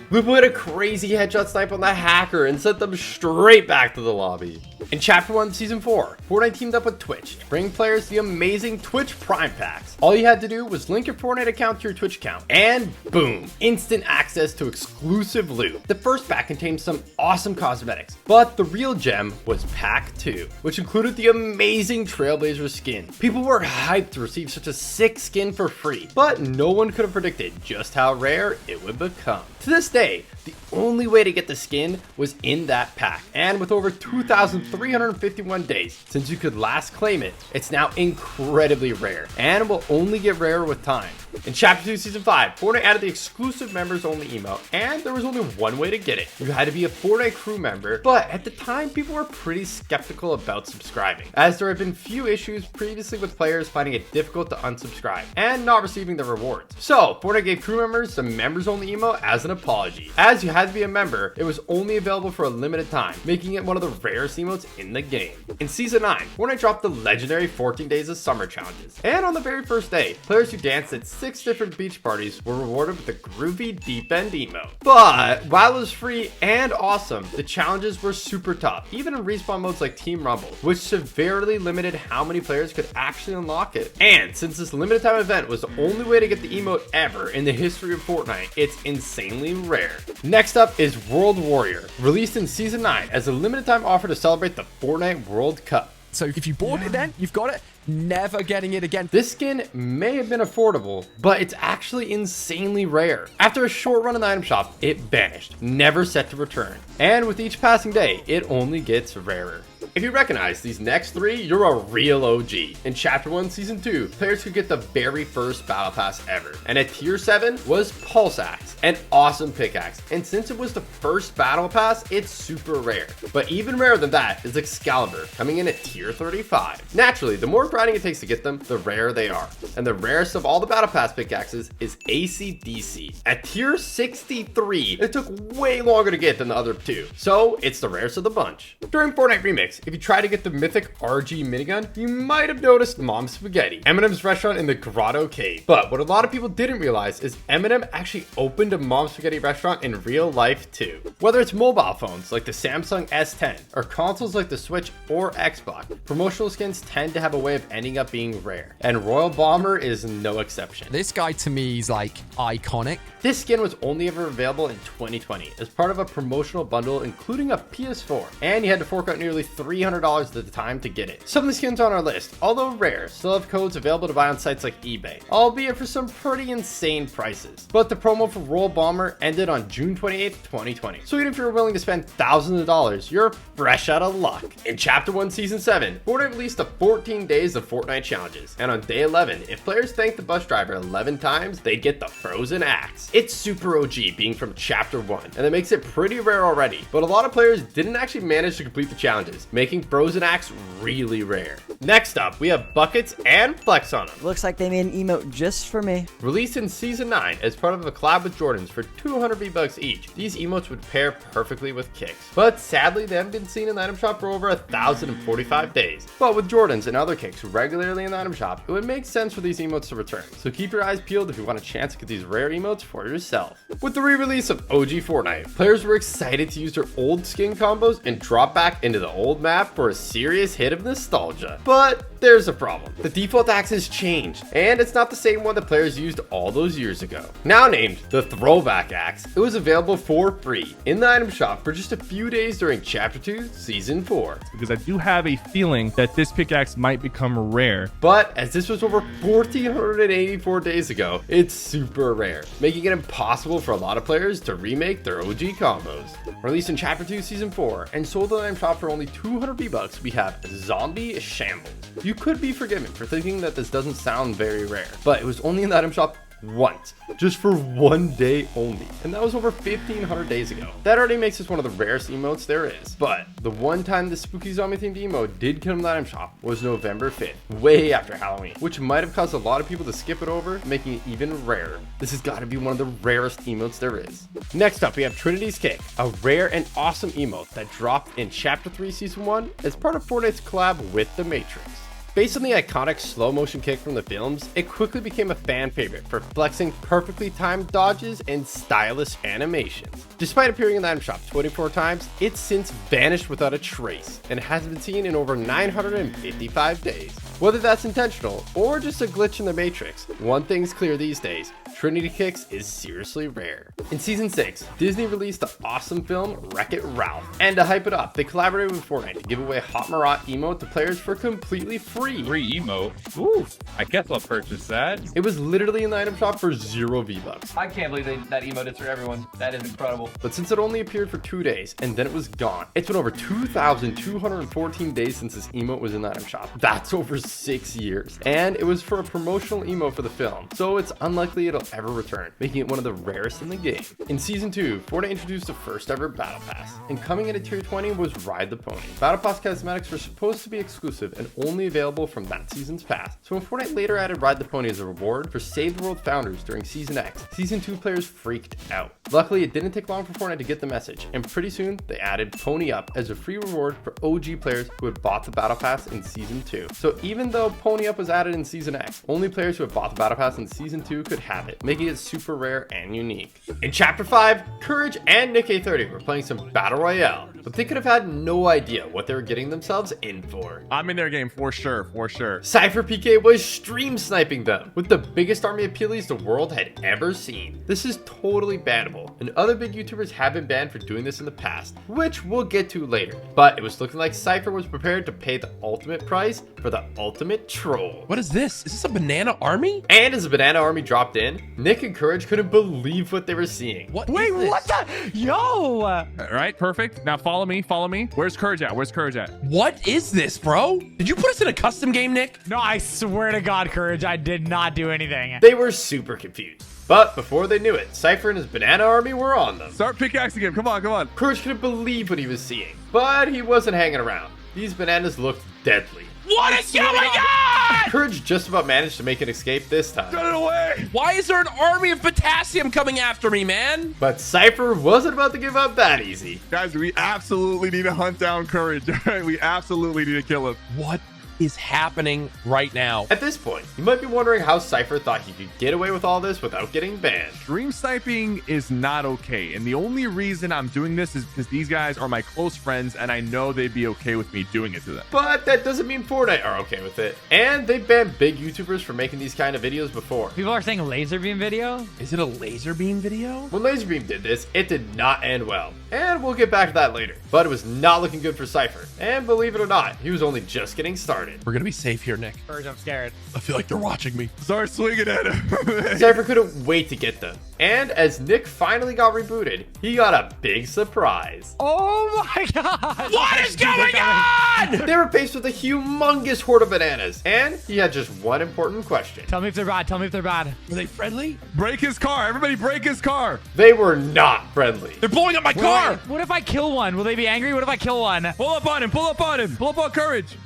Lupo hit a crazy headshot snipe on the hacker and sent them straight back to the lobby. In Chapter 1 Season 4, Fortnite teamed up with Twitch to bring players the amazing Twitch Prime Packs. All you had to do was link your Fortnite account to your Twitch account, and boom, instant access to exclusive loot. The first pack contained some awesome cosmetics, but the real gem was Pack 2, which included the amazing Trailblazer skin. People were hyped to receive such a sick skin for free, but no one could have predicted just how rare it would become. To this day, the only way to get the skin was in that pack, and with over 2,351 days since you could last claim it, it's now incredibly rare and will only get rarer with time. In Chapter 2 Season 5, Fortnite added the exclusive members only emote, and there was only one way to get it. You had to be a Fortnite crew member, but at the time people were pretty skeptical about subscribing, as there had been few issues previously with players finding it difficult to unsubscribe and not receiving the rewards. So Fortnite gave crew members the members only emote as an apology, as you had had to be a member, it was only available for a limited time, making it one of the rarest emotes in the game. In Season 9, Fortnite dropped the legendary 14 Days of Summer challenges. And on the very first day, players who danced at 6 different beach parties were rewarded with the groovy Deep End emote. But while it was free and awesome, the challenges were super tough, even in respawn modes like Team Rumble, which severely limited how many players could actually unlock it. And since this limited time event was the only way to get the emote ever in the history of Fortnite, it's insanely rare. Next up is World Warrior, released in Season 9 as a limited time offer to celebrate the Fortnite World Cup. So if you bought it then, you've got it. Never getting it again. This skin may have been affordable, but it's actually insanely rare. After a short run in the item shop, it vanished, never set to return. And with each passing day, it only gets rarer. If you recognize these next 3, you're a real OG. In Chapter 1, Season 2, players could get the very first Battle Pass ever. And at Tier 7 was Pulse Axe, an awesome pickaxe. And since it was the first Battle Pass, it's super rare. But even rarer than that is Excalibur, coming in at Tier 35. Naturally, the more grinding it takes to get them, the rarer they are. And the rarest of all the Battle Pass pickaxes is AC/DC. At Tier 63, it took way longer to get than the other 2. So it's the rarest of the bunch. During Fortnite Remix, if you try to get the mythic RG minigun, you might have noticed Mom's Spaghetti, Eminem's restaurant in the Grotto Cave. But what a lot of people didn't realize is Eminem actually opened a Mom's Spaghetti restaurant in real life too. Whether it's mobile phones like the Samsung S10 or consoles like the Switch or Xbox, promotional skins tend to have a way of ending up being rare. And Royal Bomber is no exception. This guy to me is like iconic. This skin was only ever available in 2020 as part of a promotional bundle including a PS4, and you had to fork out nearly $300 at the time to get it. Some of the skins on our list, although rare, still have codes available to buy on sites like eBay, albeit for some pretty insane prices. But the promo for Royal Bomber ended on June 28th, 2020. So even if you're willing to spend thousands of dollars, you're fresh out of luck. In Chapter 1 Season 7, Fortnite released the 14 Days of Fortnite challenges, and on day 11, if players thanked the bus driver 11 times, they'd get the Frozen Axe. It's super OG being from Chapter 1, and that makes it pretty rare already, but a lot of players didn't actually manage to complete the challenges, making Frozen Axe really rare. Next up, we have Buckets and Flex on them. Looks like they made an emote just for me. Released in Season 9 as part of a collab with Jordans for 200 V-Bucks each, these emotes would pair perfectly with kicks. But sadly, they haven't been seen in the item shop for over 1,045 days. But with Jordans and other kicks regularly in the item shop, it would make sense for these emotes to return. So keep your eyes peeled if you want a chance to get these rare emotes for yourself. With the re-release of OG Fortnite, players were excited to use their old skin combos and drop back into the old map for a serious hit of nostalgia. But there's a problem. The default axe has changed, and it's not the same one that players used all those years ago. Now named the Throwback Axe, it was available for free in the item shop for just a few days during Chapter 2, Season 4. Because I do have a feeling that this pickaxe might become rare. But as this was over 1,484 days ago, it's super rare, making it impossible for a lot of players to remake their OG combos. Released in Chapter 2, Season 4, and sold in the item shop for only 200 V-Bucks, we have Zombie Shambles. You could be forgiven for thinking that this doesn't sound very rare, but it was only in the item shop once, just for one day only, and that was over 1,500 days ago. That already makes this one of the rarest emotes there is. But the one time the spooky zombie themed emote did come to the item shop was November 5th, way after Halloween, which might have caused a lot of people to skip it over, making it even rarer. This has got to be one of the rarest emotes there is. Next up, we have Trinity's Kick, a rare and awesome emote that dropped in Chapter 3 Season 1 as part of Fortnite's collab with The Matrix. Based on the iconic slow motion kick from the films, it quickly became a fan favorite for flexing perfectly timed dodges and stylish animations. Despite appearing in the item shop 24 times, it's since vanished without a trace and hasn't been seen in over 955 days. Whether that's intentional or just a glitch in the Matrix, one thing's clear these days: Trinity Kicks is seriously rare. In Season 6, Disney released the awesome film Wreck-It Ralph. And to hype it up, they collaborated with Fortnite to give away Hot Marat emote to players for completely free. Free emote? Ooh, I guess I'll purchase that. It was literally in the item shop for 0 V-Bucks. I can't believe that emote is for everyone. That is incredible. But since it only appeared for 2 days and then it was gone, it's been over 2,214 days since this emote was in the item shop. That's over 6 years. And it was for a promotional emote for the film, so it's unlikely it'll ever return, making it one of the rarest in the game. In Season 2, Fortnite introduced the first ever Battle Pass, and coming into Tier 20 was Ride the Pony. Battle Pass cosmetics were supposed to be exclusive and only available from that season's pass, so when Fortnite later added Ride the Pony as a reward for Save the World founders during Season X, Season 2 players freaked out. Luckily, it didn't take long for Fortnite to get the message, and pretty soon they added Pony Up as a free reward for OG players who had bought the Battle Pass in Season 2. So even though Pony Up was added in Season X, only players who had bought the Battle Pass in Season 2 could have it, making it super rare and unique. In Chapter 5, Courage and Nick A30 were playing some Battle Royale, but they could have had no idea what they were getting themselves in for. I'm in their game for sure, for sure. Cypher PK was stream sniping them with the biggest army of Peelies the world had ever seen. This is totally bannable, and other big YouTubers have been banned for doing this in the past, which we'll get to later. But it was looking like Cypher was prepared to pay the ultimate price for the ultimate troll. What is this? Is this a banana army? And as the banana army dropped in, Nick and Courage couldn't believe what they were seeing. Wait, what the? Yo! All right, perfect. Now follow me, follow me. Where's Courage at? Where's Courage at? What is this, bro? Did you put us in a custom game, Nick? No, I swear to God, Courage, I did not do anything. They were super confused. But before they knew it, Cypher and his banana army were on them. Start pickaxing him. Come on, come on. Courage couldn't believe what he was seeing, but he wasn't hanging around. These bananas looked deadly. What is going on? Courage just about managed to make an escape this time. Get it away! Why is there an army of potassium coming after me, man? But Cypher wasn't about to give up that easy. Guys, we absolutely need to hunt down Courage. All right, we absolutely need to kill him. What is happening right now? At this point, you might be wondering how Cypher thought he could get away with all this without getting banned. Stream sniping is not okay, and the only reason I'm doing this is because these guys are my close friends, and I know they'd be okay with me doing it to them. But that doesn't mean Fortnite are okay with it. And they banned big YouTubers for making these kind of videos before. People are saying laser beam video? Is it a laser beam video? When Laserbeam did this, it did not end well. And we'll get back to that later. But it was not looking good for Cypher. And believe it or not, he was only just getting started. We're gonna be safe here, Nick. Courage, I'm scared. I feel like they're watching me. Start swinging at him. Cypher couldn't wait to get them. And as Nick finally got rebooted, he got a big surprise. Oh my God! What is going on? They were faced with a humongous horde of bananas, and he had just one important question. Tell me if they're bad. Tell me if they're bad. Were they friendly? Break his car. Everybody break his car. They were not friendly. They're blowing up my car. What if I kill one? Will they be angry? What if I kill one? Pull up on him. Pull up on him. Pull up on Courage.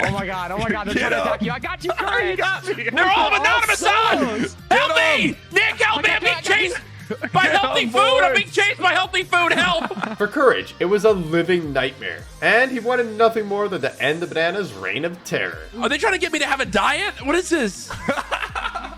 Oh my God. Oh my God. They're trying to attack you. I got you, Courage. They're all anonymous on. Help me. Nick, help me. I'm being chased by healthy food. I'm being chased by healthy food. Help. For Courage, it was a living nightmare. And he wanted nothing more than to end the bananas' reign of terror. Are they trying to get me to have a diet? What is this?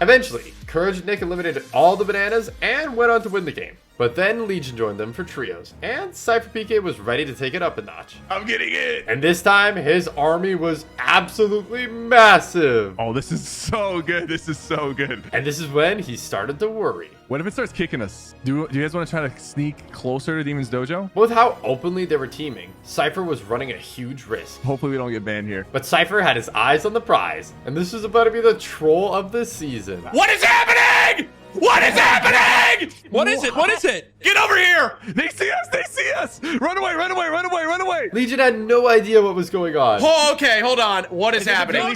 Eventually, Courage and Nick eliminated all the bananas and went on to win the game. But then Legion joined them for trios, and Cypher PK was ready to take it up a notch. I'm getting it. And this time, his army was absolutely massive. Oh, this is so good. This is so good. And this is when he started to worry. What if it starts kicking us? Do you guys want to try to sneak closer to Demon's Dojo? With how openly they were teaming, Cypher was running a huge risk. Hopefully we don't get banned here. But Cypher had his eyes on the prize, and this was about to be the troll of the season. What is happening? What is happening? What is it? What is it? Get over here! They see us! They see us! Run away! Run away! Run away! Run away! Legion had no idea what was going on. Oh, okay, hold on. What is happening?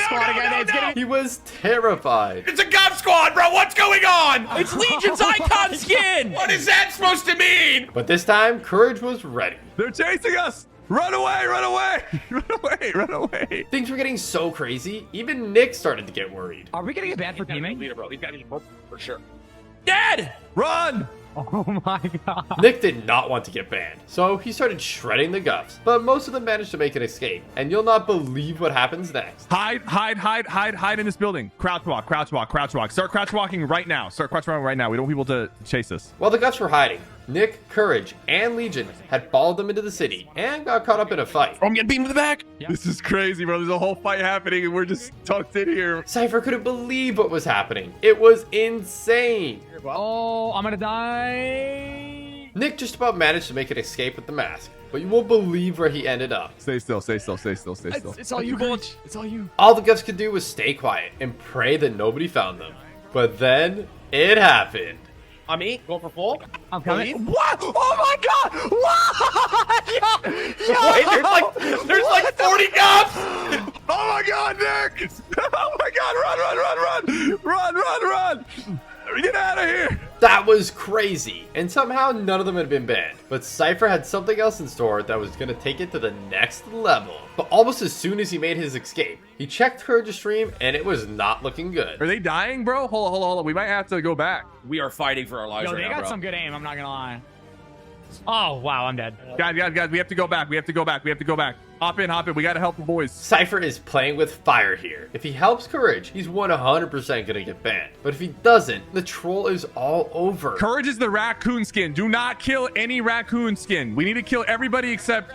He was terrified. It's a Gov Squad, bro. What's going on? It's Legion's icon skin. What is that supposed to mean? But this time, Courage was ready. They're chasing us! Run away! Run away! Run away! Run away! Things were getting so crazy, even Nick started to get worried. Are we gonna get banned for teaming? Leader, bro. He's got to be for sure. Dead! Run! Oh my God. Nick did not want to get banned, so he started shredding the Govs, but most of them managed to make an escape, and you'll not believe what happens next. Hide in this building. Crouch walk, crouch walk, crouch walk. Start crouch walking right now. Start crouch walking right now. We don't want people to chase us. While the Govs were hiding, Nick, Courage, and Legion had followed them into the city and got caught up in a fight. Oh, I'm getting beamed in the back. Yep. This is crazy, bro. There's a whole fight happening, and we're just tucked in here. Cypher couldn't believe what was happening. It was insane. Oh, I'm gonna die. Nick just about managed to make an escape with the mask, but you won't believe where he ended up. Stay still, stay still, stay still, stay still. It's all you, Courage. It's all you. All the Govs could do was stay quiet and pray that nobody found them. But then it happened. On me, going for full. I'm coming. What? Oh my god! What? Yo, wait, there's like 40 cops! Oh my god, Nick! Oh my god, run! Get out of here! That was crazy, and somehow none of them had been banned. But Cypher had something else in store that was going to take it to the next level. But almost as soon as he made his escape, he checked Courage's stream and it was not looking good. Are they dying, bro? Hold on. We might have to go back. We are fighting for our lives Yo, right they now, got bro. some good aim, I'm not gonna lie. Oh, wow, I'm dead. Guys, we have to go back. We have to go back. Hop in. We gotta help the boys. Cypher is playing with fire here. If he helps Courage, he's 100% gonna get banned. But if he doesn't, the troll is all over. Courage is the raccoon skin. Do not kill any raccoon skin. We need to kill everybody except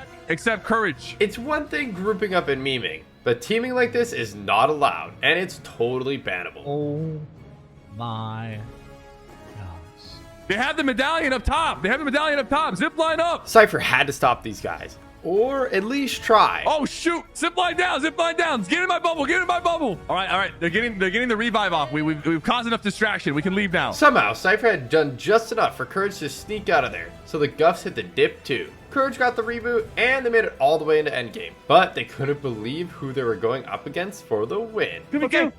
Courage. It's one thing grouping up and memeing, but teaming like this is not allowed, and it's totally bannable. Oh my. They have the medallion up top. Zip line up. Cypher had to stop these guys, or at least try. Oh shoot! Zip line down. Get in my bubble. All right. They're getting the revive off. We've caused enough distraction. We can leave now. Somehow, Cypher had done just enough for Courage to sneak out of there, so the Guffs hit the dip too. Courage got the reboot, and they made it all the way into endgame. But they couldn't believe who they were going up against for the win. Okay.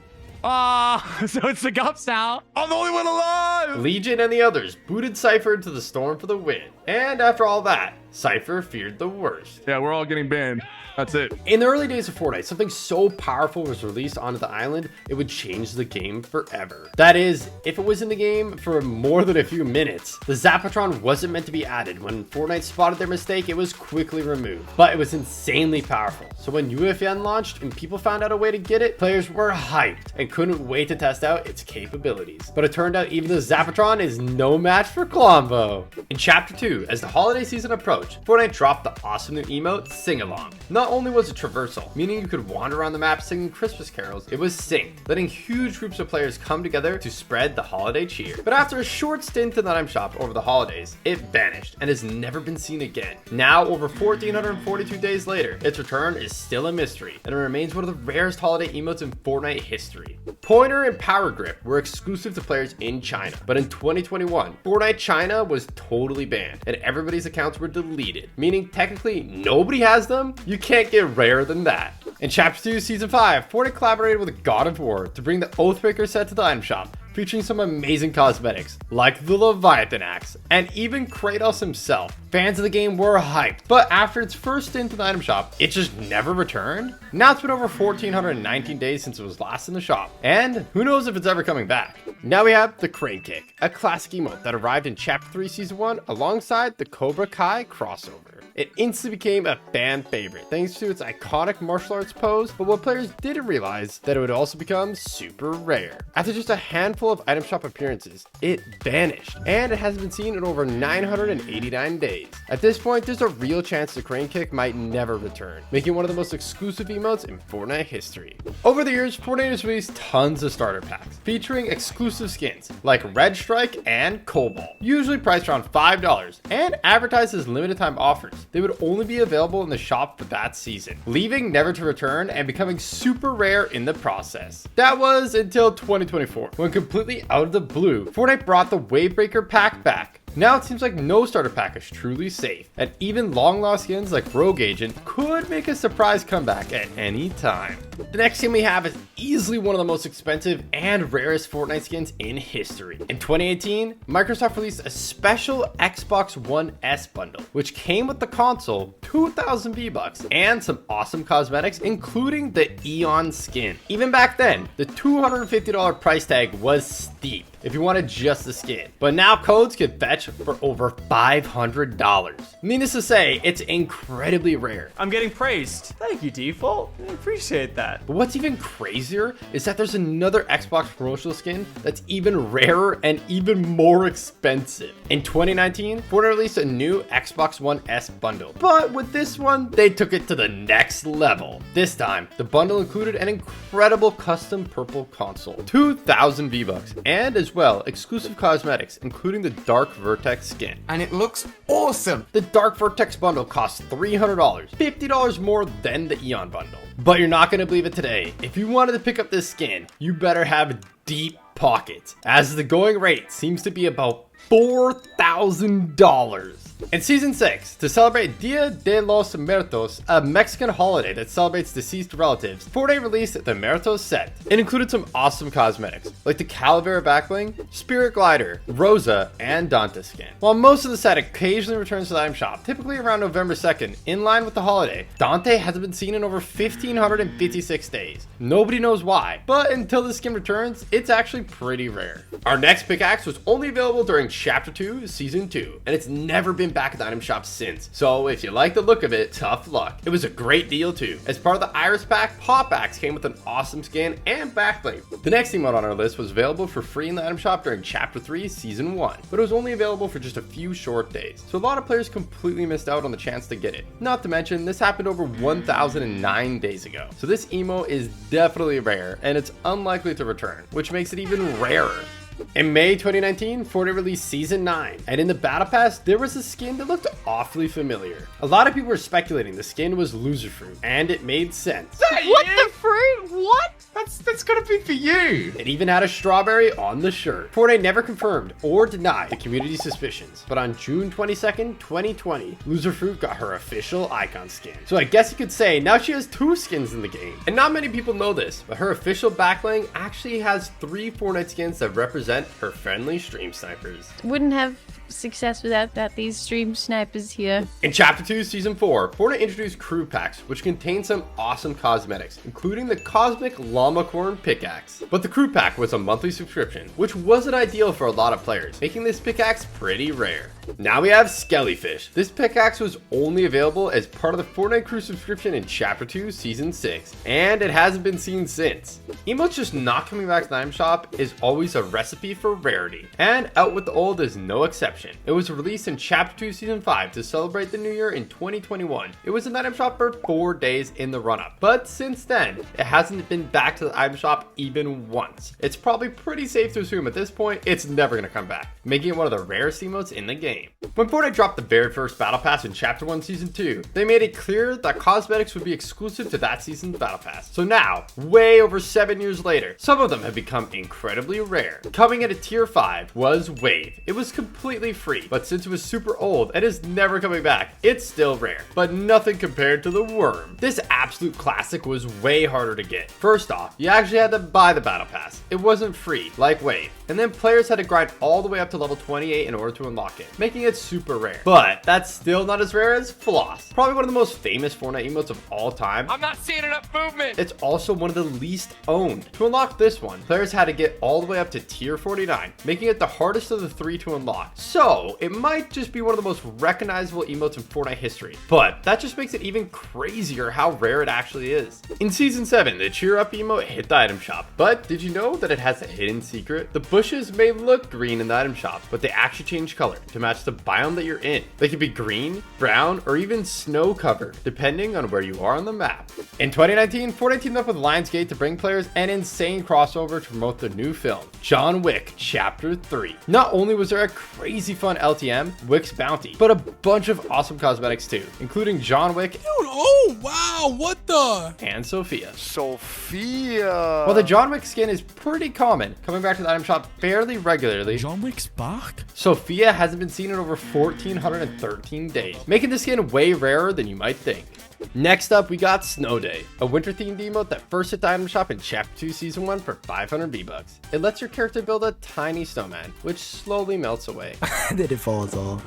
So it's the Gups now. I'm the only one alive. Legion and the others booted Cypher into the storm for the win. And after all that, Cypher feared the worst. Yeah, we're all getting banned. That's it. In the early days of Fortnite, something so powerful was released onto the island, it would change the game forever. That is, if it was in the game for more than a few minutes. The Zapatron wasn't meant to be added. When Fortnite spotted their mistake, it was quickly removed. But it was insanely powerful. So when UFN launched and people found out a way to get it, players were hyped and couldn't wait to test out its capabilities. But it turned out even the Zapatron is no match for Klombo. In Chapter 2, as the holiday season approached, Fortnite dropped the awesome new emote, Sing Along. Not only was it traversal, meaning you could wander around the map singing Christmas carols, it was synced, letting huge groups of players come together to spread the holiday cheer. But after a short stint in the item shop over the holidays, it vanished and has never been seen again. Now, over 1,442 days later, its return is still a mystery, and it remains one of the rarest holiday emotes in Fortnite history. Pointer and Power Grip were exclusive to players in China, but in 2021, Fortnite China was totally banned, and everybody's accounts were deleted, meaning technically nobody has them. You can't get rarer than that. In Chapter 2, Season 5, Fortnite collaborated with God of War to bring the Oathbreaker set to the item shop, featuring some amazing cosmetics, like the Leviathan Axe, and even Kratos himself. Fans of the game were hyped, but after its first stint in the item shop, it just never returned. Now it's been over 1,419 days since it was last in the shop, and who knows if it's ever coming back. Now we have the Crane Kick, a classic emote that arrived in Chapter 3 Season 1 alongside the Cobra Kai crossover. It instantly became a fan favorite thanks to its iconic martial arts pose, but what players didn't realize that it would also become super rare. After just a handful of item shop appearances, it vanished, and it hasn't been seen in over 989 days. At this point, there's a real chance the Crane Kick might never return, making it one of the most exclusive emotes in Fortnite history. Over the years, Fortnite has released tons of starter packs, featuring exclusive skins like Red Strike and Cobalt, usually priced around $5, and advertised as limited time offers. They would only be available in the shop for that season, leaving never to return and becoming super rare in the process. That was until 2024, when completely out of the blue, Fortnite brought the Wavebreaker pack back. Now it seems like no starter pack is truly safe, and even long lost skins like Rogue Agent could make a surprise comeback at any time. The next skin we have is easily one of the most expensive and rarest Fortnite skins in history. In 2018, Microsoft released a special Xbox One S bundle, which came with the console, 2,000 V-Bucks, and some awesome cosmetics, including the Eon skin. Even back then, the $250 price tag was steep if you wanted just the skin, but now codes can fetch for over $500. Needless to say, it's incredibly rare. I'm getting praised. Thank you, Default. I appreciate that. But what's even crazier is that there's another Xbox promotional skin that's even rarer and even more expensive. In 2019, Fortnite released a new Xbox One S bundle, but with this one, they took it to the next level. This time, the bundle included an incredible custom purple console, 2,000 V-Bucks, and as well, exclusive cosmetics, including the Dark Vertex skin. And it looks awesome. The Dark Vertex bundle costs $300, $50 more than the Eon bundle. But you're not gonna believe it today. If you wanted to pick up this skin, you better have deep pockets, as the going rate seems to be about $4,000. In Season 6, to celebrate Dia de los Muertos, a Mexican holiday that celebrates deceased relatives, Fortnite released the Muertos set. It included some awesome cosmetics, like the Calavera backbling, Spirit Glider, Rosa, and Dante skin. While most of the set occasionally returns to the item shop, typically around November 2nd, in line with the holiday, Dante hasn't been seen in over 1,556 days. Nobody knows why, but until the skin returns, it's actually pretty rare. Our next pickaxe was only available during Chapter 2, Season 2, and it's never been back at the item shop since, so if you like the look of it, tough luck. It was a great deal too. As part of the Iris pack, Pop Axe came with an awesome skin and backbling. The next emote on our list was available for free in the item shop during Chapter 3, Season 1, but it was only available for just a few short days, so a lot of players completely missed out on the chance to get it. Not to mention, this happened over 1,009 days ago, so this emote is definitely rare, and it's unlikely to return, which makes it even rarer. In May 2019, Fortnite released Season 9, and in the Battle Pass, there was a skin that looked awfully familiar. A lot of people were speculating the skin was Loser Fruit, and it made sense. What the fruit? What? That's gonna be for you. It even had a strawberry on the shirt. Fortnite never confirmed or denied the community's suspicions, but on June 22nd, 2020, Loser Fruit got her official icon skin. So I guess you could say now she has 2 skins in the game. And not many people know this, but her official backbling actually has 3 Fortnite skins that represent her friendly stream snipers. Wouldn't have success without these stream snipers here. In Chapter 2, Season 4, Fortnite introduced crew packs, which contain some awesome cosmetics, including the Cosmic Llamacorn pickaxe. But the crew pack was a monthly subscription, which wasn't ideal for a lot of players, making this pickaxe pretty rare. Now we have Skellyfish. This pickaxe was only available as part of the Fortnite crew subscription in Chapter 2, Season 6, and it hasn't been seen since. Emotes just not coming back to the item shop is always a recipe for rarity, and Out with the Old is no exception. It was released in Chapter 2, Season 5 to celebrate the new year in 2021. It was in the item shop for 4 days in the run-up, but since then, it hasn't been back to the item shop even once. It's probably pretty safe to assume at this point, it's never gonna come back, making it one of the rarest emotes in the game. When Fortnite dropped the very first Battle Pass in Chapter 1, Season 2, they made it clear that cosmetics would be exclusive to that season's Battle Pass. So now, way over 7 years later, some of them have become incredibly rare. Coming at a tier 5 was Wave. It was completely free, but since it was super old and is never coming back, it's still rare, but nothing compared to the Worm. This absolute classic was way harder to get. First off, you actually had to buy the Battle Pass. It wasn't free, like Wave. And then players had to grind all the way up to level 28 in order to unlock it, making it super rare. But that's still not as rare as Floss, probably one of the most famous Fortnite emotes of all time. I'm not seeing enough movement. It's also one of the least owned. To unlock this one, players had to get all the way up to tier 49, making it the hardest of the 3 to unlock. So it might just be one of the most recognizable emotes in Fortnite history, but that just makes it even crazier how rare it actually is. In Season 7, the Cheer Up emote hit the item shop, but did you know that it has a hidden secret? The bushes may look green in the item shop, but they actually change color to match the biome that you're in. They can be green, brown, or even snow covered, depending on where you are on the map. In 2019, Fortnite teamed up with Lionsgate to bring players an insane crossover to promote the new film, John Wick Chapter 3. Not only was there a crazy fun LTM, Wick's Bounty, but a bunch of awesome cosmetics too, including John Wick, Dude, oh wow, what the? and Sophia. Sophia. While the John Wick skin is pretty common, coming back to the item shop fairly regularly, John Wick's back? Sophia hasn't been seen in over 1,413 days, making the skin way rarer than you might think. Next up, we got Snow Day, a winter-themed emote that first hit the item shop in Chapter 2 Season 1 for 500 V-Bucks. It lets your character build a tiny snowman, which slowly melts away. Then it falls off.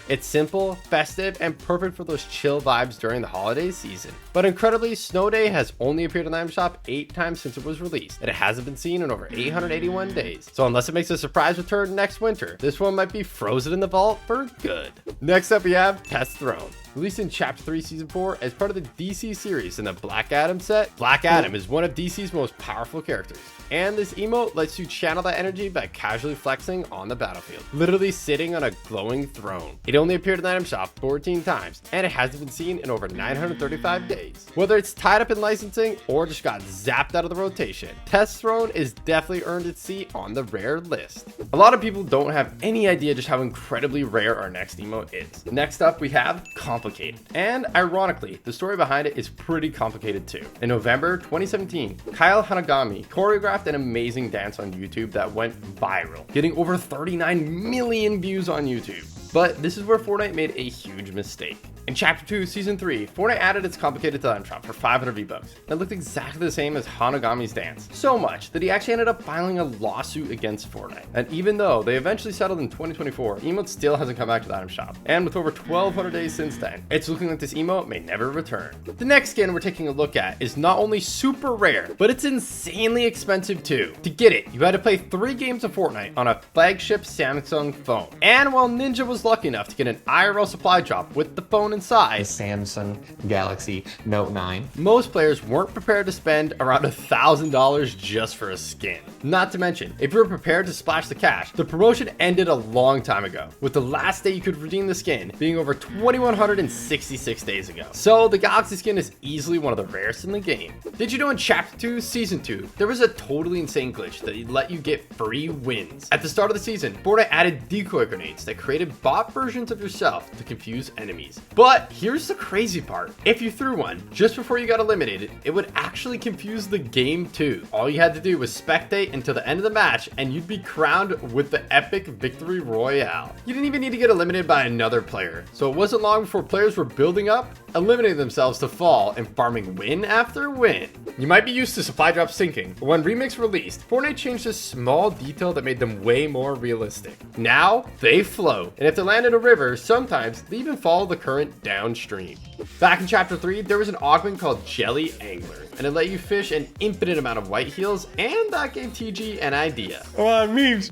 It's simple, festive, and perfect for those chill vibes during the holiday season. But incredibly, Snow Day has only appeared in the item shop 8 times since it was released, and it hasn't been seen in over 881 days. So unless it makes a surprise return next winter, this one might be frozen in the vault for good. Next up, we have Test Throne. Released in Chapter 3 Season 4 as part of the DC series in the Black Adam set, Black Adam is one of DC's most powerful characters. And this emote lets you channel that energy by casually flexing on the battlefield, literally sitting on a glowing throne. It only appeared in the item shop 14 times, and it hasn't been seen in over 935 days. Whether it's tied up in licensing or just got zapped out of the rotation, Test Throne is definitely earned its seat on the rare list. A lot of people don't have any idea just how incredibly rare our next emote is. Next up, we have complicated. And ironically, the story behind it is pretty complicated too. In November 2017, Kyle Hanagami choreographed an amazing dance on YouTube that went viral, getting over 39 million views on YouTube. But this is where Fortnite made a huge mistake. In Chapter 2, Season 3, Fortnite added its complicated item shop for 500 V-Bucks that looked exactly the same as Hanagami's dance. So much that he actually ended up filing a lawsuit against Fortnite. And even though they eventually settled in 2024, the emote still hasn't come back to the item shop. And with over 1,200 days since then, it's looking like this emote may never return. The next skin we're taking a look at is not only super rare, but it's insanely expensive too. To get it, you had to play 3 games of Fortnite on a flagship Samsung phone. And while Ninja was lucky enough to get an IRL supply drop with the phone inside, the Samsung Galaxy Note 9, most players weren't prepared to spend around $1,000 just for a skin. Not to mention, if you were prepared to splash the cash, the promotion ended a long time ago, with the last day you could redeem the skin being over 2,166 days ago. So the Galaxy skin is easily one of the rarest in the game. Did you know in Chapter 2, Season 2, there was a totally insane glitch that let you get free wins? At the start of the season, Fortnite added decoy grenades that created bot versions of yourself to confuse enemies. But here's the crazy part. If you threw one just before you got eliminated, it would actually confuse the game too. All you had to do was spectate until the end of the match and you'd be crowned with the epic victory royale. You didn't even need to get eliminated by another player. So it wasn't long before players were building up, eliminating themselves to fall and farming win after win. You might be used to supply drops sinking, but when Remix released, Fortnite changed a small detail that made them way more realistic. Now they float, and if they land in a river, sometimes they even follow the current downstream. Back in Chapter 3, there was an augment called Jelly Angler, and it let you fish an infinite amount of white heels, and that gave TG an idea. Memes.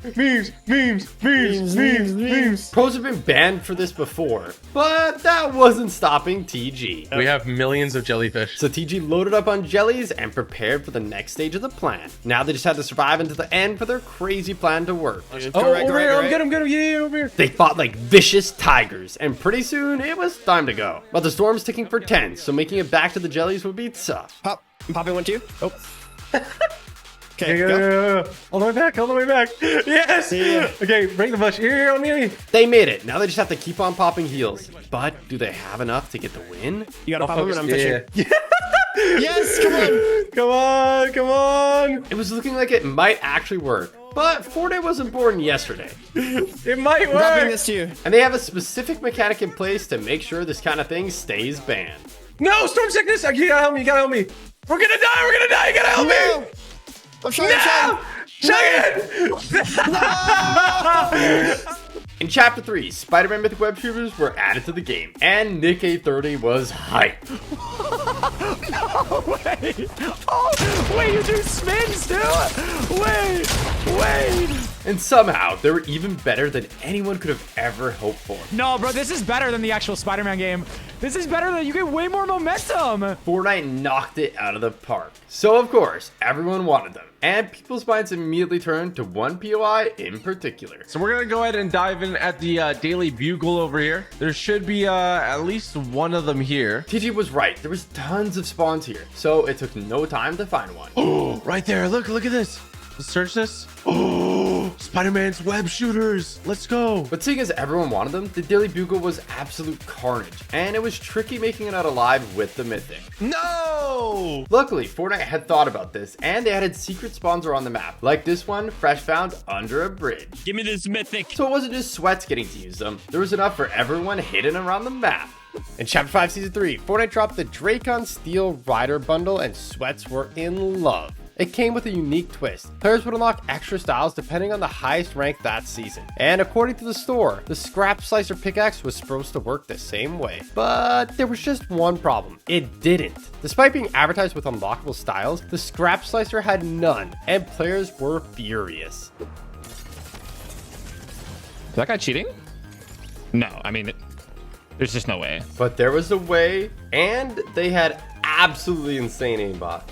Pros have been banned for this before, but that wasn't stopping TG. We have millions of jellyfish. So TG loaded up on jellies and prepared for the next stage of the plan. Now they just had to survive until the end for their crazy plan to work. Over here, get him, yeah, over here. They fought like vicious tigers, and pretty soon it was time to go. But the storm's ticking for 10, so making it back to the jellies would be tough. Pop. I'm popping one too. Oh. Okay, go. All the way back. Yes! Yeah. Okay, break the bush. Here, on me. They made it. Now they just have to keep on popping heals. But do they have enough to get the win? You gotta pop them and I'm fishing. Yeah. Yes, come on. It was looking like it might actually work. But Fortnite wasn't born yesterday. It might work. I'm dropping this to you. And they have a specific mechanic in place to make sure this kind of thing stays banned. No, storm sickness. You gotta help me. We're gonna die. You gotta help me. I'm trying. No! No! In Chapter 3, Spider-Man Mythic Web Shooters were added to the game, and Nick 830 was hype. No way! Oh, wait, you do spins too? Wait! And somehow, they were even better than anyone could have ever hoped for. No, bro, this is better than the actual Spider-Man game. This is better than, you get way more momentum. Fortnite knocked it out of the park. So of course, everyone wanted them. And people's minds immediately turned to one POI in particular. So we're gonna go ahead and dive in at the Daily Bugle over here. There should be at least one of them here. TG was right. There was tons of spawns here. So it took no time to find one. Oh, right there. Look at this. Let's search this. Oh, Spider-Man's web shooters. Let's go. But seeing as everyone wanted them, the Daily Bugle was absolute carnage. And it was tricky making it out alive with the Mythic. No! Luckily, Fortnite had thought about this, and they added secret spawns around the map, like this one, fresh found under a bridge. Give me this Mythic. So it wasn't just Sweats getting to use them. There was enough for everyone hidden around the map. In Chapter 5, Season 3, Fortnite dropped the Dracon Steel Rider bundle, and Sweats were in love. It came with a unique twist. Players would unlock extra styles depending on the highest rank that season. And according to the store, the Scrap Slicer pickaxe was supposed to work the same way. But there was just one problem. It didn't. Despite being advertised with unlockable styles, the Scrap Slicer had none, and players were furious. Is that guy cheating? No, I mean, there's just no way. But there was a way, and they had absolutely insane aimbot.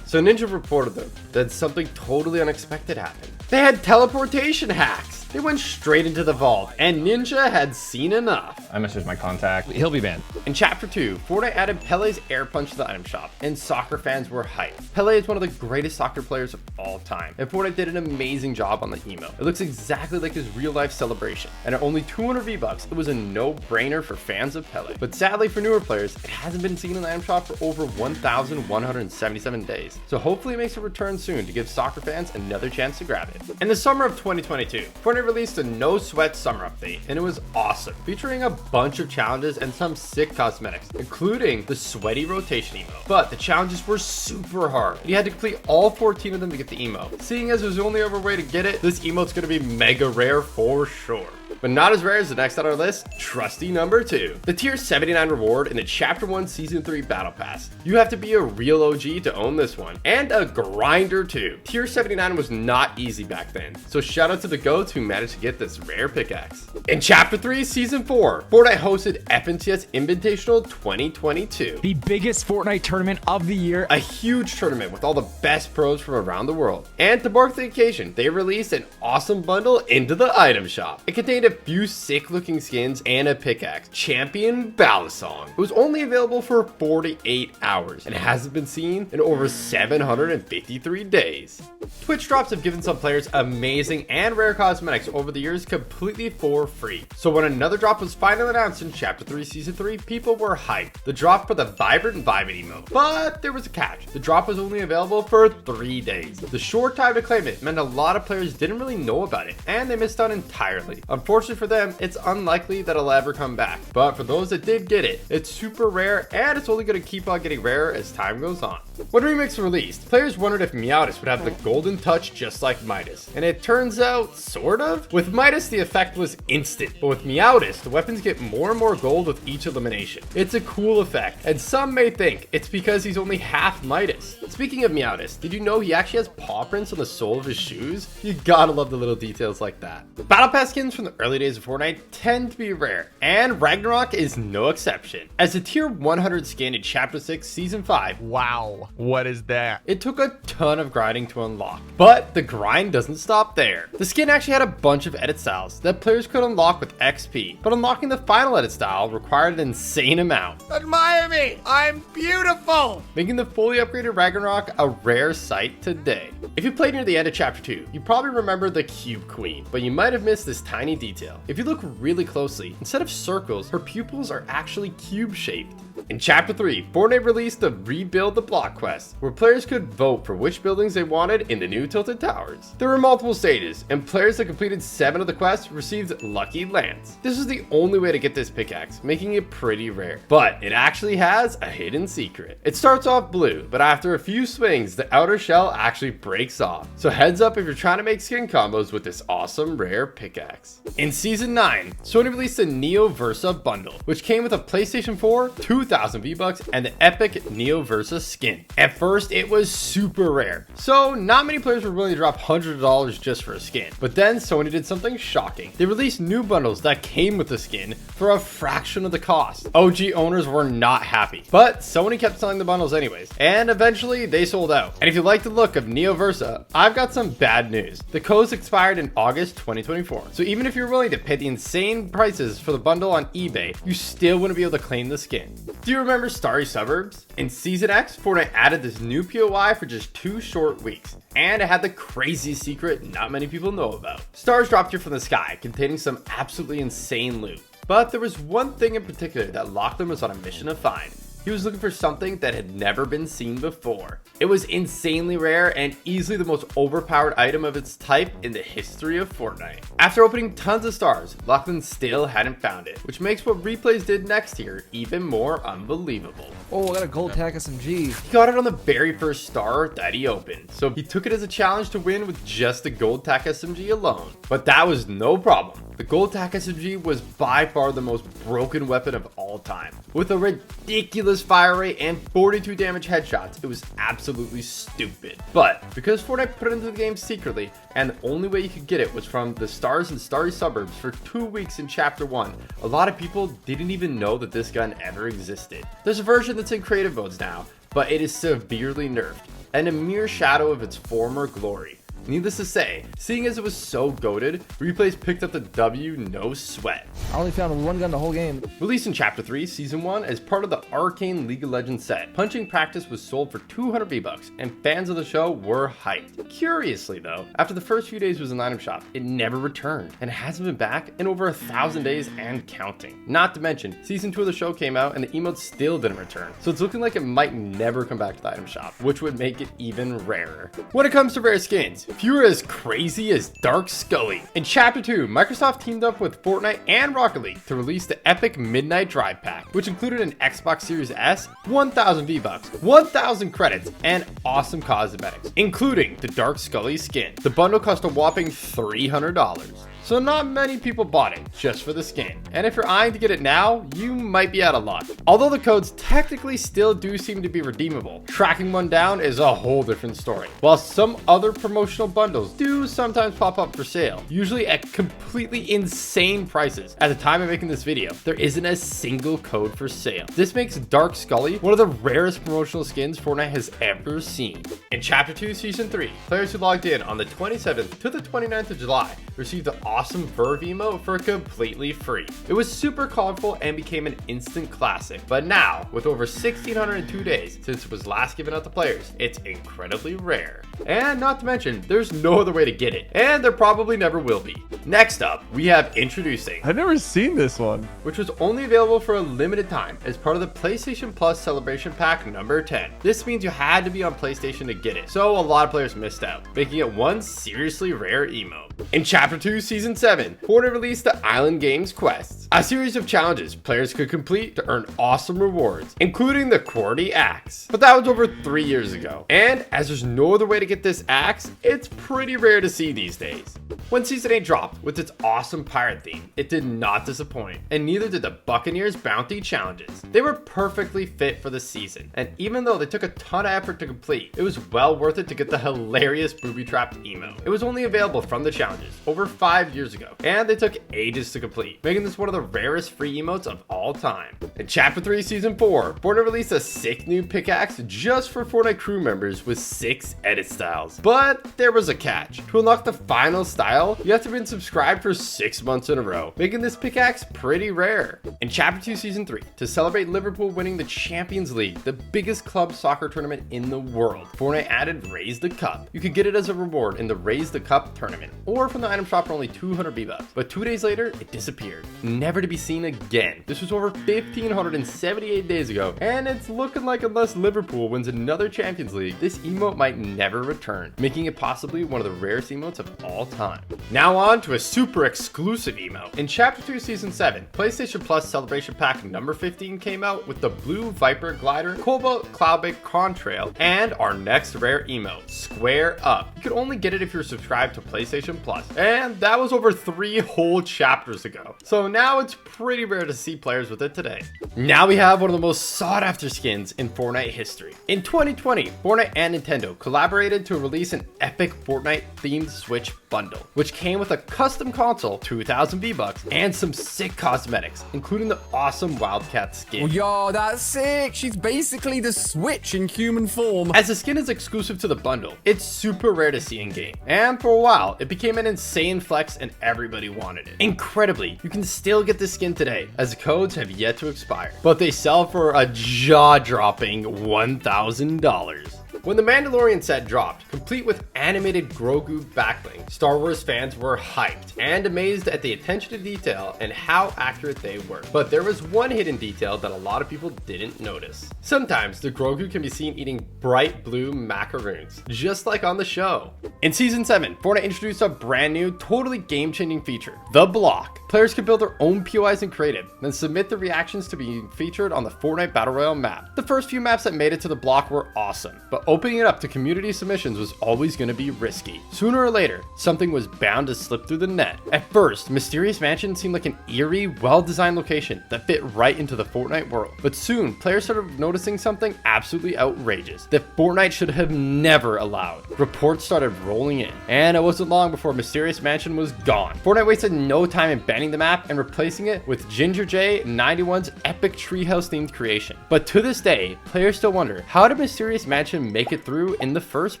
So Ninja reported them that something totally unexpected happened. They had teleportation hacks. They went straight into the vault, and Ninja had seen enough. I messaged my contact. He'll be banned. In Chapter 2, Fortnite added Pele's air punch to the item shop, and soccer fans were hyped. Pele is one of the greatest soccer players of all time, and Fortnite did an amazing job on the emote. It looks exactly like his real-life celebration, and at only 200 V-Bucks, it was a no-brainer for fans of Pele. But sadly for newer players, it hasn't been seen in the item shop for over 1,177 days, so hopefully it makes a return soon to give soccer fans another chance to grab it. In the summer of 2022, Fortnite released a no sweat summer update, and it was awesome, featuring a bunch of challenges and some sick cosmetics, including the sweaty rotation emote. But the challenges were super hard. You had to complete all 14 of them to get the emote. Seeing as there's only other way to get it, this emote's gonna be mega rare for sure. But not as rare as the next on our list, trusty number 2. The tier 79 reward in the Chapter 1 Season 3 Battle Pass. You have to be a real OG to own this one, and a grinder too. Tier 79 was not easy back then, so shout out to the goats who managed to get this rare pickaxe. In Chapter 3 Season 4, Fortnite hosted FNCS Invitational 2022. The biggest Fortnite tournament of the year. A huge tournament with all the best pros from around the world. And to mark the occasion, they released an awesome bundle into the item shop. It contained a few sick looking skins and a pickaxe, Champion Balisong. It was only available for 48 hours and hasn't been seen in over 753 days. Twitch drops have given some players amazing and rare cosmetics over the years completely for free. So when another drop was finally announced in Chapter 3 Season 3, people were hyped. The drop for the Vibrant Vibing emote. But there was a catch. The drop was only available for 3 days. The short time to claim it meant a lot of players didn't really know about it, and they missed out entirely. Unfortunately for them, it's unlikely that it'll ever come back. But for those that did get it, it's super rare, and it's only going to keep on getting rarer as time goes on. When Remix released, players wondered if Meowtis would have the golden touch just like Midas, and it turns out, sort of. With Midas, the effect was instant, but with Meowtis, the weapons get more and more gold with each elimination. It's a cool effect, and some may think it's because he's only half Midas. Speaking of Meowtis, did you know he actually has paw prints on the sole of his shoes? You gotta love the little details like that. Battle Pass skins from the early days of Fortnite tend to be rare, and Ragnarok is no exception. As a tier 100 skin in Chapter 6 Season 5, wow, what is that? It took a ton of grinding to unlock, but the grind doesn't stop there. The skin actually had a bunch of edit styles that players could unlock with XP, but unlocking the final edit style required an insane amount. Admire me, I'm beautiful! Making the fully upgraded Ragnarok a rare sight today. If you played near the end of Chapter 2, you probably remember the Cube Queen, but you might have missed this tiny detail. If you look really closely, instead of circles, her pupils are actually cube-shaped. In Chapter 3, Fortnite released the Rebuild the Block quest, where players could vote for which buildings they wanted in the new Tilted Towers. There were multiple stages, and players that completed 7 of the quests received Lucky Lance. This was the only way to get this pickaxe, making it pretty rare. But it actually has a hidden secret. It starts off blue, but after a few swings, the outer shell actually breaks off. So heads up if you're trying to make skin combos with this awesome rare pickaxe. In Season 9, Sony released the Neo Versa bundle, which came with a PlayStation 4, 2,000 V-Bucks, and the epic Neo Versa skin. At first, it was super rare, so not many players were willing to drop hundreds of dollars just for a skin. But then Sony did something shocking. They released new bundles that came with the skin for a fraction of the cost. OG owners were not happy, but Sony kept selling the bundles anyways, and eventually they sold out. And if you like the look of Neo Versa, I've got some bad news. The codes expired in August 2024, so even if you're willing to pay the insane prices for the bundle on eBay, you still wouldn't be able to claim the skin. Do you remember Starry Suburbs? In Season X, Fortnite added this new POI for just 2 short weeks, and it had the crazy secret not many people know about. Stars dropped here from the sky, containing some absolutely insane loot. But there was one thing in particular that Lachlan was on a mission to find. He was looking for something that had never been seen before. It was insanely rare and easily the most overpowered item of its type in the history of Fortnite. After opening tons of stars, Lachlan still hadn't found it, which makes what Replays did next here even more unbelievable. Oh, I got a gold tack SMG. He got it on the very first star that he opened, so he took it as a challenge to win with just the gold tack SMG alone. But that was no problem. The gold tack SMG was by far the most broken weapon of all time. With a ridiculous fire rate and 42 damage headshots, it was absolutely stupid. But because Fortnite put it into the game secretly, and the only way you could get it was from the stars and starry suburbs for 2 weeks in Chapter 1, a lot of people didn't even know that this gun ever existed. There's a version that's in creative modes now, but it is severely nerfed, and a mere shadow of its former glory. Needless to say, seeing as it was so goated, Replays picked up the W no sweat. I only found one gun the whole game. Released in Chapter 3, Season 1 as part of the Arcane League of Legends set, Punching Practice was sold for 200 V-Bucks, and fans of the show were hyped. Curiously though, after the first few days was in the item shop, it never returned, and it hasn't been back in over 1,000 days and counting. Not to mention, Season 2 of the show came out and the emote still didn't return, so it's looking like it might never come back to the item shop, which would make it even rarer. When it comes to rare skins, few are as crazy as Dark Scully. In Chapter 2, Microsoft teamed up with Fortnite and Rocket League to release the Epic Midnight Drive Pack, which included an Xbox Series S, 1,000 V-Bucks, 1,000 credits, and awesome cosmetics, including the Dark Scully skin. The bundle cost a whopping $300. So not many people bought it just for the skin, and if you're eyeing to get it now, you might be out of luck. Although the codes technically still do seem to be redeemable, tracking one down is a whole different story. While some other promotional bundles do sometimes pop up for sale, usually at completely insane prices. At the time of making this video, there isn't a single code for sale. This makes Dark Scully one of the rarest promotional skins Fortnite has ever seen. In Chapter 2 Season 3, players who logged in on the 27th to the 29th of July received the awesome Verve emote for completely free. It was super colorful and became an instant classic, but now, with over 1,602 days since it was last given out to players, it's incredibly rare. And not to mention, there's no other way to get it, and there probably never will be. Next up, we have Introducing. I've never seen this one. Which was only available for a limited time as part of the PlayStation Plus Celebration Pack number 10. This means you had to be on PlayStation to get it, so a lot of players missed out, making it one seriously rare emote. In Chapter 2 Season 7, Fortnite released the Island Games Quests, a series of challenges players could complete to earn awesome rewards, including the QWERTY axe. But that was over 3 years ago, and as there's no other way to get this axe, it's pretty rare to see these days. When Season 8 dropped with its awesome pirate theme, it did not disappoint, and neither did the Buccaneers Bounty challenges. They were perfectly fit for the season, and even though they took a ton of effort to complete, it was well worth it to get the hilarious booby-trapped emote. It was only available from the challenges over 5 years ago, and they took ages to complete, making this one of the rarest free emotes of all time. In Chapter 3 Season 4, Fortnite released a sick new pickaxe just for Fortnite crew members with 6 edit styles. But there was a catch. To unlock the final style, you have to have been subscribed for 6 months in a row, making this pickaxe pretty rare. In Chapter 2 Season 3, to celebrate Liverpool winning the Champions League, the biggest club soccer tournament in the world, Fortnite added Raise the Cup. You could get it as a reward in the Raise the Cup tournament, or from the item shop for only 200 V-Bucks. But 2 days later, it disappeared, never to be seen again. This was over 1,578 days ago, and it's looking like unless Liverpool wins another Champions League, this emote might never return, making it possibly one of the rarest emotes of all time. Now on to a super exclusive emote. In Chapter 2 Season 7, PlayStation Plus Celebration Pack number 15 came out with the Blue Viper Glider, Cobalt Cloudbake Contrail, and our next rare emote, Square Up. You could only get it if you're subscribed to PlayStation Plus, and that was over 3 whole chapters ago. So now it's pretty rare to see players with it today. Now we have one of the most sought after skins in Fortnite history. In 2020, Fortnite and Nintendo collaborated to release an epic Fortnite themed Switch bundle, which came with a custom console, 2,000 V-Bucks, and some sick cosmetics, including the awesome Wildcat skin. Oh, yo, that's sick. She's basically the Switch in human form. As the skin is exclusive to the bundle, it's super rare to see in game, and for a while, it became an insane flex and everybody wanted it. Incredibly, you can still get this skin today, as the codes have yet to expire, but they sell for a jaw-dropping $1,000. When the Mandalorian set dropped, complete with animated Grogu backbling, Star Wars fans were hyped and amazed at the attention to detail and how accurate they were. But there was one hidden detail that a lot of people didn't notice. Sometimes the Grogu can be seen eating bright blue macaroons, just like on the show. In Season 7, Fortnite introduced a brand new, totally game-changing feature, the block. Players can build their own POIs in creative, then submit the reactions to be featured on the Fortnite Battle Royale map. The first few maps that made it to the block were awesome, but opening it up to community submissions was always going to be risky. Sooner or later, something was bound to slip through the net. At first, Mysterious Mansion seemed like an eerie, well-designed location that fit right into the Fortnite world. But soon, players started noticing something absolutely outrageous that Fortnite should have never allowed. Reports started rolling in, and it wasn't long before Mysterious Mansion was gone. Fortnite wasted no time in banning the map and replacing it with Ginger J 91's epic treehouse themed creation. But to this day, players still wonder, how did Mysterious Mansion make make it through in the first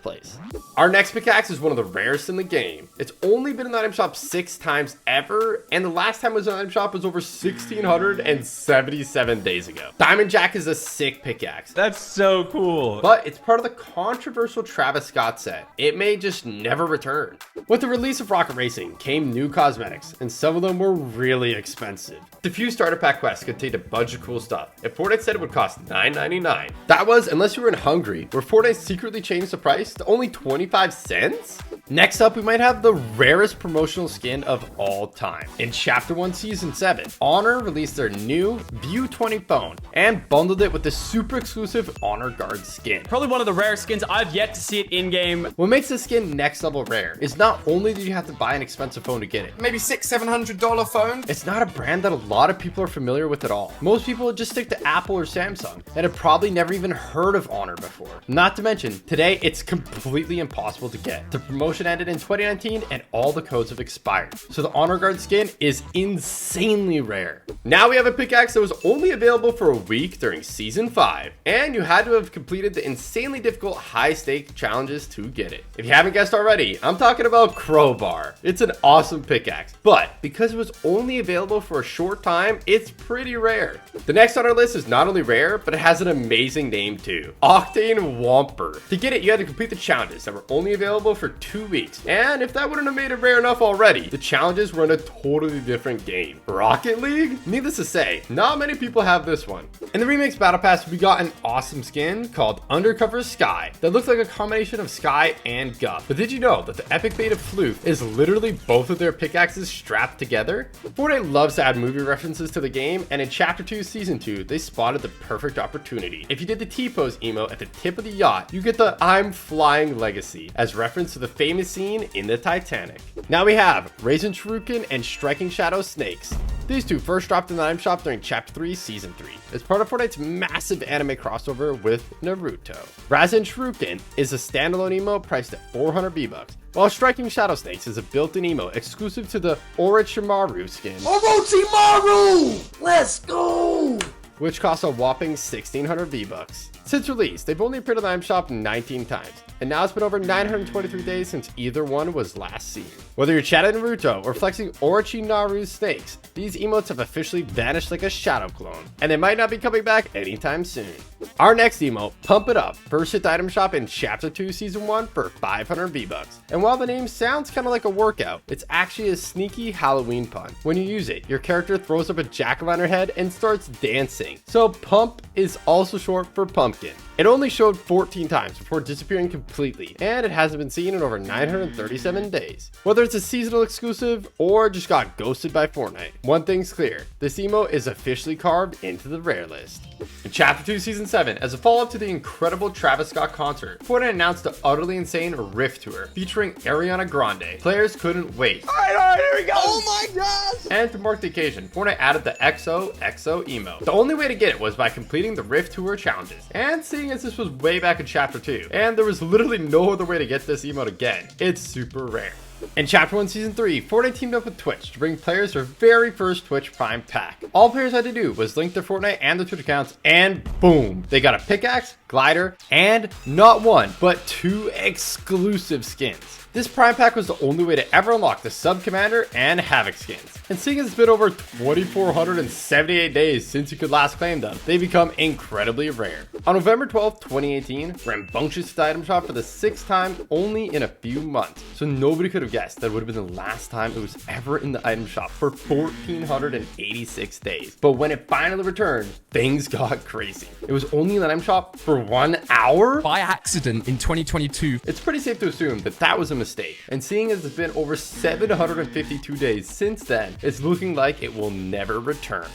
place. Our next pickaxe is one of the rarest in the game. It's only been in the item shop 6 times ever, and the last time it was in the item shop was over 1,677 days ago. Diamond Jack is a sick pickaxe. That's so cool. But it's part of the controversial Travis Scott set. It may just never return. With the release of Rocket Racing came new cosmetics, and some of them were really expensive. The few starter pack quests contained a bunch of cool stuff, and Fortnite said it would cost $9.99. That was unless you were in Hungary, where Fortnite secretly changed the price to only 25 cents? Next up, we might have the rarest promotional skin of all time. In Chapter 1 Season 7, Honor released their new View 20 phone and bundled it with the super exclusive Honor Guard skin. Probably one of the rarest skins. I've yet to see it in-game. What makes this skin next level rare is not only do you have to buy an expensive phone to get it. Maybe $600-700 phone. It's not a brand that a lot of people are familiar with at all. Most people would just stick to Apple or Samsung and have probably never even heard of Honor before. Not to mention, today it's completely impossible to get. The promotion ended in 2019 and all the codes have expired. So the Honor Guard skin is insanely rare. Now we have a pickaxe that was only available for a week during Season 5, and you had to have completed the insanely difficult high-stake challenges to get it. If you haven't guessed already, I'm talking about Crowbar. It's an awesome pickaxe, but because it was only available for a short time, it's pretty rare. The next on our list is not only rare, but it has an amazing name too. Octane Whomper. To get it, you had to complete the challenges that were only available for 2 weeks, and if that wouldn't have made it rare enough already, the challenges were in a totally different game. Rocket League? Needless to say, not many people have this one. In the Remix Battle Pass, we got an awesome skin called Undercover Sky that looks like a combination of Sky and Guff. But did you know that the epic bait of Floof is literally both of their pickaxes strapped together? Fortnite loves to add movie references to the game, and in Chapter 2 Season 2, they spotted the perfect opportunity. If you did the T-pose emote at the tip of the yacht, you get the I'm Flying Legacy as reference to the famous scene in the Titanic. Now we have Raisin Shuriken and Striking Shadow Snakes. These two first dropped in the item shop during Chapter 3 Season 3 as part of Fortnite's massive anime crossover with Naruto. Raisin Shuriken is a standalone emote priced at 400 V-Bucks, while Striking Shadow Snakes is a built-in emote exclusive to the Orochimaru skin. Orochimaru! Let's go! Which costs a whopping 1,600 V-Bucks. Since release, they've only appeared in the item shop 19 times, and now it's been over 923 days since either one was last seen. Whether you're chatting Naruto or flexing Orochimaru's snakes, these emotes have officially vanished like a shadow clone, and they might not be coming back anytime soon. Our next emote, Pump It Up, first hit the item shop in Chapter 2 Season 1 for 500 V-Bucks. And while the name sounds kind of like a workout, it's actually a sneaky Halloween pun. When you use it, your character throws up a jack-o'-lantern head and starts dancing. So Pump is also short for pumpkin. It only showed 14 times before disappearing completely, and it hasn't been seen in over 937 days. Whether it's a seasonal exclusive or just got ghosted by Fortnite, one thing's clear, this emote is officially carved into the rare list. In Chapter 2 Season 7, as a follow-up to the incredible Travis Scott concert, Fortnite announced the utterly insane Rift Tour featuring Ariana Grande. Players couldn't wait. Alright, here we go! Oh my gosh! And to mark the occasion, Fortnite added the XOXO emote. The only way to get it was by completing the Rift Tour challenges, and seeing as this was way back in Chapter 2, and there was literally no other way to get this emote again, it's super rare. In Chapter 1 Season 3, Fortnite teamed up with Twitch to bring players their very first Twitch Prime pack. All players had to do was link their Fortnite and their Twitch accounts, and boom! They got a pickaxe, glider, and not one, but 2 exclusive skins. This Prime Pack was the only way to ever unlock the Sub Commander and Havoc skins. And seeing as it's been over 2,478 days since you could last claim them, they become incredibly rare. On November 12th, 2018, Rambunctious hit the item shop for the 6th time only in a few months. So nobody could have guessed that it would have been the last time it was ever in the item shop for 1,486 days. But when it finally returned, things got crazy. It was only in the item shop for 1 hour? By accident in 2022. It's pretty safe to assume that that was a mistake. And seeing as it's been over 752 days since then, it's looking like it will never return.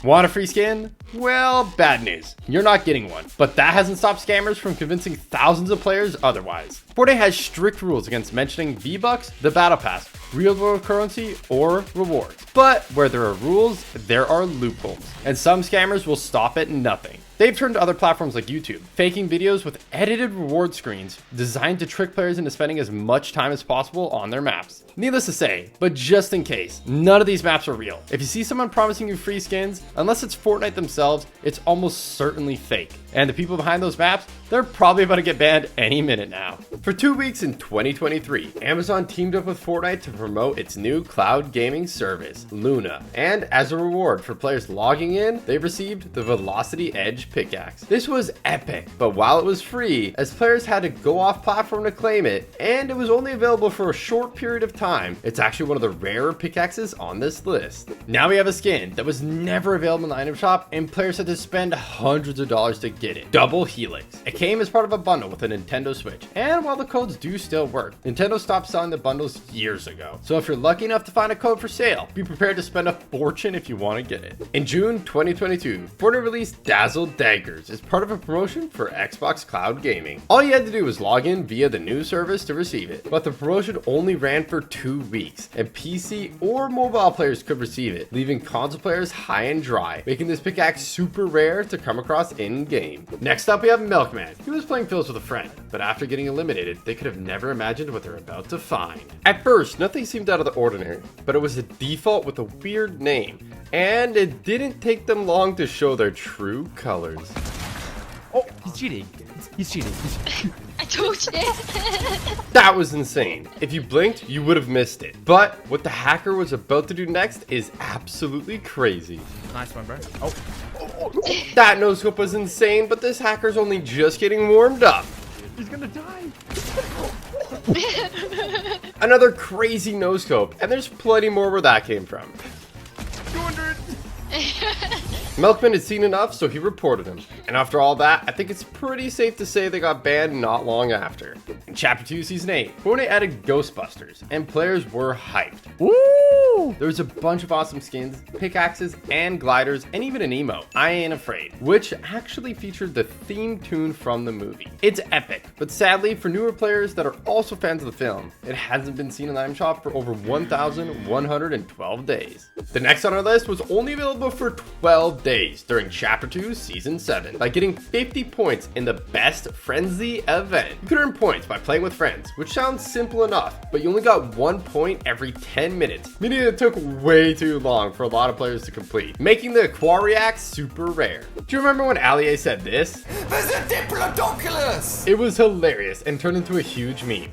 Want a free skin? Well, bad news. You're not getting one. But that hasn't stopped scammers from convincing thousands of players otherwise. Fortnite has strict rules against mentioning V-Bucks, the Battle Pass, real world currency, or rewards. But where there are rules, there are loopholes. And some scammers will stop at nothing. They've turned to other platforms like YouTube, faking videos with edited reward screens designed to trick players into spending as much time as possible on their maps. Needless to say, but just in case, none of these maps are real. If you see someone promising you free skins, unless it's Fortnite themselves, it's almost certainly fake. And the people behind those maps, they're probably about to get banned any minute now. For 2 weeks in 2023, Amazon teamed up with Fortnite to promote its new cloud gaming service, Luna. And as a reward for players logging in, they received the Velocity Edge pickaxe. This was epic, but while it was free, as players had to go off platform to claim it, and it was only available for a short period of time, it's actually one of the rarer pickaxes on this list. Now we have a skin that was never available in the item shop, and players had to spend hundreds of dollars to get it. Double Helix. It came as part of a bundle with a Nintendo Switch, and while the codes do still work, Nintendo stopped selling the bundles years ago. So if you're lucky enough to find a code for sale, be prepared to spend a fortune if you want to get it. In June 2022, Fortnite released Dazzle Daggers as part of a promotion for Xbox Cloud Gaming. All you had to do was log in via the new service to receive it, but the promotion only ran for 2 weeks, and PC or mobile players could receive it, leaving console players high and dry, making this pickaxe super rare to come across in-game. Next up, we have Milkman. He was playing fields with a friend, but after getting eliminated, they could have never imagined what they're about to find. At first, nothing seemed out of the ordinary, but it was a default with a weird name, and it didn't take them long to show their true colors. Oh, he's cheating. He's cheating. I told you. That was insane. If you blinked, you would have missed it. But what the hacker was about to do next is absolutely crazy. Nice one, bro. Oh. That no-scope was insane, but this hacker's only just getting warmed up. He's gonna die. Another crazy no-scope, and there's plenty more where that came from. 200. Milkman had seen enough, so he reported him. And after all that, I think it's pretty safe to say they got banned not long after. In Chapter 2, Season 8, Fortnite added Ghostbusters, and players were hyped. Woo! There was a bunch of awesome skins, pickaxes, and gliders, and even an emote, I Ain't Afraid, which actually featured the theme tune from the movie. It's epic, but sadly, for newer players that are also fans of the film, it hasn't been seen in the item shop for over 1,112 days. The next on our list was only available for 12 days during Chapter 2, Season 7, by getting 50 points in the Best Frenzy event. You could earn points by playing with friends, which sounds simple enough, but you only got 1 point every 10 minutes, meaning it took way too long for a lot of players to complete, making the Aquariax super rare. Do you remember when Allier said this? There's a Diplodocus! It was hilarious and turned into a huge meme.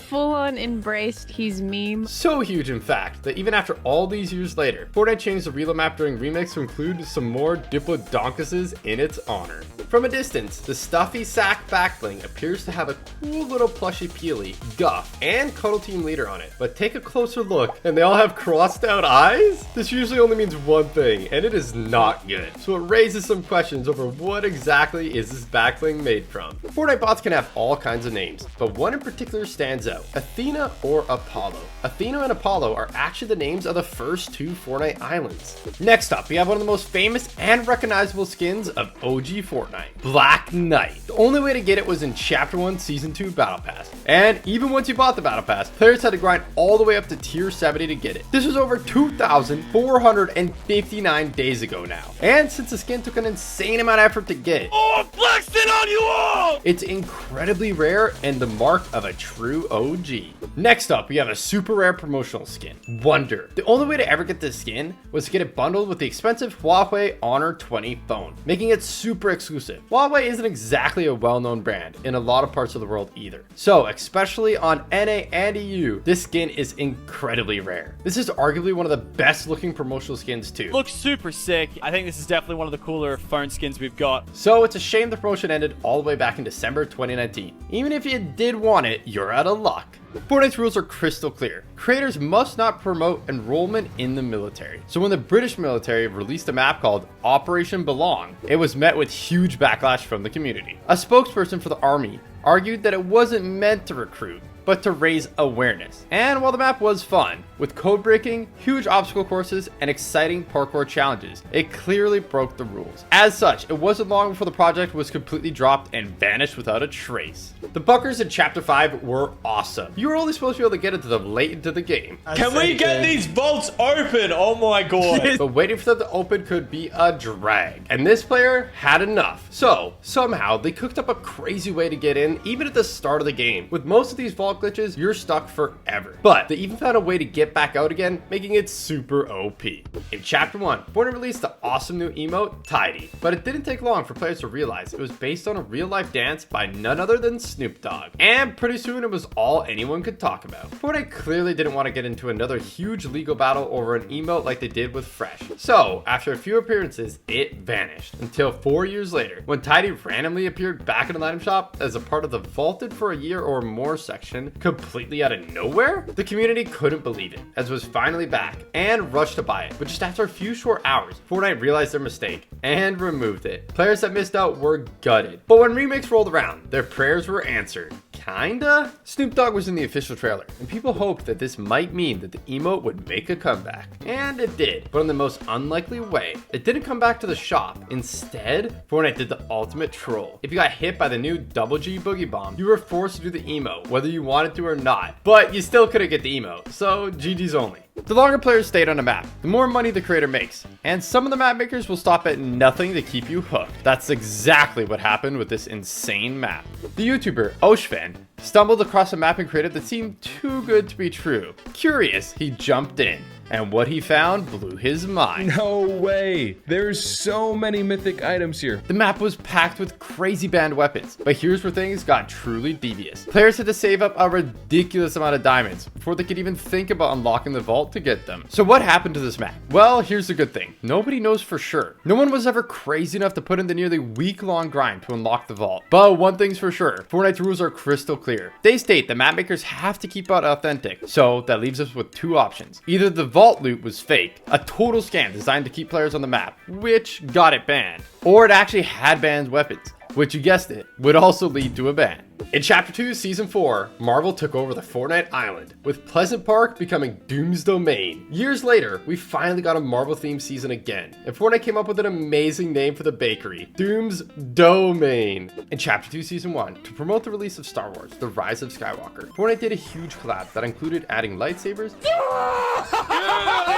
Full-on embraced his meme. So huge, in fact, that even after all these years later, Fortnite changed the reload map during Remix to include some more Diplodoncuses in its honor. From a distance, the stuffy sack backbling appears to have a cool little plushy Peely, Guff, and Cuddle Team Leader on it. But take a closer look, and they all have crossed out eyes? This usually only means one thing, and it is not good. So it raises some questions over what exactly is this backbling made from. Fortnite bots can have all kinds of names, but one in particular stands out. Athena or Apollo. Athena and Apollo are actually the names of the first 2 Fortnite islands. Next up, we have one of the most famous and recognizable skins of OG Fortnite, Black Knight. The only way to get it was in Chapter 1, Season 2 Battle Pass. And even once you bought the Battle Pass, players had to grind all the way up to Tier 70 to get it. This was over 2,459 days ago now. And since the skin took an insane amount of effort to get, Oh, I'm flexing on you all! it's incredibly rare and the mark of a true OG. Next up, we have a super rare promotional skin, Wonder. The only way to ever get this skin was to get it bundled with the expensive Huawei Honor 20 phone, making it super exclusive. Huawei isn't exactly a well-known brand in a lot of parts of the world either. So, especially on NA and EU, this skin is incredibly rare. This is arguably one of the best looking promotional skins too. Looks super sick. I think this is definitely one of the cooler phone skins we've got. So it's a shame the promotion ended all the way back in December 2019. Even if you did want it, you're out of luck. Fortnite's rules are crystal clear. Creators must not promote enrollment in the military. So when the British military released a map called Operation Belong, it was met with huge backlash from the community. A spokesperson for the army argued that it wasn't meant to recruit, but to raise awareness. And while the map was fun, with code breaking, huge obstacle courses, and exciting parkour challenges, it clearly broke the rules. As such, it wasn't long before the project was completely dropped and vanished without a trace. The bunkers in Chapter 5 were awesome. You were only supposed to be able to get into them late into the game. Can we get these vaults open? Oh my god. But waiting for them to open could be a drag. And this player had enough. So, somehow, they cooked up a crazy way to get in, even at the start of the game. With most of these vault glitches, you're stuck forever. But they even found a way to get back out again, making it super OP. In Chapter 1, Fortnite released the awesome new emote, Tidy. But it didn't take long for players to realize it was based on a real-life dance by none other than Snoop Dogg. And pretty soon, it was all anyone could talk about. Fortnite clearly didn't want to get into another huge legal battle over an emote like they did with Fresh. So, after a few appearances, it vanished. Until 4 years later, when Tidy randomly appeared back in an item shop as a part of the Vaulted for a Year or More section, completely out of nowhere? The community couldn't believe it, as it was finally back, and rushed to buy it. But just after a few short hours, Fortnite realized their mistake, and removed it. Players that missed out were gutted. But when remakes rolled around, their prayers were answered. Kinda? Snoop Dogg was in the official trailer, and people hoped that this might mean that the emote would make a comeback. And it did, but in the most unlikely way. It didn't come back to the shop. Instead, Fortnite did the ultimate troll. If you got hit by the new Double G Boogie Bomb, you were forced to do the emote, whether you wanted to or not. But you still couldn't get the emote, so GG's only. The longer players stayed on a map, the more money the creator makes. And some of the map makers will stop at nothing to keep you hooked. That's exactly what happened with this insane map. The YouTuber Oshfan stumbled across a map and created that seemed too good to be true. Curious, he jumped in. And what he found blew his mind. No way. There's so many mythic items here. The map was packed with crazy banned weapons, but here's where things got truly devious. Players had to save up a ridiculous amount of diamonds before they could even think about unlocking the vault to get them. So what happened to this map? Well, here's the good thing. Nobody knows for sure. No one was ever crazy enough to put in the nearly week-long grind to unlock the vault. But one thing's for sure, Fortnite's rules are crystal clear. They state that map makers have to keep it authentic. So that leaves us with two options. Either the vault loot was fake, a total scam designed to keep players on the map, which got it banned, or it actually had banned weapons, which, you guessed it, would also lead to a ban. In Chapter 2, Season 4, Marvel took over the Fortnite island, with Pleasant Park becoming Doom's Domain. Years later, we finally got a Marvel-themed season again, and Fortnite came up with an amazing name for the bakery, Doom's Domain. In Chapter 2, Season 1, to promote the release of Star Wars, The Rise of Skywalker, Fortnite did a huge collab that included adding lightsabers. There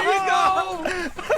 you go!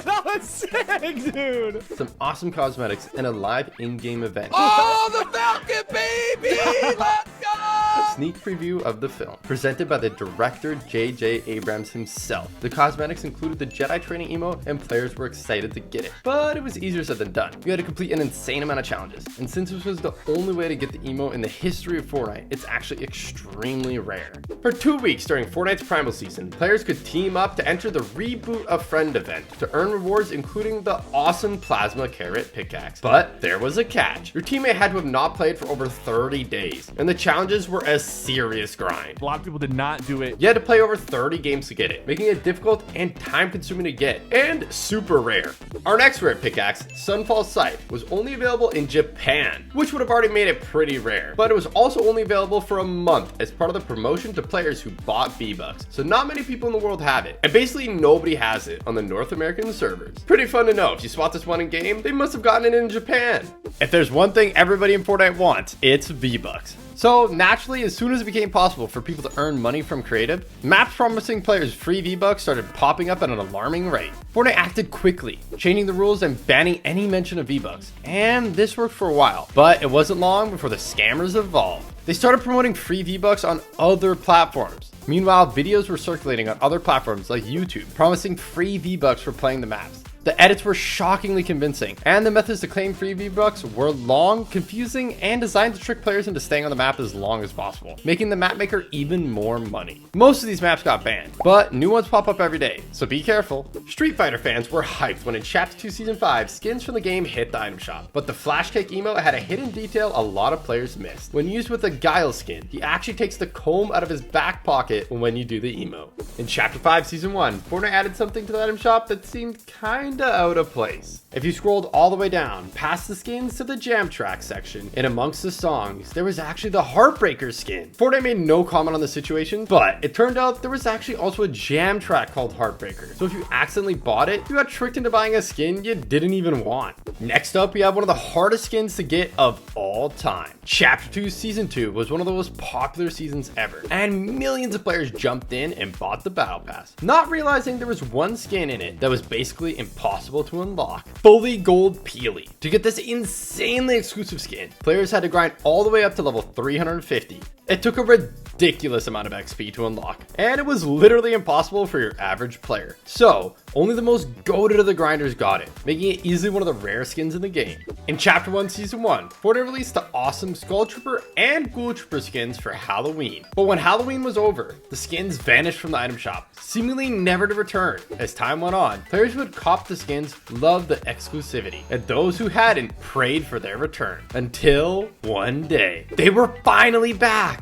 That was sick, dude! Some awesome cosmetics, and a live in-game event. Oh, the Falcon, baby! Let's go! A sneak preview of the film, presented by the director J.J. Abrams himself. The cosmetics included the Jedi training emote, and players were excited to get it. But it was easier said than done. You had to complete an insane amount of challenges, and since this was the only way to get the emote in the history of Fortnite, it's actually extremely rare. For 2 weeks during Fortnite's Primal season, players could team up to enter the Reboot a Friend event to earn rewards, including the awesome Plasma Carrot pickaxe. But there was a catch. Your teammate had to have not played for over 30 days, and the challenges were a serious grind. A lot of people did not do it. You had to play over 30 games to get it, making it difficult and time-consuming to get, and super rare. Our next rare pickaxe, Sunfall Sight, was only available in Japan, which would have already made it pretty rare, but it was also only available for a month as part of the promotion to players who bought V-Bucks, so not many people in the world have it, and basically nobody has it on the North American servers. Pretty fun to know. If you spot this one in game, they must have gotten it in Japan. If there's one thing everybody in Fortnite wants, it's V-Bucks. So naturally, as soon as it became possible for people to earn money from creative, maps promising players free V-Bucks started popping up at an alarming rate. Fortnite acted quickly, changing the rules and banning any mention of V-Bucks. And this worked for a while, but it wasn't long before the scammers evolved. They started promoting free V-Bucks on other platforms. Meanwhile, videos were circulating on other platforms like YouTube, promising free V-Bucks for playing the maps. The edits were shockingly convincing, and the methods to claim free V-Bucks were long, confusing, and designed to trick players into staying on the map as long as possible, making the map maker even more money. Most of these maps got banned, but new ones pop up every day, so be careful. Street Fighter fans were hyped when in Chapter 2 Season 5, skins from the game hit the item shop, but the Flash Cake emote had a hidden detail a lot of players missed. When used with a Guile skin, he actually takes the comb out of his back pocket when you do the emote. In Chapter 5 Season 1, Fortnite added something to the item shop that seemed kind kinda out of place. If you scrolled all the way down, past the skins to the jam track section, and amongst the songs, there was actually the Heartbreaker skin. Fortnite made no comment on the situation, but it turned out there was actually also a jam track called Heartbreaker. So if you accidentally bought it, you got tricked into buying a skin you didn't even want. Next up, we have one of the hardest skins to get of all time. Chapter 2 Season 2 was one of the most popular seasons ever, and millions of players jumped in and bought the Battle Pass, not realizing there was one skin in it that was basically impossible to unlock. Fully Gold Peely. To get this insanely exclusive skin, players had to grind all the way up to level 350. It took a ridiculous amount of XP to unlock, and it was literally impossible for your average player. So, only the most goated of the grinders got it, making it easily one of the rare skins in the game. In Chapter 1 Season 1, Fortnite released the awesome Skull Trooper and Ghoul Trooper skins for Halloween. But when Halloween was over, the skins vanished from the item shop, seemingly never to return. As time went on, players who had copped the skins loved the exclusivity, and those who hadn't prayed for their return. Until one day, they were finally back!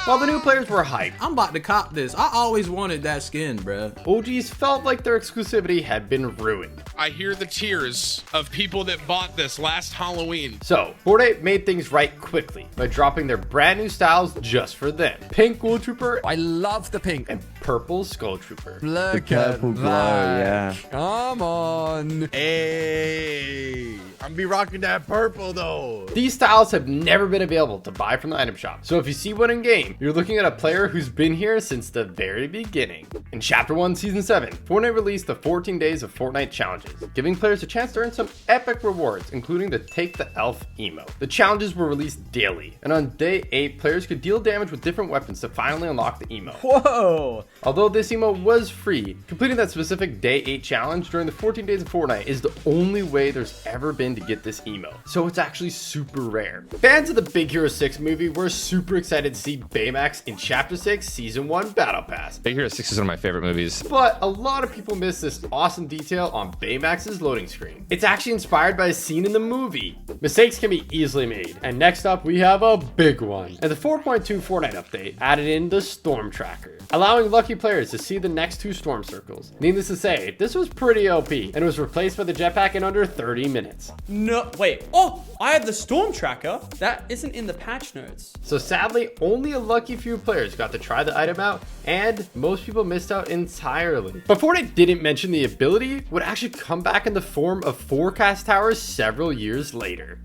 While the new players were hyped, I'm about to cop this. I always wanted that skin, bruh. OGs felt like their exclusivity had been ruined. I hear the tears of people that bought this last Halloween. So, Fortnite made things right quickly by dropping their brand new styles just for them. Pink Ghoul Trooper, I love the pink. And purple Skull Trooper. Look at that. Yeah. Come on. Hey, I'm be rocking that purple though. These styles have never been available to buy from the item shop. So if you see one in game, you're looking at a player who's been here since the very beginning. In Chapter 1 Season 7, Fortnite released the 14 Days of Fortnite challenges, giving players a chance to earn some epic rewards, including the Take the Elf emote. The challenges were released daily, and on day 8, players could deal damage with different weapons to finally unlock the emote. Whoa! Although this emote was free, completing that specific day 8 challenge during the 14 Days of Fortnite is the only way there's ever been to get this emote, so it's actually super rare. Fans of the Big Hero 6 movie were super excited to see Baymax in Chapter 6 Season 1 Battle Pass. Big Hero 6 is one of my favorite movies. But a lot of people miss this awesome detail on Baymax's loading screen. It's actually inspired by a scene in the movie. Mistakes can be easily made. And next up, we have a big one. And the 4.2 Fortnite update added in the Storm Tracker, allowing lucky players to see the next 2 storm circles. Needless to say, this was pretty OP, and it was replaced by the jetpack in under 30 minutes. No, wait. Oh, I have the storm tracker. That isn't in the patch notes. So sadly, only a lucky few players got to try the item out, and most people missed out entirely. But Fortnite didn't mention the ability would actually come back in the form of forecast towers several years later.